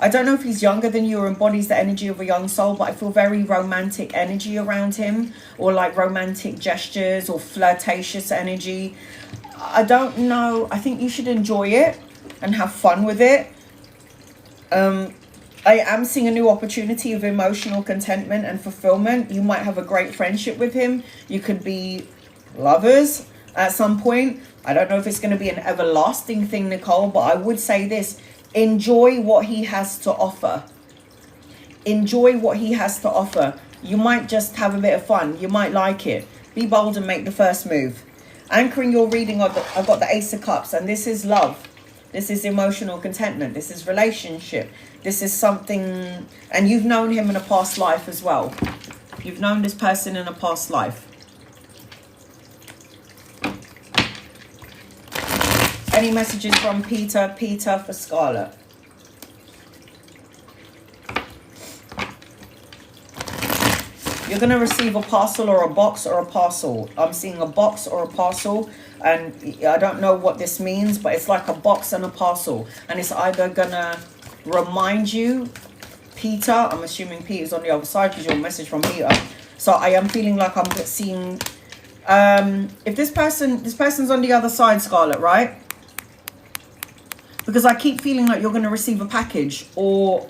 I don't know if he's younger than you or embodies the energy of a young soul, but I feel very romantic energy around him, or like romantic gestures or flirtatious energy. I don't know. I think you should enjoy it and have fun with it. I am seeing a new opportunity of emotional contentment and fulfillment. You might have a great friendship with him. You could be lovers at some point. I don't know if it's going to be an everlasting thing, Nicole, but I would say this: enjoy what he has to offer. Enjoy what he has to offer. You might just have a bit of fun. You might like it. Be bold and make the first move. Anchoring your reading, I've got the Ace of Cups, and this is love. This is emotional contentment. This is relationship. This is something, and you've known him in a past life as well. You've known this person in a past life. Any messages from Peter? Peter for Scarlet. You're going to receive a parcel or a box or a parcel. I'm seeing a box or a parcel, and I don't know what this means, but it's like a box and a parcel. And it's either going to remind you, Peter, I'm assuming Peter's on the other side because you're a message from Peter. So I am feeling like I'm seeing, if this person's on the other side, Scarlet, right? Because I keep feeling like you're going to receive a package or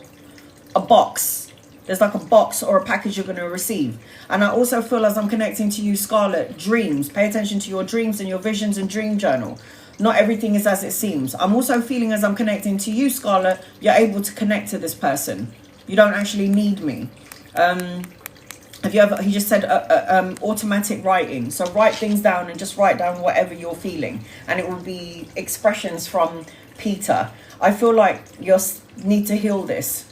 a box. There's like a box or a package you're going to receive. And I also feel, as I'm connecting to you, Scarlet, dreams. Pay attention to your dreams and your visions and dream journal. Not everything is as it seems. I'm also feeling, as I'm connecting to you, Scarlet, you're able to connect to this person. You don't actually need me. Have you ever, he just said automatic writing. So write things down and just write down whatever you're feeling. And it will be expressions from Peter. I feel like you need to heal this.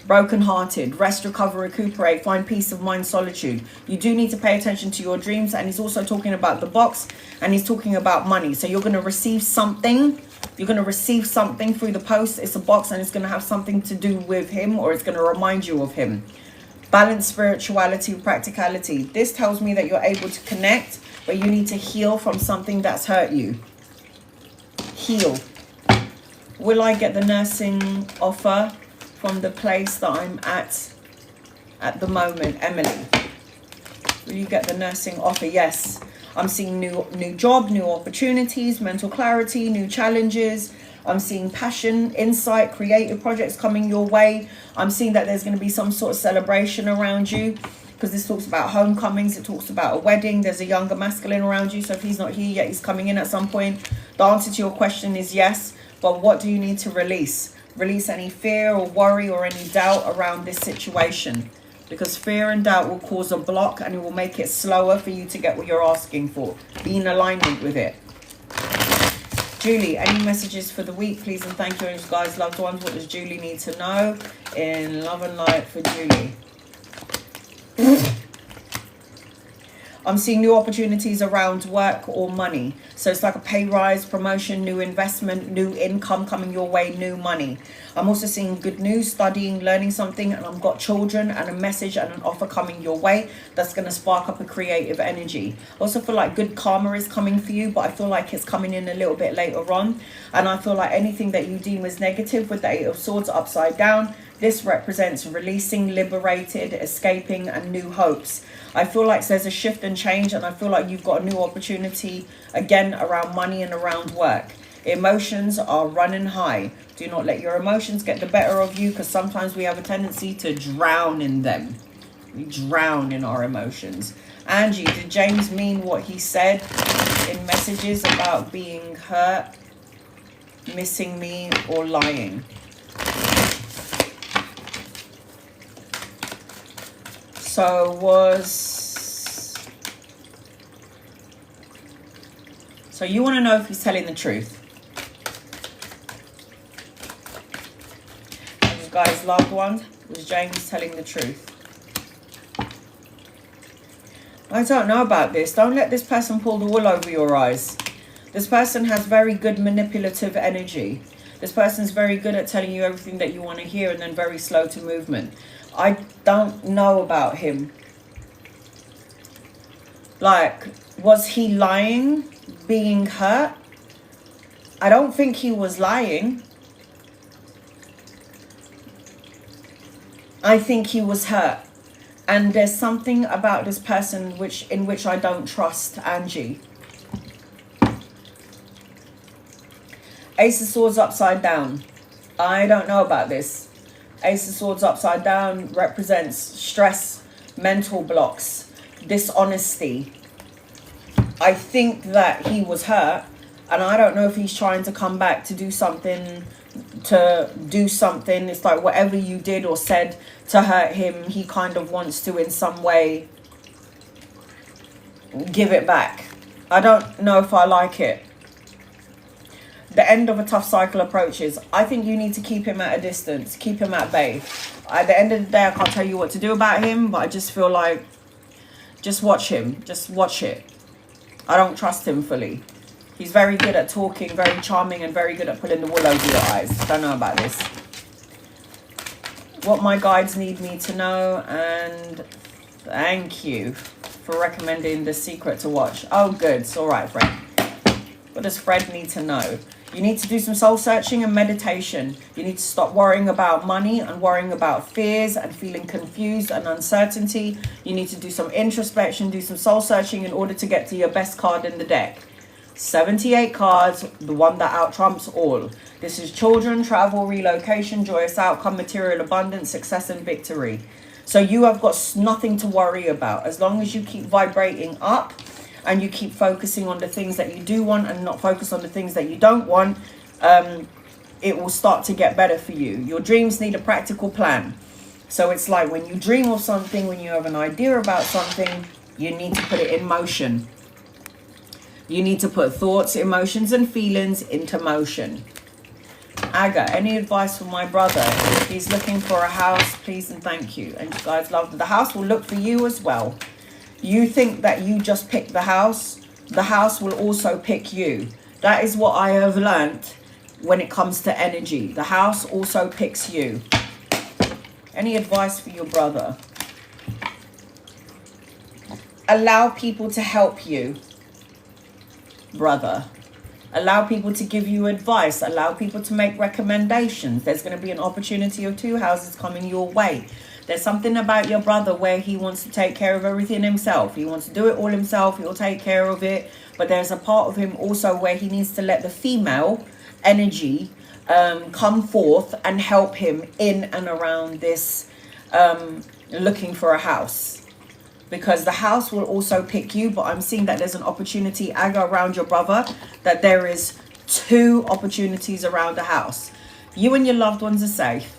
Broken-hearted, rest, recover, recuperate, find peace of mind, solitude. You do need to pay attention to your dreams. And he's also talking about the box, and he's talking about money. So you're going to receive something. You're going to receive something through the post. It's a box, and it's going to have something to do with him, or it's going to remind you of him. Balance, spirituality, practicality. This tells me that you're able to connect, but you need to heal from something that's hurt you. Heal. Will I get the nursing offer from the place that I'm at the moment? Emily, will you get the nursing offer? Yes. I'm seeing new job, new opportunities, mental clarity, new challenges. I'm seeing passion, insight, creative projects coming your way. I'm seeing that there's going to be some sort of celebration around you, because this talks about homecomings. It talks about a wedding. There's a younger masculine around you. So if he's not here yet, he's coming in at some point. The answer to your question is yes. But what do you need to release? Release any fear or worry or any doubt around this situation, because fear and doubt will cause a block and it will make it slower for you to get what you're asking for. Be in alignment with it. Julie, any messages for the week, please and thank you, guys, loved ones. What does Julie need to know in love and light for Julie? I'm seeing new opportunities around work or money. So it's like a pay rise, promotion, new investment, new income coming your way, new money. I'm also seeing good news, studying, learning something, and I've got children and a message and an offer coming your way that's going to spark up a creative energy. I also feel like good karma is coming for you, but I feel like it's coming in a little bit later on. And I feel like anything that you deem as negative with the Eight of Swords upside down, this represents releasing, liberated, escaping, and new hopes. I feel like there's a shift and change, and I feel like you've got a new opportunity again around money and around work. Emotions are running high. Do not let your emotions get the better of you, because sometimes we have a tendency to drown in them. We drown in our emotions. Angie, did James mean what he said in messages about being hurt, missing me, or lying? So you want to know if he's telling the truth. This guy's loved one, was James telling the truth? I don't know about this. Don't let this person pull the wool over your eyes. This person has very good manipulative energy. This person's very good at telling you everything that you want to hear and then very slow to movement. I don't know about him. Like, was he lying, being hurt? I don't think he was lying. I think he was hurt. And there's something about this person in which I don't trust, Angie. Ace of Swords upside down. I don't know about this. Ace of Swords upside down represents stress, mental blocks, dishonesty. I think that he was hurt, and I don't know if he's trying to come back to do something. It's like whatever you did or said to hurt him, he kind of wants to in some way give it back. I don't know if I like it. The end of a tough cycle approaches. I think you need to keep him at a distance. Keep him at bay. At the end of the day, I can't tell you what to do about him, but I just feel like just watch him. Just watch it. I don't trust him fully. He's very good at talking, very charming, and very good at pulling the wool over your eyes. Don't know about this. What my guides need me to know, and thank you for recommending The Secret to watch. Oh, good. It's all right, Fred. What does Fred need to know? You need to do some soul searching and meditation. You need to stop worrying about money and worrying about fears and feeling confused and uncertainty. You need to do some introspection, do some soul searching in order to get to your best card in the deck. 78 cards, the one that out-trumps all. This is children, travel, relocation, joyous outcome, material abundance, success, and victory. So you have got nothing to worry about. As long as you keep vibrating up, and you keep focusing on the things that you do want and not focus on the things that you don't want, it will start to get better for you. Your dreams need a practical plan. So it's like when you dream of something, when you have an idea about something, you need to put it in motion. You need to put thoughts, emotions, and feelings into motion. Aga, any advice for my brother? He's looking for a house, please and thank you. And you guys love the house will look for you as well. You think that you just pick the house will also pick you. That is what I have learnt when it comes to energy. The house also picks you. Any advice for your brother? Allow people to help you, brother. Allow people to give you advice. Allow people to make recommendations. There's going to be an opportunity of 2 houses coming your way. There's something about your brother where he wants to take care of everything himself. He wants to do it all himself. He'll take care of it. But there's a part of him also where he needs to let the female energy come forth and help him in and around this looking for a house. Because the house will also pick you, but I'm seeing that there's an opportunity, Aga, around your brother, that there is 2 opportunities around the house. You and your loved ones are safe.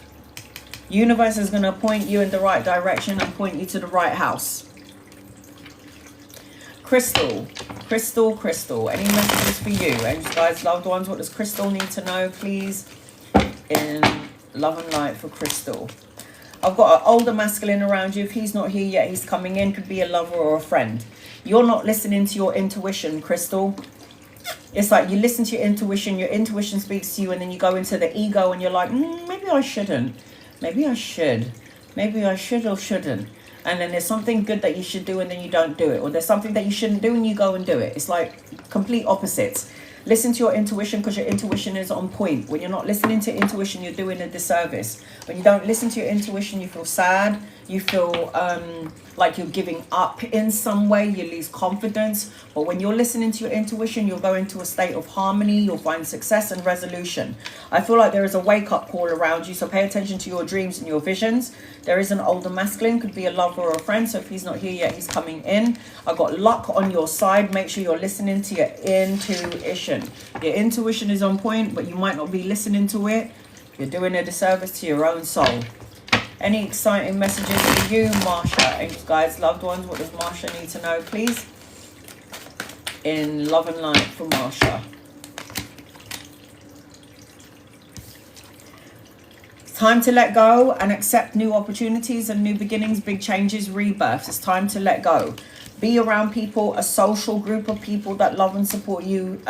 Universe is going to point you in the right direction and point you to the right house. Crystal, Crystal, Crystal. Any messages for you? Angels, guides, loved ones, what does Crystal need to know, please? In love and light for Crystal. I've got an older masculine around you. If he's not here yet, he's coming in. Could be a lover or a friend. You're not listening to your intuition, Crystal. It's like you listen to your intuition speaks to you, and then you go into the ego and you're like, maybe I shouldn't. Maybe I should. Maybe I should or shouldn't. And then there's something good that you should do and then you don't do it. Or there's something that you shouldn't do and you go and do it. It's like complete opposites. Listen to your intuition, because your intuition is on point. When you're not listening to intuition, you're doing a disservice. When you don't listen to your intuition, you feel sad. You feel like you're giving up in some way. You lose confidence. But when you're listening to your intuition, you'll go into a state of harmony. You'll find success and resolution. I feel like there is a wake-up call around you. So pay attention to your dreams and your visions. There is an older masculine. Could be a lover or a friend. So if he's not here yet, he's coming in. I've got luck on your side. Make sure you're listening to your intuition. Your intuition is on point, but you might not be listening to it. You're doing a disservice to your own soul. Any exciting messages for you, Marsha? Angels, guides, loved ones, what does Marsha need to know, please? In love and light for Marsha. It's time to let go and accept new opportunities and new beginnings, big changes, rebirths. It's time to let go. Be around people, a social group of people that love and support you,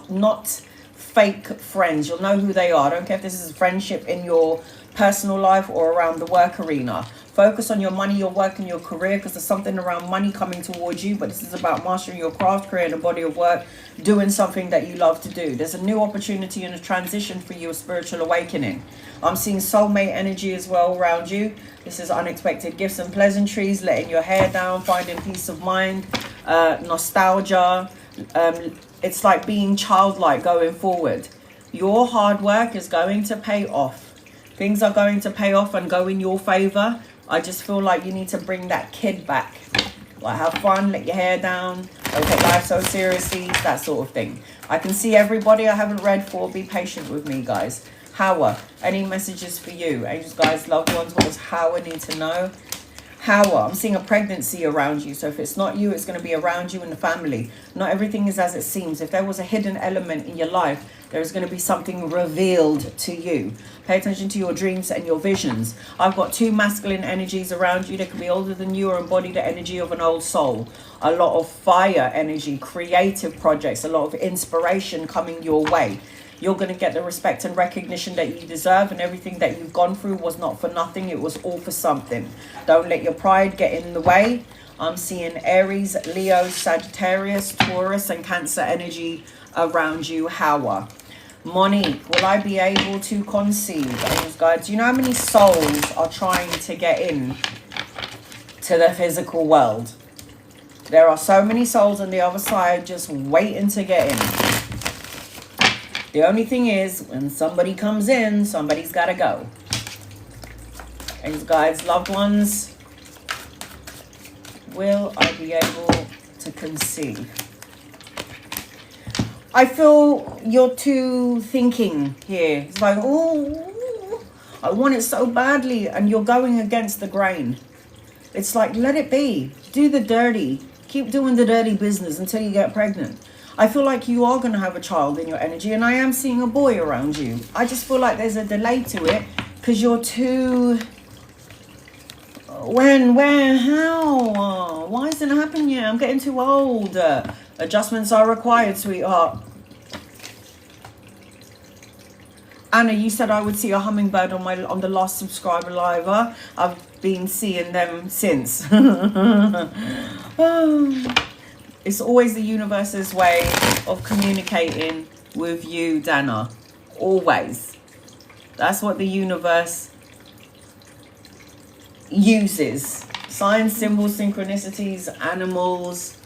not fake friends. You'll know who they are. I don't care if this is a friendship in your personal life or around the work arena. Focus on your money, your work, and your career, because there's something around money coming towards you, but this is about mastering your craft, creating a body of work, doing something that you love to do. There's a new opportunity and a transition for you, a spiritual awakening. I'm seeing soulmate energy as well around you. This is unexpected gifts and pleasantries, letting your hair down, finding peace of mind, nostalgia. It's like being childlike going forward. Your hard work is going to pay off. Things are going to pay off and go in your favor. I just feel like you need to bring that kid back. Like, have fun, let your hair down, don't take life so seriously, that sort of thing. I can see everybody I haven't read for. Be patient with me, guys. Howa, any messages for you? Angels, guys, loved ones, what does Howa need to know? Howa, I'm seeing a pregnancy around you. So if it's not you, it's going to be around you and the family. Not everything is as it seems. If there was a hidden element in your life, there is going to be something revealed to you. Pay attention to your dreams and your visions. I've got 2 masculine energies around you. They could be older than you or embody the energy of an old soul. A lot of fire energy, creative projects, a lot of inspiration coming your way. You're going to get the respect and recognition that you deserve, and everything that you've gone through was not for nothing. It was all for something. Don't let your pride get in the way. I'm seeing Aries, Leo, Sagittarius, Taurus, and Cancer energy around you. Howa. Monique, will I be able to conceive? Angels, guides, do you know how many souls are trying to get in to the physical world? There are so many souls on the other side just waiting to get in. The only thing is, when somebody comes in, somebody's got to go. Angels, guides, loved ones, will I be able to conceive? I feel you're too thinking here. It's like, oh, I want it so badly, and you're going against the grain. It's like, let it be. Do the dirty. Keep doing the dirty business until you get pregnant. I feel like you are going to have a child in your energy, and I am seeing a boy around you. I just feel like there's a delay to it because you're too... When, where, how? Why isn't it happening yet? I'm getting too old. Adjustments are required, sweetheart. Anna, you said I would see a hummingbird on the last subscriber live. I've been seeing them since. It's always the universe's way of communicating with you, Dana. Always. That's what the universe uses. Signs, symbols, synchronicities, animals,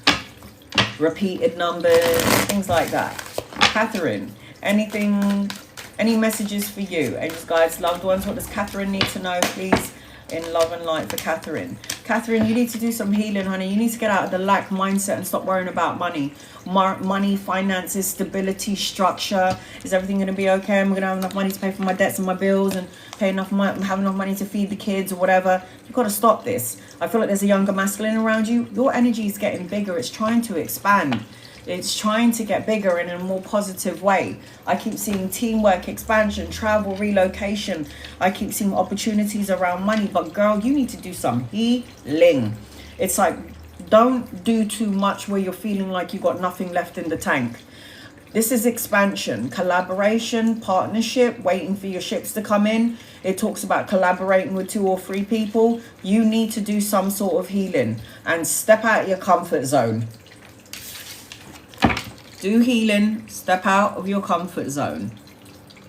repeated numbers, things like that. Catherine, Anything, any messages for you? Angels, guides, loved ones. What does Catherine need to know, please? In love and light for Catherine. Catherine, you need to do some healing, honey. You need to get out of the lack mindset and stop worrying about money. Money, finances, stability, structure. Is everything going to be okay? Am I going to have enough money to pay for my debts and my bills and pay enough money, have enough money to feed the kids or whatever? You've got to stop this. I feel like there's a younger masculine around you. Your energy is getting bigger. It's trying to expand. It's trying to get bigger in a more positive way. I keep seeing teamwork, expansion, travel, relocation. I keep seeing opportunities around money. But girl, you need to do some healing. It's like, don't do too much where you're feeling like you've got nothing left in the tank. This is expansion, collaboration, partnership, waiting for your ships to come in. It talks about collaborating with 2 or 3 people. You need to do some sort of healing and step out of your comfort zone. Do healing, step out of your comfort zone.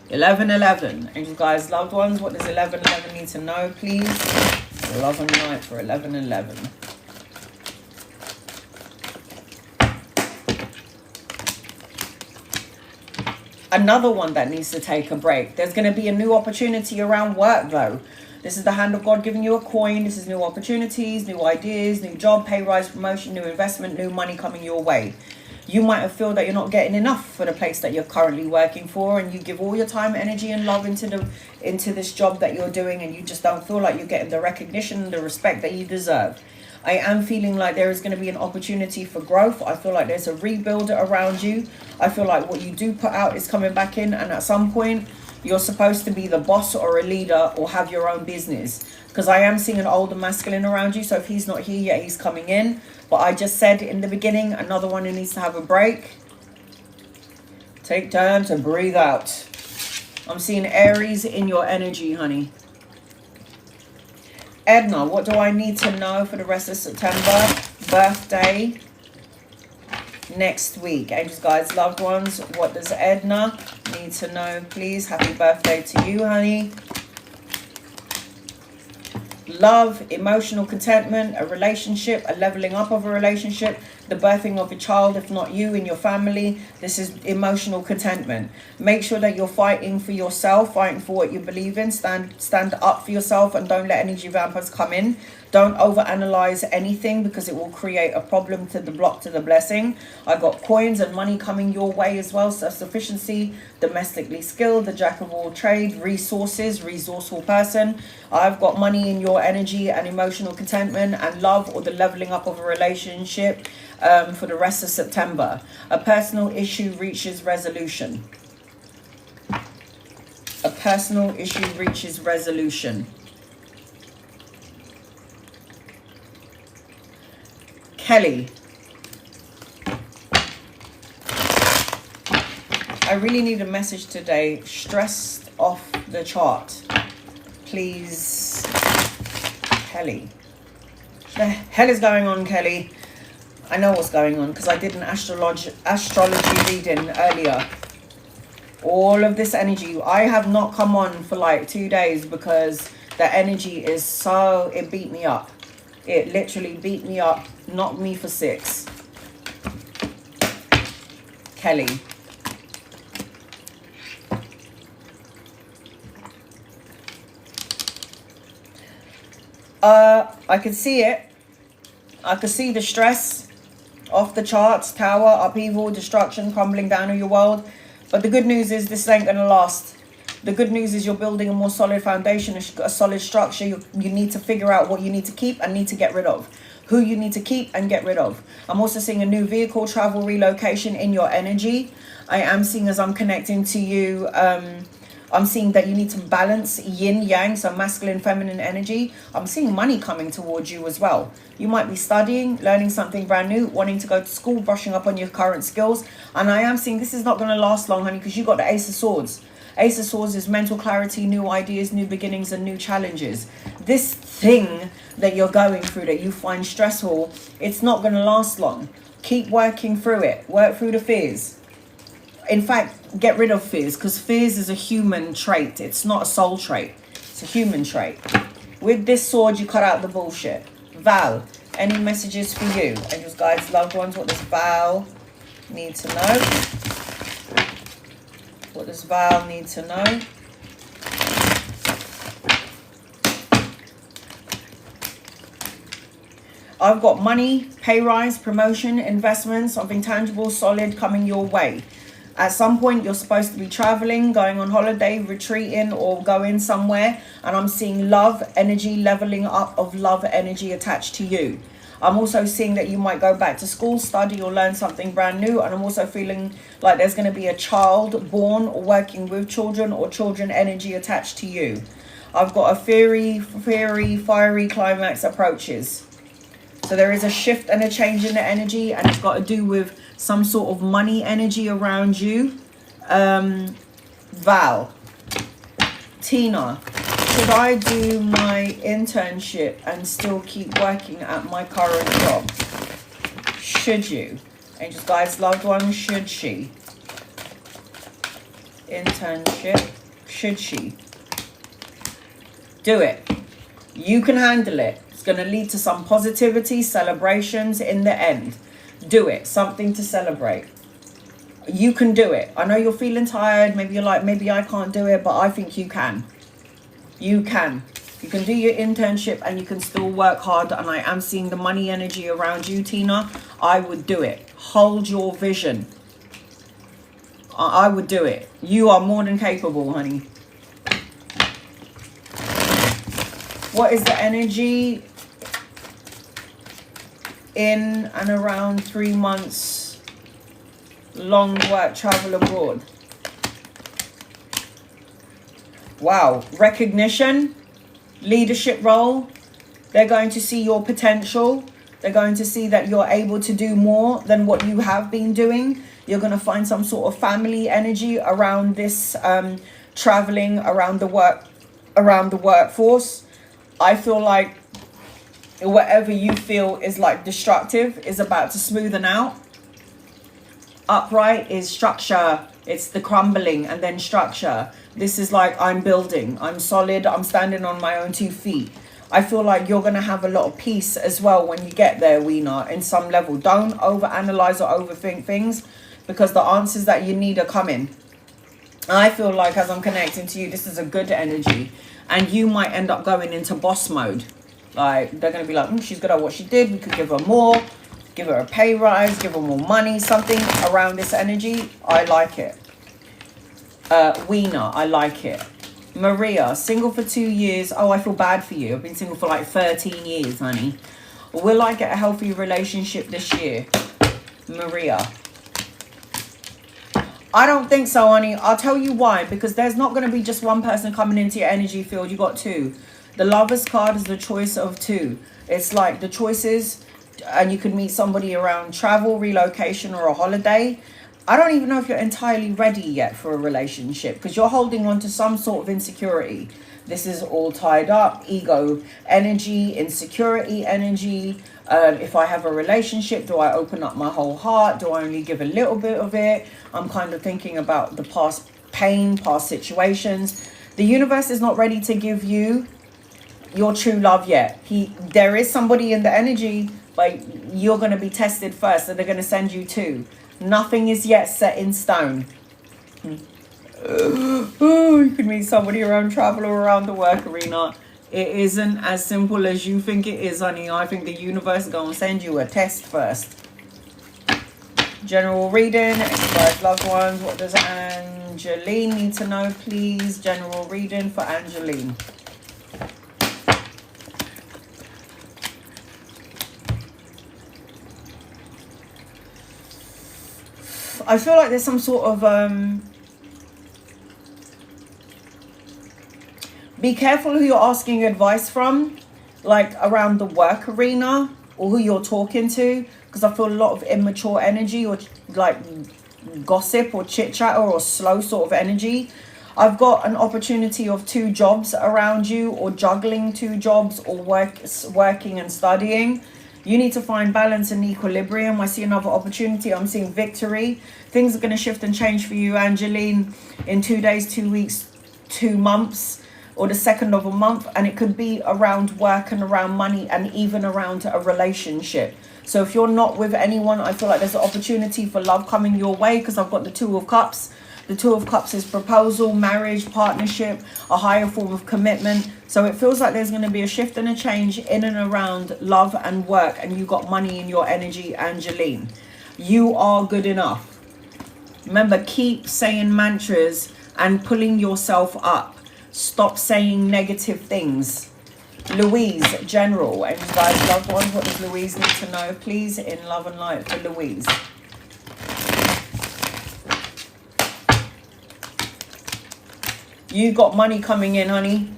1111. Angels, guys, loved ones, what does 1111 need to know, please? Love and light for 1111. Another one that needs to take a break. There's going to be a new opportunity around work, though. This is the hand of God giving you a coin. This is new opportunities, new ideas, new job, pay rise, promotion, new investment, new money coming your way. You might have feel that you're not getting enough for the place that you're currently working for, and you give all your time, energy and love into this job that you're doing, and you just don't feel like you're getting the recognition and the respect that you deserve. I am feeling like there is going to be an opportunity for growth. I feel like there's a rebuilder around you. I feel like what you do put out is coming back in, and at some point you're supposed to be the boss or a leader or have your own business, because I am seeing an older masculine around you. So if he's not here yet, he's coming in. But I just said in the beginning, another one who needs to have a break. Take time to breathe out. I'm seeing Aries in your energy, honey. Edna, what do I need to know for the rest of September? Birthday next week. Angels, guides, loved ones, what does Edna need to know, please? Happy birthday to you, honey. Love, emotional contentment, a relationship, a leveling up of a relationship, the birthing of a child, if not you, in your family. This is emotional contentment. Make sure that you're fighting for yourself, fighting for what you believe in. Stand up for yourself and don't let energy vampires come in. Don't overanalyze anything, because it will create a problem to the block to the blessing. I got coins and money coming your way as well. Self-sufficiency, domestically skilled, the jack of all trade, resources, resourceful person. I've got money in your energy and emotional contentment and love, or the leveling up of a relationship for the rest of September. A personal issue reaches resolution. A personal issue reaches resolution. Kelly, I really need a message today. Stressed off the chart, please. Kelly, what the hell is going on, Kelly? I know what's going on, because I did an astrology reading earlier. All of this energy, I have not come on for like 2 days because the energy is so, it beat me up. It literally beat me up, knocked me for 6. Kelly. I could see it. I could see the stress off the charts, tower, upheaval, destruction, crumbling down of your world. But the good news is this ain't gonna last. The good news is you're building a more solid foundation, a solid structure. You need to figure out what you need to keep and need to get rid of. Who you need to keep and get rid of. I'm also seeing a new vehicle, travel, relocation in your energy. I am seeing, as I'm connecting to you, I'm seeing that you need to balance yin yang, so masculine, feminine energy. I'm seeing money coming towards you as well. You might be studying, learning something brand new, wanting to go to school, brushing up on your current skills. And I am seeing this is not going to last long, honey, because you got the Ace of Swords. Ace of Swords is mental clarity, new ideas, new beginnings, and new challenges. This thing that you're going through that you find stressful, it's not going to last long. Keep working through it. Work through the fears. In fact, get rid of fears, because fears is a human trait. It's not a soul trait. It's a human trait. With this sword, you cut out the bullshit. Val, any messages for you? Angels, guides, loved ones, what does Val need to know? What does Val need to know? I've got money, pay rise, promotion, investments, something tangible, solid coming your way. At some point, you're supposed to be traveling, going on holiday, retreating, or going somewhere. And I'm seeing love energy, leveling up of love energy attached to you. I'm also seeing that you might go back to school, study, or learn something brand new. And I'm also feeling like there's going to be a child born or working with children or children energy attached to you. I've got a fiery climax approaches. So there is a shift and a change in the energy, and it's got to do with some sort of money energy around you. Val, Tina, should I do my internship and still keep working at my current job? Should you? Angels, guides, loved one, should she? Internship, should she? Do it. You can handle it. It's going to lead to some positivity, celebrations in the end. Do it. Something to celebrate. You can do it. I know you're feeling tired. Maybe you're like, maybe I can't do it, but I think you can. You can. You can do your internship and you can still work hard. And I am seeing the money energy around you, Tina. I would do it. Hold your vision. I would do it. You are more than capable, honey. What is the energy in and around 3 months long work travel abroad? Wow. Recognition, leadership role. They're going to see your potential. They're going to see that you're able to do more than what you have been doing. You're going to find some sort of family energy around this traveling around the workforce. I feel like whatever you feel is like destructive is about to smoothen out. Upright is structure. It's the crumbling and then structure. This is like I'm building. I'm solid. I'm standing on my own 2 feet. I feel like you're going to have a lot of peace as well when you get there, Weena, in some level. Don't overanalyze or overthink things because the answers that you need are coming. I feel like as I'm connecting to you, this is a good energy. And you might end up going into boss mode. Like, they're going to be like, she's good at what she did. We could give her more. Give her a pay rise. Give her more money. Something around this energy. I like it. Weena, I like it. Maria, single for 2 years. Oh, I feel bad for you. I've been single for like 13 years, honey. Will I get a healthy relationship this year? Maria. I don't think so, honey. I'll tell you why. Because there's not going to be just one person coming into your energy field. You got 2. The Lovers card is the choice of 2. It's like the choices, and you could meet somebody around travel, relocation, or a holiday. I don't even know if you're entirely ready yet for a relationship because you're holding on to some sort of insecurity. This is all tied up. Ego energy, insecurity energy. If I have a relationship, do I open up my whole heart? Do I only give a little bit of it? I'm kind of thinking about the past pain, past situations. The universe is not ready to give you your true love yet. There is somebody in the energy, but you're going to be tested first, so they're going to send you 2. Nothing is yet set in stone. You could meet somebody around travel or around the work arena. It isn't as simple as you think it is, honey. I think the universe is going to send you a test first. General reading, expired loved ones. What does Angeline need to know, please? General reading for Angeline. I feel like there's some sort of be careful who you're asking advice from, like around the work arena, or who you're talking to, because I feel a lot of immature energy or like gossip or chit chat or slow sort of energy. I've got an opportunity of 2 jobs around you, or juggling 2 jobs, or working and studying. You need to find balance and equilibrium. I see another opportunity. I'm seeing victory. Things are going to shift and change for you, Angeline, in 2 days, 2 weeks, 2 months, or the second of a month. And it could be around work and around money and even around a relationship. So if you're not with anyone, I feel like there's an opportunity for love coming your way, because I've got the 2 of Cups. The Two of Cups is proposal, marriage, partnership, a higher form of commitment. So it feels like there's going to be a shift and a change in and around love and work. And you got money in your energy, Angeline. You are good enough. Remember, keep saying mantras and pulling yourself up. Stop saying negative things. Louise, general, and you guys, loved ones, what does Louise need to know, please, in love and light for Louise? You got money coming in, honey.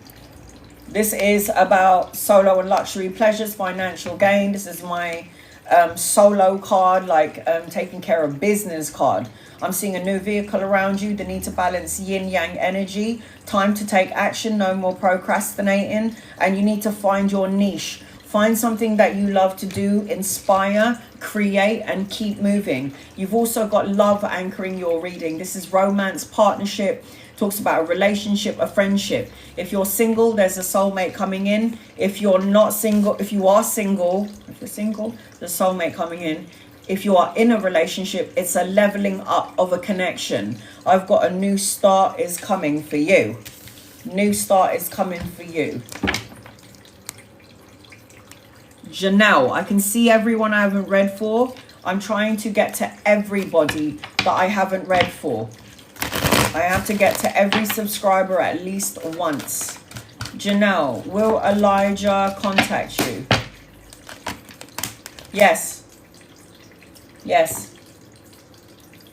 This is about solo and luxury pleasures, financial gain. This is my solo card, like taking care of business card. I'm seeing a new vehicle around you. The need to balance yin yang energy. Time to take action. No more procrastinating. And you need to find your niche. Find something that you love to do. Inspire, create, and keep moving. You've also got love anchoring your reading. This is romance, partnership. Talks about a relationship, a friendship. If you're single, there's a soulmate coming in. If you're not single, if you're single, there's a soulmate coming in. If you are in a relationship, it's a leveling up of a connection. I've got a new start is coming for you. New start is coming for you. Janelle, I can see everyone I haven't read for. I'm trying to get to everybody that I haven't read for. I have to get to every subscriber at least once. Janelle, will Elijah contact you? Yes. Yes.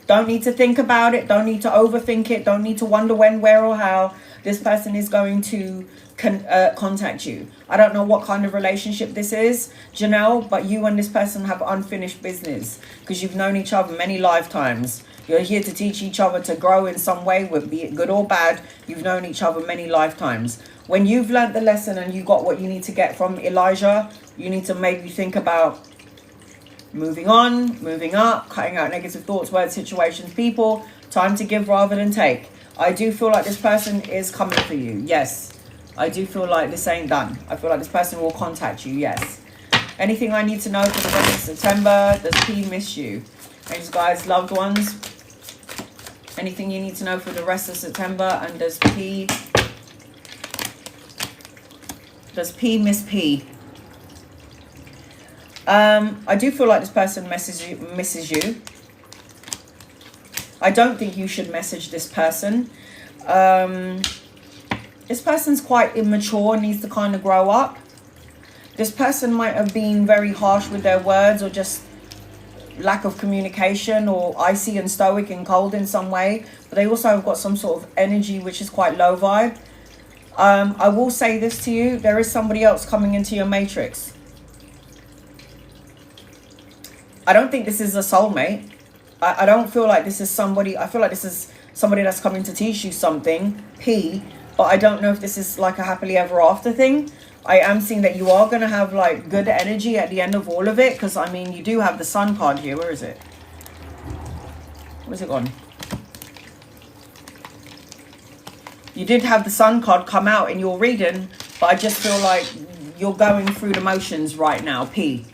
Don't need to think about it. Don't need to overthink it. Don't need to wonder when, where, or how this person is going to contact you. I don't know what kind of relationship this is, Janelle, but you and this person have unfinished business because you've known each other many lifetimes. You're here to teach each other to grow in some way, be it good or bad. You've known each other many lifetimes. When you've learned the lesson and you got what you need to get from Elijah, you need to maybe think about moving on, moving up, cutting out negative thoughts, words, situations, people. Time to give rather than take. I do feel like this person is coming for you. Yes. I do feel like this ain't done. I feel like this person will contact you. Yes. Anything I need to know for the rest of September? Does P miss you? Thanks, guys. Loved ones. Anything you need to know for the rest of September? And does P miss P? I do feel like this person misses you. I don't think you should message this person. This person's quite immature, needs to kind of grow up. This person might have been very harsh with their words or just lack of communication or icy and stoic and cold in some way. But they also have got some sort of energy which is quite low vibe. I will say this to you. There is somebody else coming into your matrix. I don't think this is a soulmate. I don't feel like this is somebody. I feel like this is somebody that's coming to teach you something, P. But I don't know if this is like a happily ever after thing. I am seeing that you are going to have like good energy at the end of all of it. Because, I mean, you do have the sun card here. Where is it? Where's it gone? You did have the sun card come out in your reading. But I just feel like you're going through the motions right now, P.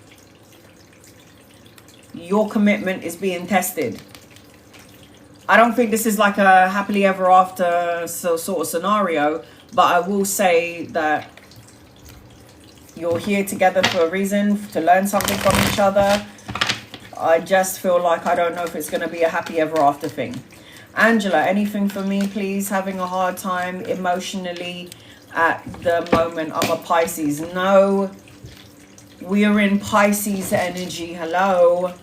Your commitment is being tested. I don't think this is like a happily ever after sort of scenario, but I will say that you're here together for a reason, to learn something from each other. I just feel like I don't know if it's going to be a happy ever after thing. Angela, anything for me, please? Having a hard time emotionally at the moment. I'm a Pisces. No, we are in Pisces energy. Hello.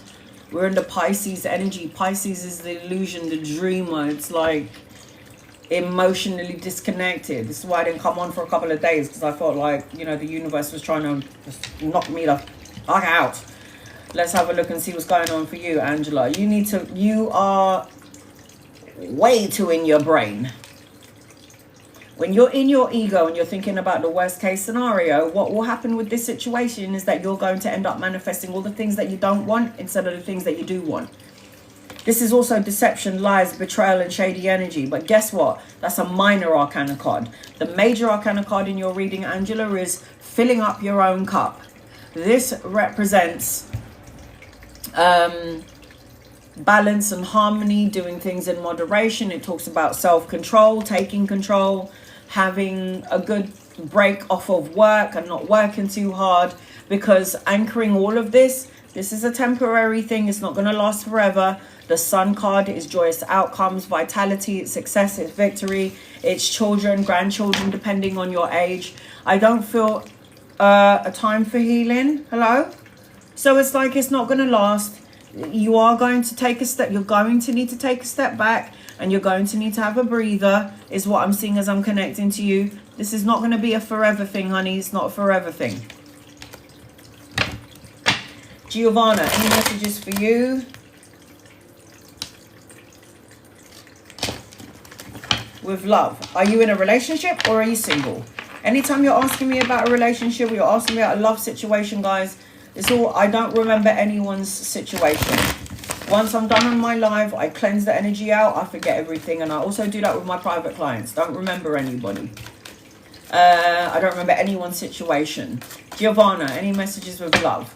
We're in the Pisces energy. Pisces is the illusion, the dreamer. It's like emotionally disconnected. This is why I didn't come on for a couple of days, because I felt like, you know, the universe was trying to just knock me the fuck out. Let's have a look and see what's going on for you, Angela. You are way too in your brain. When you're in your ego and you're thinking about the worst case scenario, what will happen with this situation is that you're going to end up manifesting all the things that you don't want instead of the things that you do want. This is also deception, lies, betrayal, and shady energy. But guess what? That's a minor arcana card. The major arcana card in your reading, Angela, is filling up your own cup. This represents balance and harmony, doing things in moderation. It talks about self-control, taking control, having a good break off of work and not working too hard, because anchoring all of this is a temporary thing. It's not going to last forever. The Sun card is joyous outcomes, vitality, it's success, it's victory, it's children, grandchildren, depending on your age. I don't feel a time for healing. Hello? So it's like it's not going to last. You are going to take a step. You're going to need to take a step back, and you're going to need to have a breather, is what I'm seeing as I'm connecting to you. This is not going to be a forever thing, honey. It's not a forever thing. Giovanna, any messages for you? With love. Are you in a relationship or are you single? Anytime you're asking me about a relationship, you're asking me about a love situation, guys, it's all, I don't remember anyone's situation. Once I'm done on my live, I cleanse the energy out, I forget everything. And I also do that with my private clients. Don't remember anybody. I don't remember anyone's situation. Giovanna, any messages with love?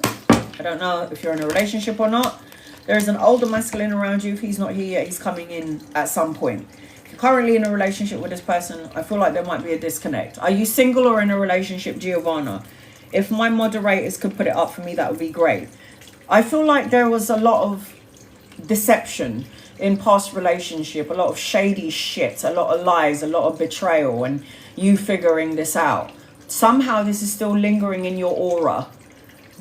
I don't know if you're in a relationship or not. There is an older masculine around you. If he's not here yet, he's coming in at some point. If you're currently in a relationship with this person, I feel like there might be a disconnect. Are you single or in a relationship, Giovanna? If my moderators could put it up for me, that would be great. I feel like there was a lot of deception in past relationship, a lot of shady shit, a lot of lies, a lot of betrayal, and you figuring this out. Somehow this is still lingering in your aura,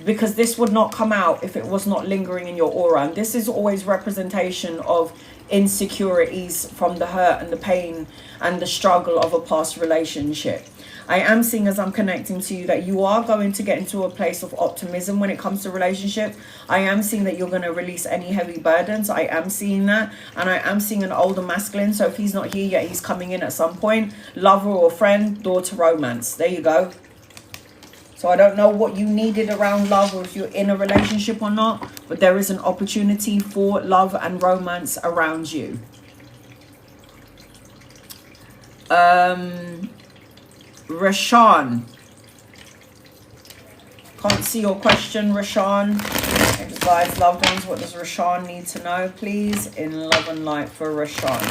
because this would not come out if it was not lingering in your aura. And this is always representation of insecurities from the hurt and the pain and the struggle of a past relationship. I am seeing, as I'm connecting to you, that you are going to get into a place of optimism when it comes to relationship. I am seeing that you're going to release any heavy burdens. I am seeing that. And I am seeing an older masculine. So if he's not here yet, he's coming in at some point. Lover or friend, door to romance. There you go. So I don't know what you needed around love, or if you're in a relationship or not, but there is an opportunity for love and romance around you. Rashawn. Can't see your question, Rashawn. And guys, loved ones, what does Rashawn need to know, please? In love and light for Rashawn.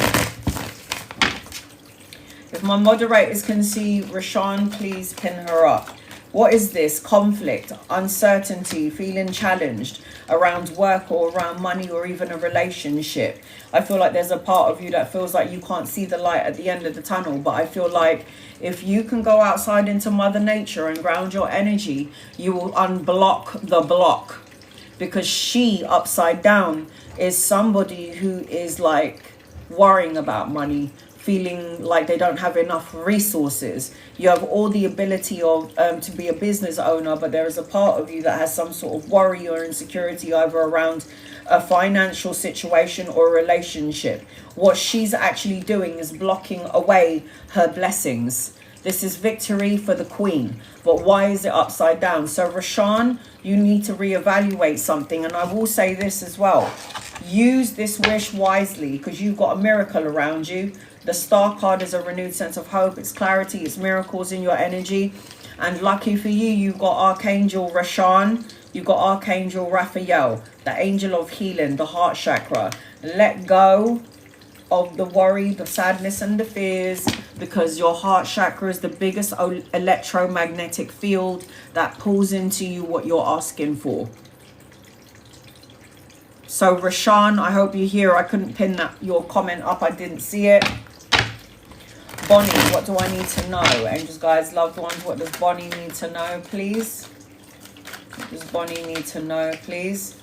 If my moderators can see Rashawn, please pin her up. What is this? Conflict, uncertainty, feeling challenged around work or around money or even a relationship. I feel like there's a part of you that feels like you can't see the light at the end of the tunnel. But I feel like if you can go outside into Mother Nature and ground your energy, you will unblock the block. Because she, upside down, is somebody who is like worrying about money, feeling like they don't have enough resources. You have all the ability of to be a business owner, but there is a part of you that has some sort of worry or insecurity either around a financial situation or a relationship. What she's actually doing is blocking away her blessings. This is victory for the Queen. But why is it upside down? So Rashawn, you need to reevaluate something. And I will say this as well. Use this wish wisely, because you've got a miracle around you. The Star card is a renewed sense of hope. It's clarity. It's miracles in your energy. And lucky for you, you've got Archangel Rashawn. You've got Archangel Raphael, the angel of healing, the heart chakra. Let go of the worry, the sadness and the fears, because your heart chakra is the biggest electromagnetic field that pulls into you what you're asking for. So Rashawn, I hope you're here. I couldn't pin your comment up. I didn't see it. Bonnie, what do I need to know? Angels, guys, loved ones, what does Bonnie need to know, please? What does Bonnie need to know, please?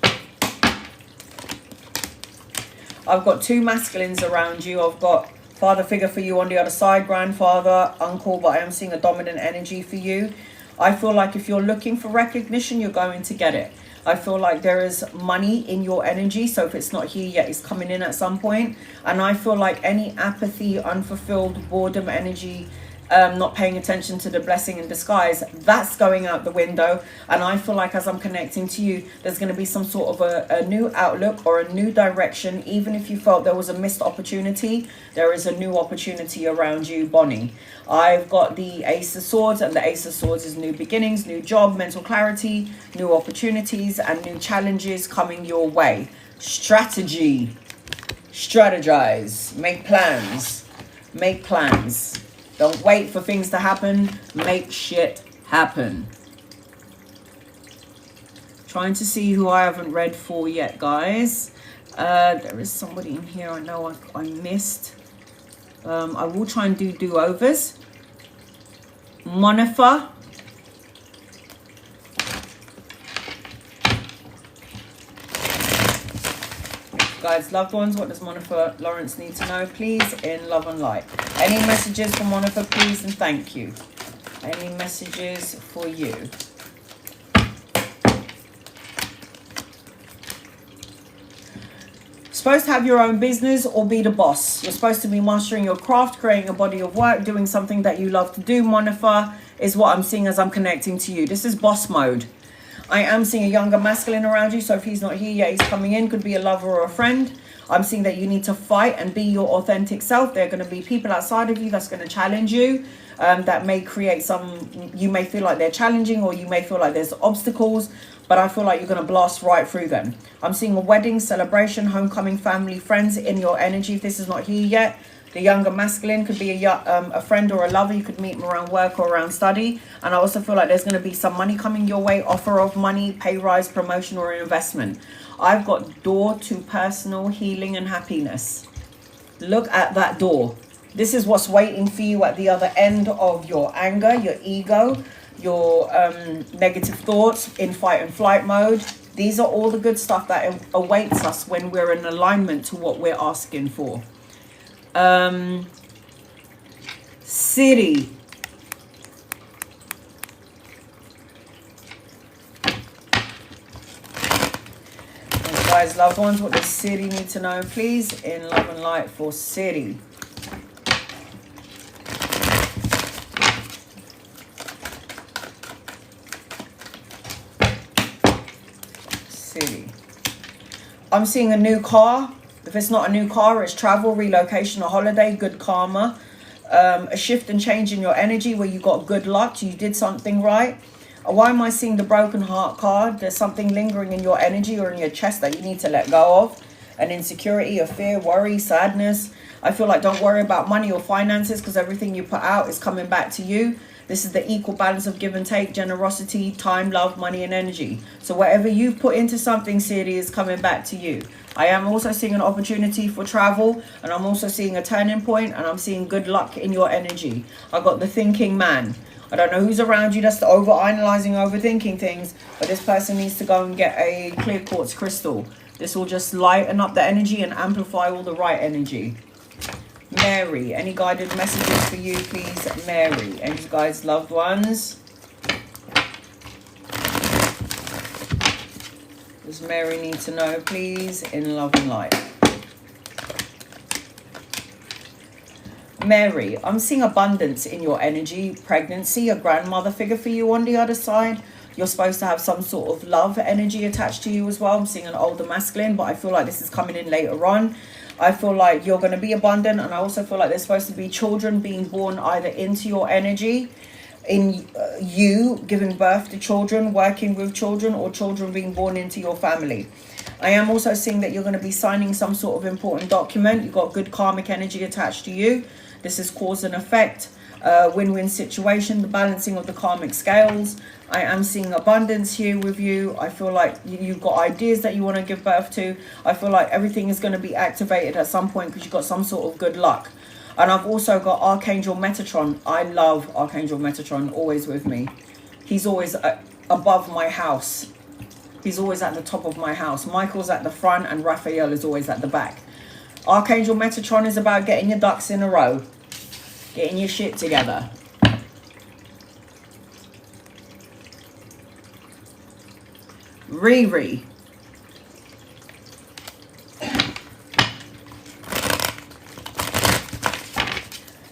I've got two masculines around you. I've got father figure for you on the other side, grandfather, uncle, but I am seeing a dominant energy for you. I feel like if you're looking for recognition, you're going to get it. I feel like there is money in your energy. So if it's not here yet, it's coming in at some point. And I feel like any apathy, unfulfilled, boredom energy, not paying attention to the blessing in disguise, that's going out the window. And I feel like as I'm connecting to you, there's going to be some sort of a new outlook or a new direction. Even if you felt there was a missed opportunity, there is a new opportunity around you, Bonnie. I've got the Ace of Swords, and the Ace of Swords is new beginnings, new job, mental clarity, new opportunities, and new challenges coming your way. Strategy. Strategize. Make plans. Make plans. Don't wait for things to happen. Make shit happen. Trying to see who I haven't read for yet, guys. There is somebody in here I know I missed. I will try and do do-overs. Monifa. Guys, loved ones, what does Monifa Lawrence need to know, please, in love and light? Any messages for Monifa, please, and thank you. Any messages for you? Supposed to have your own business or be the boss. You're supposed to be mastering your craft, creating a body of work, doing something that you love to do. Monifa is what I'm seeing as I'm connecting to you. This is boss mode. I am seeing a younger masculine around you, so if he's not here yet, he's coming in. Could be a lover or a friend. I'm seeing that you need to fight and be your authentic self. There are going to be people outside of you that's going to challenge you. That may create some, you may feel like they're challenging, or you may feel like there's obstacles, but I feel like you're going to blast right through them. I'm seeing a wedding, celebration, homecoming, family, friends in your energy. If this is not here yet, the younger masculine could be a friend or a lover. You could meet them around work or around study. And I also feel like there's going to be some money coming your way, offer of money, pay rise, promotion, or investment. I've got door to personal healing and happiness. Look at that door. This is what's waiting for you at the other end of your anger, your ego, your negative thoughts, in fight and flight mode. These are all the good stuff that awaits us when we're in alignment to what we're asking for. City. And guys, loved ones, what does City need to know, please, in love and light for City? City. I'm seeing a new car. If it's not a new car, it's travel, relocation, a holiday, good karma, a shift and change in your energy where you got good luck, you did something right. Why am I seeing the broken heart card? There's something lingering in your energy or in your chest that you need to let go of. An insecurity, a fear, worry, sadness. I feel like don't worry about money or finances, because everything you put out is coming back to you. This is the equal balance of give and take, generosity, time, love, money, and energy. So whatever you put into something, City, is coming back to you. I am also seeing an opportunity for travel, and I'm also seeing a turning point, and I'm seeing good luck in your energy. I got the thinking man. I don't know who's around you that's over-analyzing, overthinking things, but this person needs to go and get a clear quartz crystal. This will just lighten up the energy and amplify all the right energy. Mary, any guided messages for you, please, Mary? And you guys, loved ones. Does Mary need to know, please, in love and light? Mary, I'm seeing abundance in your energy, pregnancy, a grandmother figure for you on the other side. You're supposed to have some sort of love energy attached to you as well. I'm seeing an older masculine, but I feel like this is coming in later on. I feel like you're going to be abundant, and I also feel like there's supposed to be children being born either into your energy, in you giving birth to children, working with children, or children being born into your family. I am also seeing that you're going to be signing some sort of important document. You've got good karmic energy attached to you. This is cause and effect, win-win situation, the balancing of the karmic scales. I am seeing abundance here with you. I feel like you've got ideas that you want to give birth to. I feel like everything is going to be activated at some point because you've got some sort of good luck. And I've also got Archangel Metatron. I love Archangel Metatron, always with me. He's always above my house. He's always at the top of my house. Michael's at the front and Raphael is always at the back. Archangel Metatron is about getting your ducks in a row. Getting your shit together. Riri.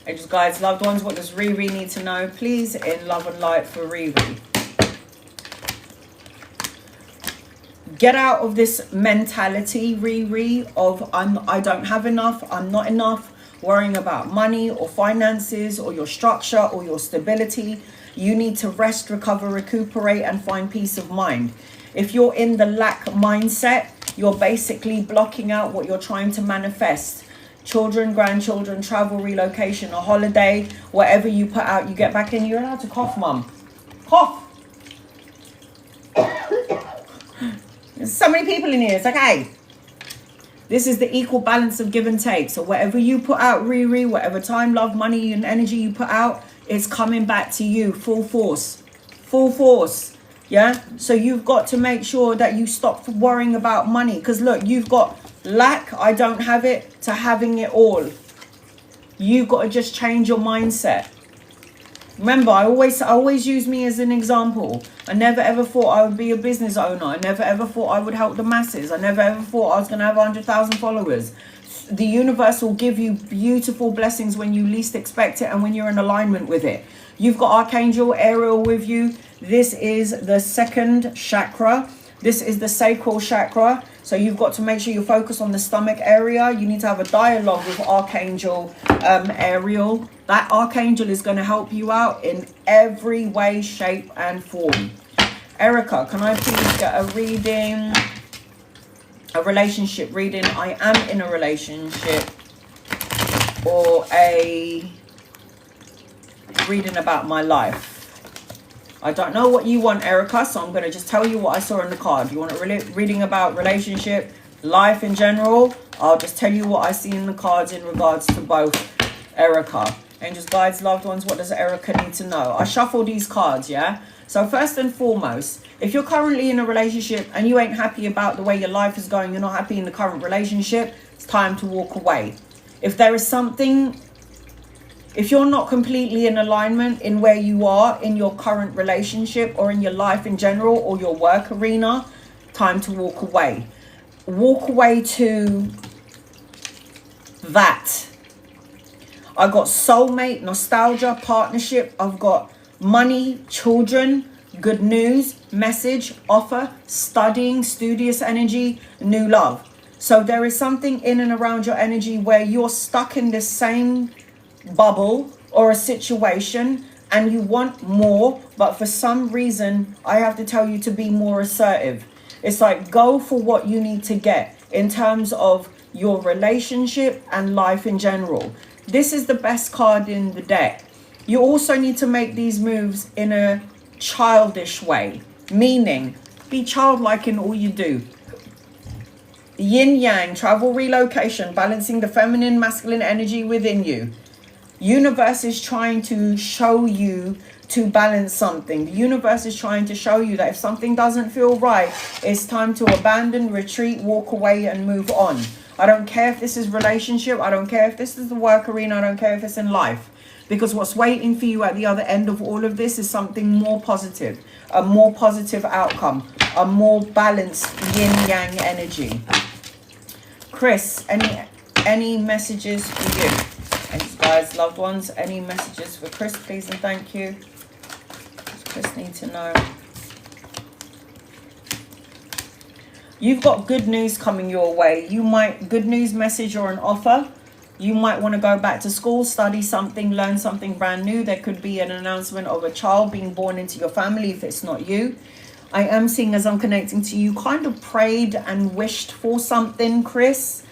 Angels, guides, loved ones, what does Riri need to know, please, in love and light for Riri? Get out of this mentality, Riri, of I don't have enough, I'm not enough, worrying about money or finances or your structure or your stability. You need to rest, recover, recuperate, and find peace of mind. If you're in the lack mindset, you're basically blocking out what you're trying to manifest. Children, grandchildren, travel, relocation, a holiday, whatever you put out, you get back in. You're allowed to cough, Mum. Cough. There's so many people in here. It's okay. This is the equal balance of give and take. So whatever you put out, Riri, whatever time, love, money, and energy you put out, it's coming back to you full force. Full force. Yeah? So you've got to make sure that you stop worrying about money. Because look, you've got lack, I don't have it, to having it all. You've got to just change your mindset. Remember, I always use me as an example. I never ever thought I would be a business owner. I never ever thought I would help the masses. I never ever thought I was going to have 100,000 followers. The universe will give you beautiful blessings when you least expect it and when you're in alignment with it. You've got Archangel Ariel with you. This is the second chakra. This is the sacral chakra. So you've got to make sure you focus on the stomach area. You need to have a dialogue with Archangel Ariel. That Archangel is going to help you out in every way, shape and form. Erica, can I please get a reading? A relationship reading. I am in a relationship. Or a reading about my life. I don't know what you want, Erica, so I'm going to just tell you what I saw in the card. You want a reading about relationship, life in general? I'll just tell you what I see in the cards in regards to both, Erica. Angels, guides, loved ones, what does Erica need to know? I shuffle these cards, yeah? So first and foremost, if you're currently in a relationship and you ain't happy about the way your life is going, you're not happy in the current relationship, it's time to walk away. If there is something... If you're not completely in alignment in where you are in your current relationship or in your life in general or your work arena, time to walk away. Walk away to that. I got soulmate, nostalgia, partnership. I've got money, children, good news, message, offer, studying, studious energy, new love. So there is something in and around your energy where you're stuck in this same bubble or a situation and you want more, but for some reason I have to tell you to be more assertive. It's like, go for what you need to get in terms of your relationship and life in general. This is the best card in the deck. You also need to make these moves in a childish way, meaning be childlike in all you do. Yin yang, travel, relocation, balancing the feminine masculine energy within you. Universe is trying to show you to balance something. The universe is trying to show you that if something doesn't feel right, it's time to abandon, retreat, walk away and move on. I don't care if this is relationship. I don't care if this is the work arena. I don't care if it's in life. Because what's waiting for you at the other end of all of this is something more positive. A more positive outcome. A more balanced yin-yang energy. Chris, any messages for you? And guys, loved ones, any messages for Chris, please and thank you. Does Chris need to know? You've got good news coming your way. You might, good news message or an offer. You might want to go back to school, study something, learn something brand new. There could be an announcement of a child being born into your family if it's not you. I am seeing, as I'm connecting to you, kind of prayed and wished for something, Chris.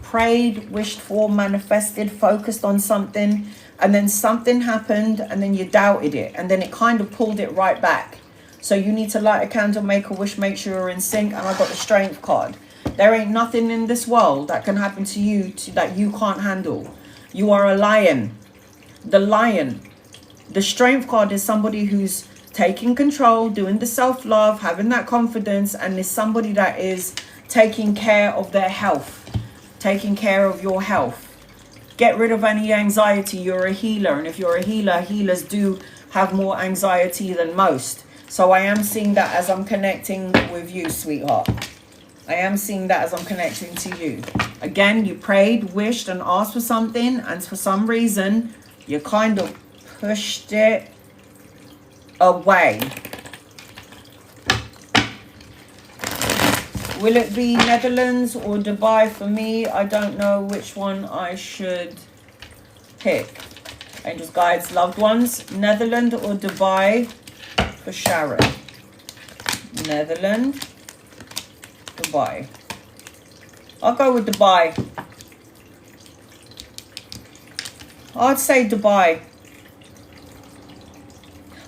Prayed, wished for, manifested, focused on something, and then something happened and then you doubted it and then it kind of pulled it right back. So you need to light a candle, make a wish, make sure you're in sync. And I got the strength card. There ain't nothing in this world that can happen to you that you can't handle. You are a lion. The lion. The strength card is somebody who's taking control, doing the self-love, having that confidence, and is somebody that is taking care of their health. Taking care of your health. Get rid of any anxiety. You're a healer, and if you're a healer, healers do have more anxiety than most. So I am seeing that as I'm connecting with you, sweetheart. I am seeing that as I'm connecting to you. Again, you prayed, wished, and asked for something, and for some reason, you kind of pushed it away. Will it be Netherlands or Dubai for me? I don't know which one I should pick. Angels, guides, loved ones. Netherlands or Dubai for Sharon. Netherlands, Dubai. I'll go with Dubai. I'd say Dubai.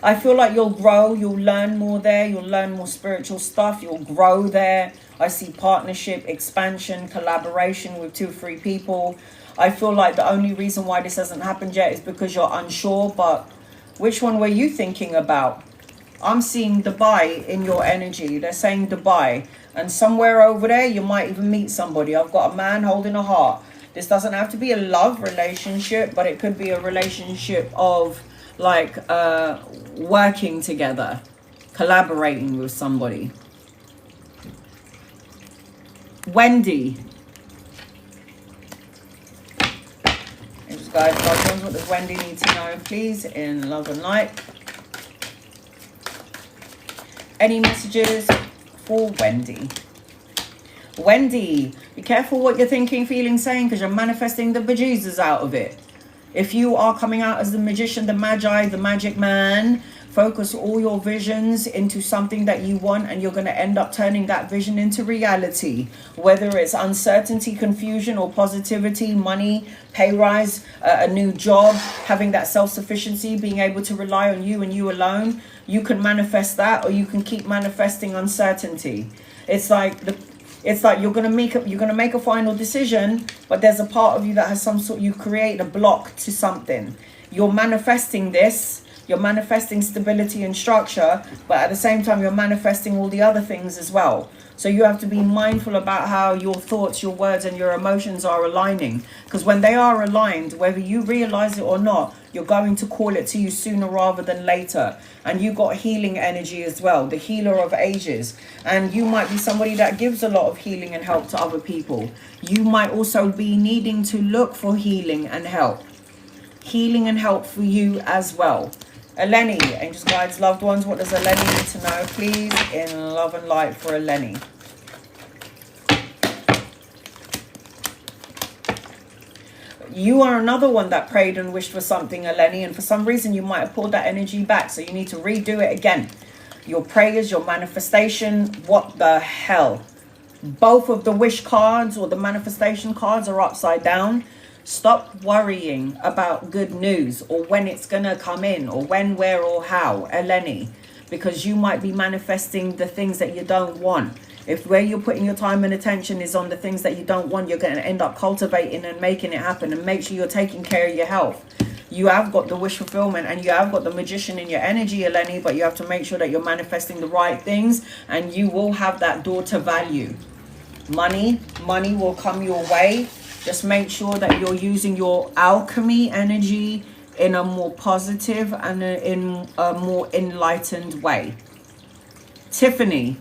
I feel like you'll grow, you'll learn more there, you'll learn more spiritual stuff, you'll grow there. I see partnership, expansion, collaboration with 2 or 3 people. I feel like the only reason why this hasn't happened yet is because you're unsure, but which one were you thinking about? I'm seeing Dubai in your energy. They're saying Dubai. And somewhere over there, you might even meet somebody. I've got a man holding a heart. This doesn't have to be a love relationship, but it could be a relationship of like working together, collaborating with somebody. Wendy. Guys, what does Wendy need to know, please, in love and light? Any messages for Wendy? Wendy, be careful what you're thinking, feeling, saying, because you're manifesting the bejesus out of it. If you are coming out as the magician, the magi, the magic man, focus all your visions into something that you want, and you're going to end up turning that vision into reality. Whether it's uncertainty, confusion, or positivity, money, pay rise, a new job, having that self-sufficiency, being able to rely on you and you alone, you can manifest that, or you can keep manifesting uncertainty. It's like you're gonna make a final decision, but there's a part of you that has some sort. You create a block to something. You're manifesting this. You're manifesting stability and structure, but at the same time, you're manifesting all the other things as well. So you have to be mindful about how your thoughts, your words, and your emotions are aligning. Because when they are aligned, whether you realize it or not, you're going to call it to you sooner rather than later. And you got healing energy as well, the healer of ages. And you might be somebody that gives a lot of healing and help to other people. You might also be needing to look for healing and help. Healing and help for you as well. Eleni, angels, guides, loved ones, what does Eleni need to know, please, in love and light for Eleni? You are another one that prayed and wished for something, Eleni, and for some reason you might have pulled that energy back, so you need to redo it again. Your prayers, your manifestation, what the hell? Both of the wish cards or the manifestation cards are upside down. Stop worrying about good news or when it's going to come in or when, where, or how, Eleni, because you might be manifesting the things that you don't want. If where you're putting your time and attention is on the things that you don't want, you're going to end up cultivating and making it happen. And make sure you're taking care of your health. You have got the wish fulfillment and you have got the magician in your energy, Eleni, but you have to make sure that you're manifesting the right things, and you will have that door to value. Money will come your way. Just make sure that you're using your alchemy energy in a more positive and in a more enlightened way. Tiffany.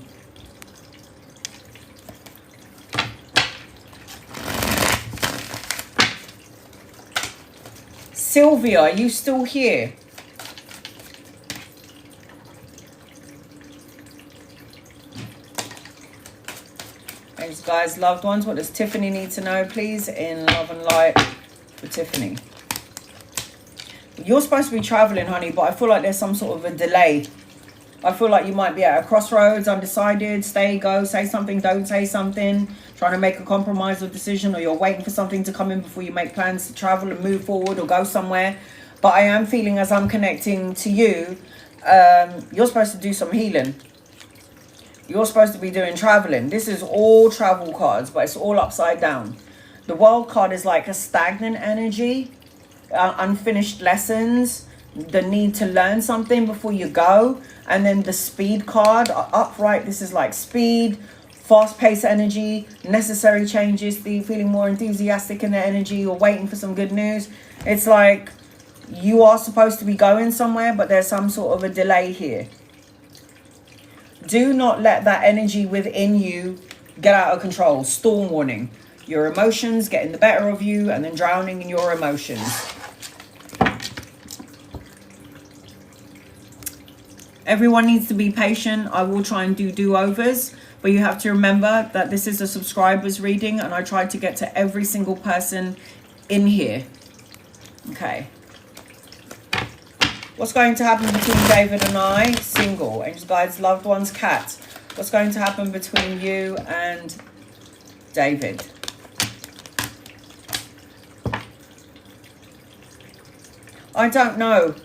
Sylvia, are you still here? Thanks, guys, loved ones. What does Tiffany need to know, please, in love and light for Tiffany? You're supposed to be traveling, honey, but I feel like there's some sort of a delay. I feel like you might be at a crossroads, undecided, stay, go, say something, don't say something, trying to make a compromise or decision, or you're waiting for something to come in before you make plans to travel and move forward or go somewhere. But I am feeling, as I'm connecting to you, you're supposed to do some healing. You're supposed to be doing traveling. This is all travel cards, but it's all upside down. The world card is like a stagnant energy, unfinished lessons, the need to learn something before you go. And then the speed card, upright, this is like speed, fast-paced energy, necessary changes, feeling more enthusiastic in the energy, or waiting for some good news. It's like you are supposed to be going somewhere, but there's some sort of a delay here. Do not let that energy within you get out of control. Storm warning. Your emotions getting the better of you and then drowning in your emotions. Everyone needs to be patient. I will try and do do-overs, but you have to remember that this is a subscribers reading and I tried to get to every single person in here. Okay. What's going to happen between David and I? Single. Angels, guides, loved ones, cat. What's going to happen between you and David? I don't know.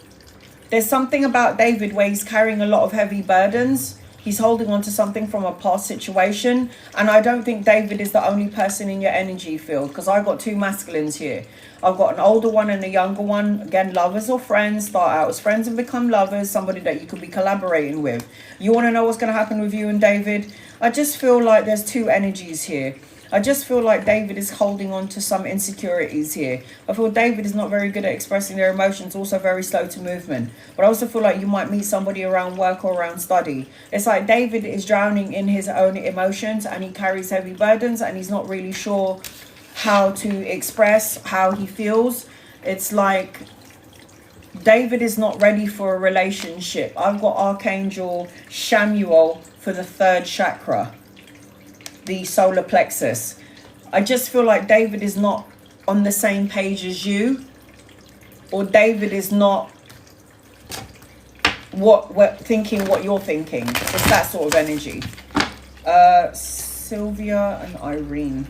There's something about David where he's carrying a lot of heavy burdens. He's holding on to something from a past situation. And I don't think David is the only person in your energy field, because I've got two masculines here. I've got an older one and a younger one. Again, lovers or friends. Start out as friends and become lovers. Somebody that you could be collaborating with. You want to know what's going to happen with you and David? I just feel like there's two energies here. I just feel like David is holding on to some insecurities here. I feel David is not very good at expressing their emotions, also very slow to movement. But I also feel like you might meet somebody around work or around study. It's like David is drowning in his own emotions and he carries heavy burdens and he's not really sure how to express how he feels. It's like David is not ready for a relationship. I've got Archangel Shamuel for the third chakra, the solar plexus. I just feel like David is not on the same page as you, or David is not thinking what you're thinking. It's that sort of energy. Sylvia and Irene.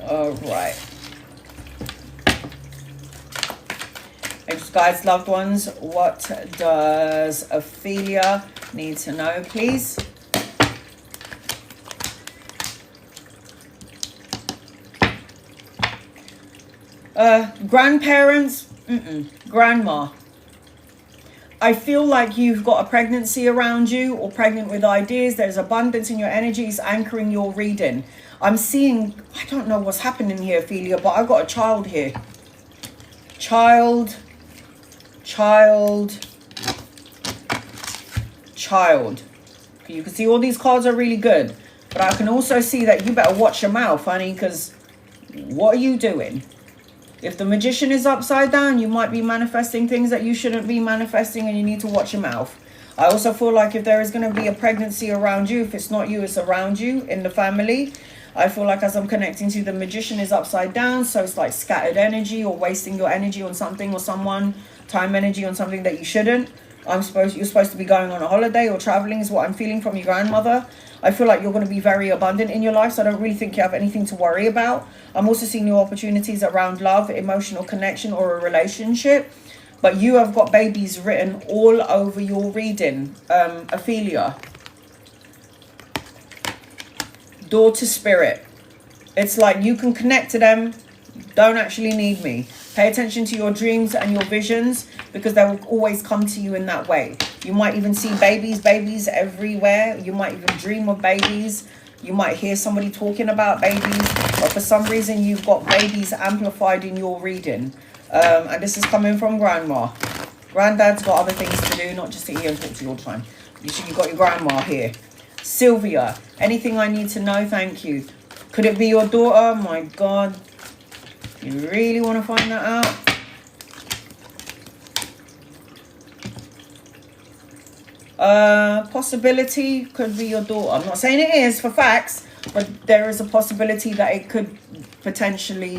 All right. Angels, guides, loved ones, what does Ophelia need to know, please? Grandparents, grandma. I feel like you've got a pregnancy around you, or pregnant with ideas. There's abundance in your energies anchoring your reading. I'm seeing, I don't know what's happening here, Ophelia, but I've got a child here. Child. You can see all these cards are really good, but I can also see that you better watch your mouth, honey, because what are you doing? If the Magician is upside down, you might be manifesting things that you shouldn't be manifesting, and you need to watch your mouth. I also feel like if there is going to be a pregnancy around you, if it's not you, it's around you in the family. I feel like as I'm connecting to the Magician is upside down, so it's like scattered energy or wasting your energy on something or someone, time energy on something that you shouldn't. You're supposed to be going on a holiday or traveling is what I'm feeling from your grandmother. I feel like you're going to be very abundant in your life, so I don't really think you have anything to worry about. I'm also seeing new opportunities around love, emotional connection, or a relationship. But you have got babies written all over your reading, Ophelia. Door to spirit. It's like you can connect to them, don't actually need me. Pay attention to your dreams and your visions, because they will always come to you in that way. You might even see babies everywhere. You might even dream of babies. You might hear somebody talking about babies, but for some reason you've got babies amplified in your reading. And this is coming from grandma. Granddad's got other things to do, not just sit here and talk to you all the time. You've got your grandma here. Sylvia, anything I need to know, thank you. Could it be your daughter? My God. You really want to find that out? Possibility could be your daughter. I'm not saying it is for facts, but there is a possibility that it could potentially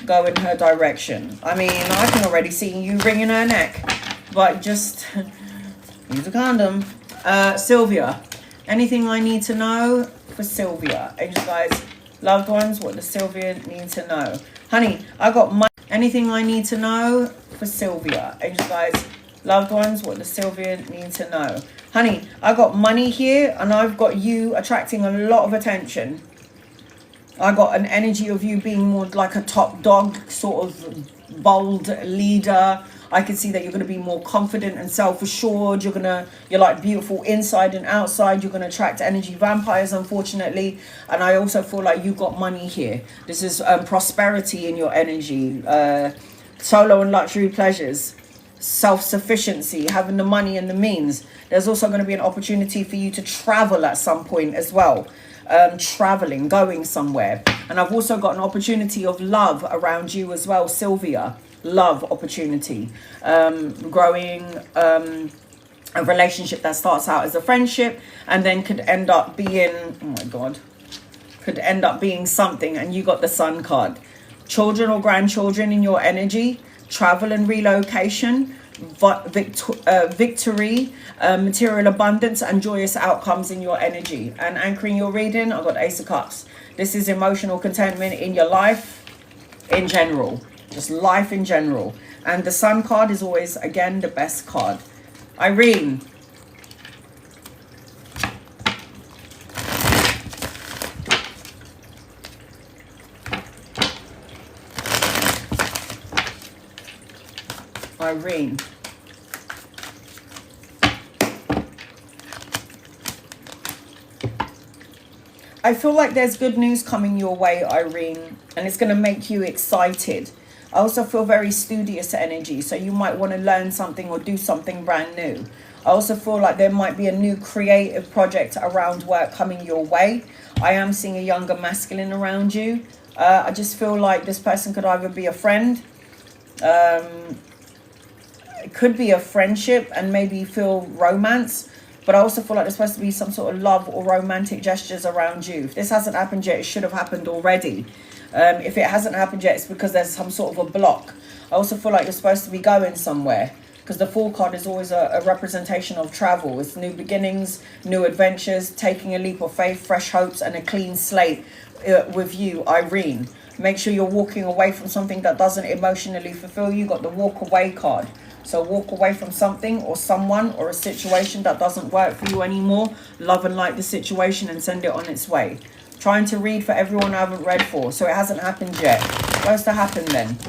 go in her direction. I mean, I can already see you wringing her neck, but just use a condom. Sylvia, anything I need to know for Sylvia? Angel guys, loved ones, what does Sylvia need to know? Honey, I got money. Anything I need to know for Sylvia? Angel guys, loved ones, what does Sylvia need to know? Honey, I got money here, and I've got you attracting a lot of attention. I got an energy of you being more like a top dog, sort of bold leader. I can see that you're going to be more confident and self-assured. You're like beautiful inside and outside. You're going to attract energy vampires, unfortunately. And I also feel like you got money here. This is prosperity in your energy, solo and luxury pleasures, self-sufficiency, having the money and the means. There's also going to be an opportunity for you to travel at some point as well. Traveling, going somewhere. And I've also got an opportunity of love around you as well, Sylvia. Love opportunity, growing a relationship that starts out as a friendship and then could end up being, oh my God, could end up being something. And you got the Sun card. Children or grandchildren in your energy, travel and relocation. victory, material abundance, and joyous outcomes in your energy. And anchoring your reading, I've got Ace of Cups. This is emotional contentment in your life in general, just life in general. And the Sun card is always, again, the best card. Irene. Irene. I feel like there's good news coming your way, Irene, and it's going to make you excited. I also feel very studious energy, so you might want to learn something or do something brand new. I also feel like there might be a new creative project around work coming your way. I am seeing a younger masculine around you. I just feel like this person could either be a friend, it could be a friendship and maybe feel romance, but I also feel like there's supposed to be some sort of love or romantic gestures around you. If this hasn't happened yet, it should have happened already. If it hasn't happened yet, it's because there's some sort of a block. I also feel like you're supposed to be going somewhere, because the Fool card is always a representation of travel. It's new beginnings, new adventures, taking a leap of faith, fresh hopes, and a clean slate with you, Irene. Make sure you're walking away from something that doesn't emotionally fulfill you. Got the walk away card. So walk away from something or someone or a situation that doesn't work for you anymore. Love and like the situation and send it on its way. Trying to read for everyone I haven't read for. So it hasn't happened yet. It's supposed to happen then.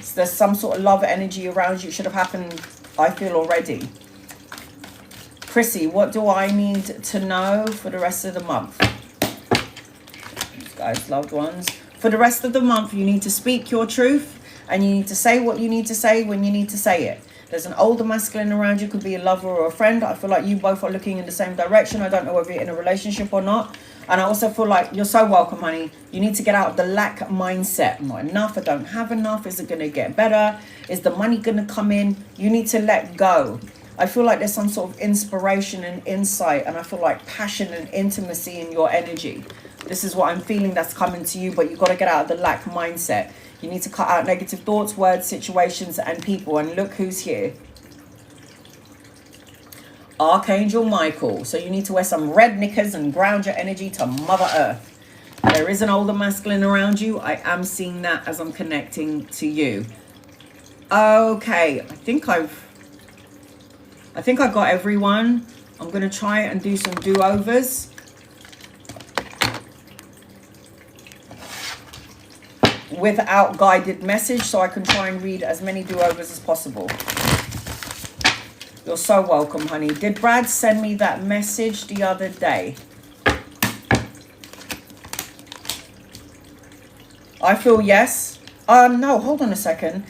So there's some sort of love energy around you. It should have happened, I feel, already. Chrissy, what do I need to know for the rest of the month? These guys, loved ones. For the rest of the month, you need to speak your truth. And you need to say what you need to say when you need to say it. There's an older masculine around you, could be a lover or a friend. I feel like you both are looking in the same direction. I don't know whether you're in a relationship or not. And I also feel like you're so welcome, honey. You need to get out of the lack mindset. Not enough, I don't have enough. Is it going to get better? Is the money going to come in? You need to let go. I feel like there's some sort of inspiration and insight. And I feel like passion and intimacy in your energy. This is what I'm feeling that's coming to you. But you've got to get out of the lack mindset. You need to cut out negative thoughts, words, situations, and people. And look who's here. Archangel Michael. So you need to wear some red knickers and ground your energy to Mother Earth. There is an older masculine around you. I am seeing that as I'm connecting to you. Okay, I think I got everyone. I'm going to try and do some do-overs. Without guided message, so I can try and read as many do-overs as possible. You're so welcome, honey. Did Brad send me that message the other day? I feel yes. No, hold on a second.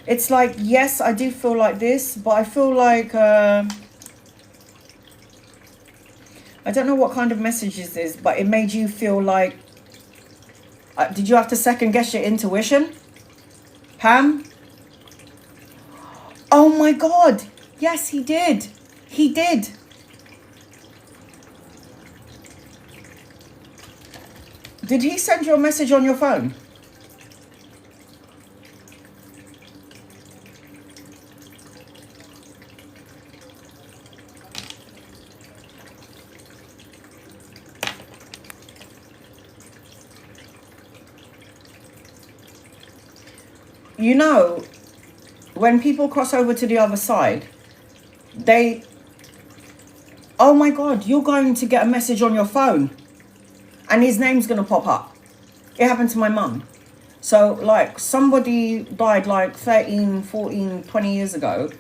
It's like, yes, I do feel like this, but I feel like I don't know what kind of message is this, but it made you feel like, did you have to second guess your intuition? Pam? Oh my God. Yes, he did. He did. Did he send you a message on your phone? You know, when people cross over to the other side, oh my God, you're going to get a message on your phone and his name's going to pop up. It happened to my mum. So like somebody died like 13, 14, 20 years ago.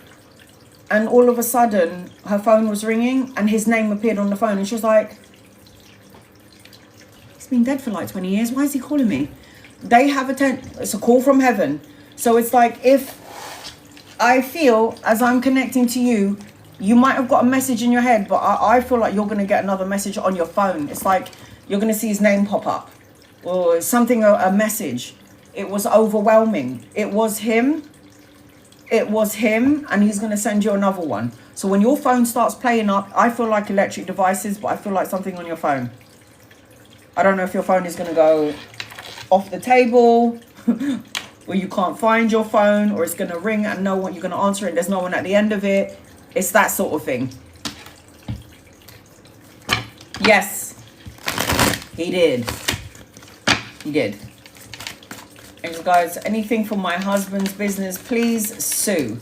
And all of a sudden her phone was ringing and his name appeared on the phone. And she was like, he's been dead for like 20 years. Why is he calling me? They have it's a call from heaven. So it's like, if I feel as I'm connecting to you, you might have got a message in your head, but I feel like you're going to get another message on your phone. It's like you're going to see his name pop up or something, a message. It was overwhelming. It was him. It was him, and he's going to send you another one. So when your phone starts playing up, I feel like electric devices, but I feel like something on your phone. I don't know if your phone is going to go off the table or you can't find your phone, or it's going to ring and no one, you're going to answer it, there's no one at the end of it. It's that sort of thing. Yes, he did. He did. And guys, anything for my husband's business, please sue.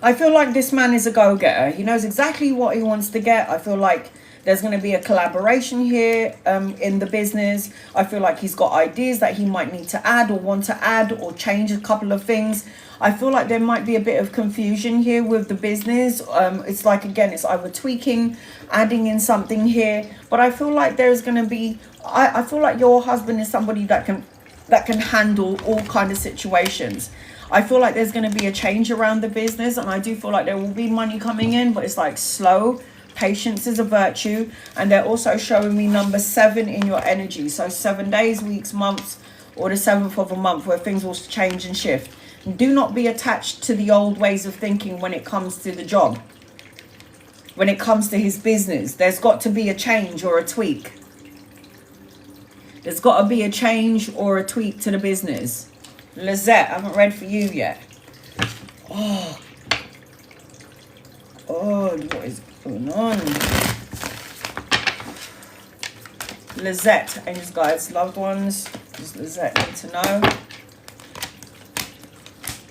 I feel like this man is a go-getter. He knows exactly what he wants to get. I feel like there's going to be a collaboration here in the business. I feel like he's got ideas that he might need to add or want to add or change a couple of things. I feel like there might be a bit of confusion here with the business. It's like, again, it's either tweaking, adding in something here. But I feel like there's going to be, I feel like your husband is somebody that can handle all kind of situations. I feel like there's going to be a change around the business, and I do feel like there will be money coming in, but it's like slow. Patience is a virtue. And they're also showing me number 7 in your energy. So 7 days, weeks, months, or the 7th of a month where things will change and shift. Do not be attached to the old ways of thinking when it comes to the job. When it comes to his business, there's got to be a change or a tweak. There's got to be a change or a tweak to the business. Lizette, I haven't read for you yet. Oh, what is going on? Lizette, angels, guides, loved ones. Does Lizette need to know?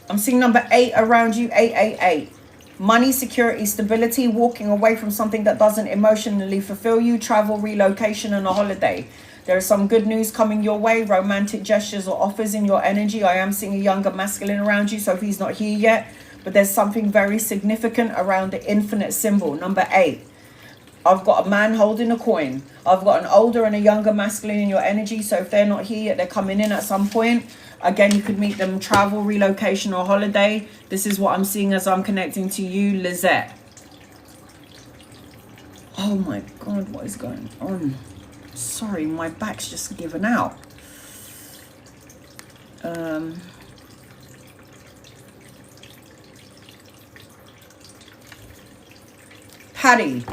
I'm seeing number 8 around you, 888. Money, security, stability, walking away from something that doesn't emotionally fulfill you, travel, relocation, and a holiday. There is some good news coming your way, romantic gestures or offers in your energy. I am seeing a younger masculine around you, so if he's not here yet, but there's something very significant around the infinite symbol, number 8. I've got a man holding a coin. I've got an older and a younger masculine in your energy, so if they're not here yet, they're coming in at some point. Again, you could meet them, travel, relocation, or holiday. This is what I'm seeing as I'm connecting to you, Lizette. Oh my God, what is going on? Sorry, my back's just given out. Patty,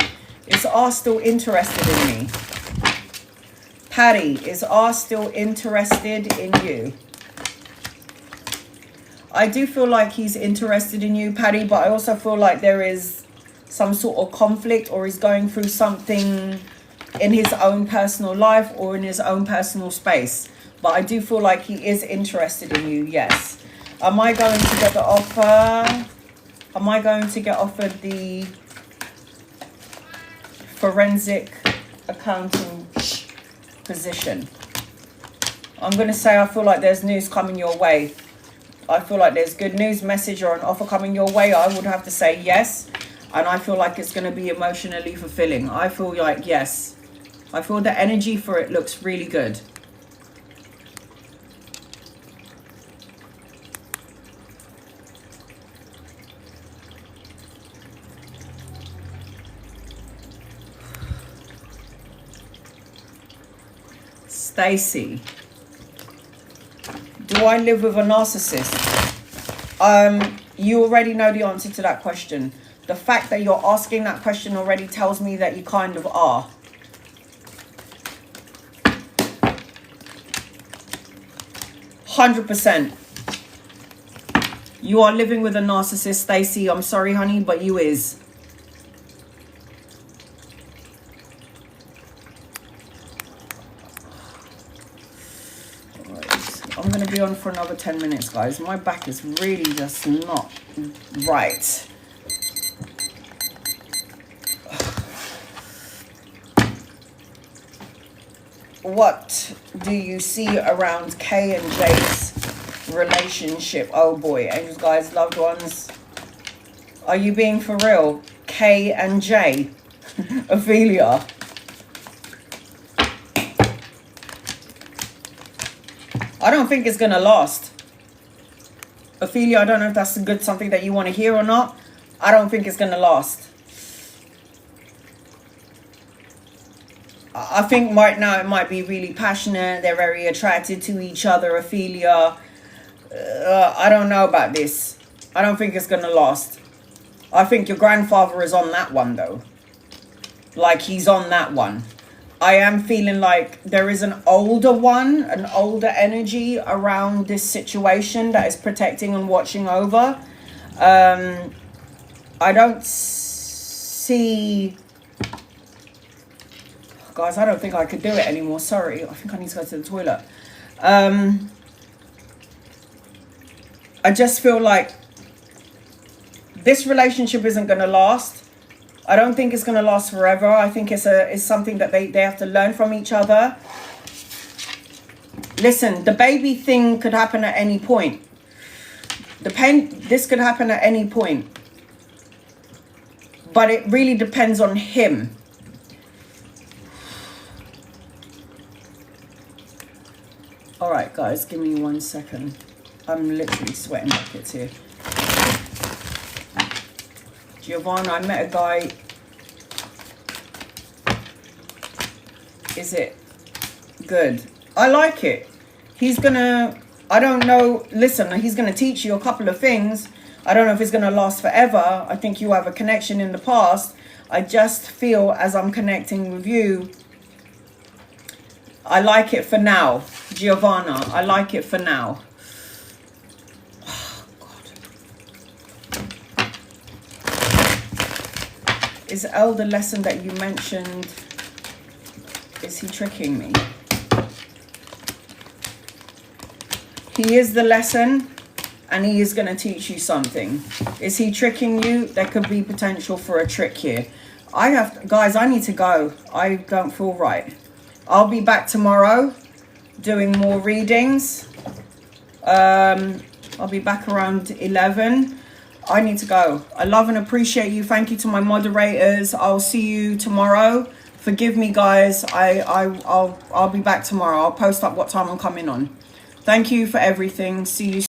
is R still interested in me? Patty, is R still interested in you? I do feel like he's interested in you, Patty, but I also feel like there is some sort of conflict, or he's going through something in his own personal life or in his own personal space. But I do feel like he is interested in you, yes. Am I going to get the offer? Am I going to get offered the forensic accounting position? I'm going to say I feel like there's news coming your way. I feel like there's good news, message, or an offer coming your way. I would have to say yes. And I feel like it's going to be emotionally fulfilling. I feel like yes. I feel the energy for it looks really good. Stacy, do I live with a narcissist? You already know the answer to that question. The fact that you're asking that question already tells me that you kind of are. 100%. You are living with a narcissist, Stacy. I'm sorry, honey, but you is. Right. I'm going to be on for another 10 minutes, guys. My back is really just not right. What do you see around K and J's relationship? Oh boy, angels, guys, loved ones. Are you being for real? K and J. Ophelia. I don't think it's going to last. Ophelia, I don't know if that's something that you want to hear or not. I don't think it's going to last. I think right now it might be really passionate. They're very attracted to each other, Ophelia. I don't know about this. I don't think it's going to last. I think your grandfather is on that one, though. Like, he's on that one. I am feeling like there is an older one, an older energy around this situation that is protecting and watching over. I don't see... Guys, I don't think I could do it anymore. Sorry. I think I need to go to the toilet. I just feel like this relationship isn't going to last. I don't think it's going to last forever. I think it's something that they have to learn from each other. Listen, the baby thing could happen at any point. This could happen at any point. But it really depends on him. All right, guys, give me 1 second. I'm literally sweating buckets here. Giovanna, I met a guy. Is it good? I like it. He's gonna, I don't know, listen, he's gonna teach you a couple of things. I don't know if it's gonna last forever. I think you have a connection in the past. I just feel as I'm connecting with you, I like it for now. Giovanna, I like it for now. Is L the lesson that you mentioned? Is he tricking me? He is the lesson, and he is going to teach you something. Is he tricking you? There could be potential for a trick here. Guys, I need to go. I don't feel right. I'll be back tomorrow doing more readings. I'll be back around 11. I need to go. I love and appreciate you. Thank you to my moderators. I'll see you tomorrow. Forgive me, guys. I'll be back tomorrow. I'll post up what time I'm coming on. Thank you for everything. See you soon.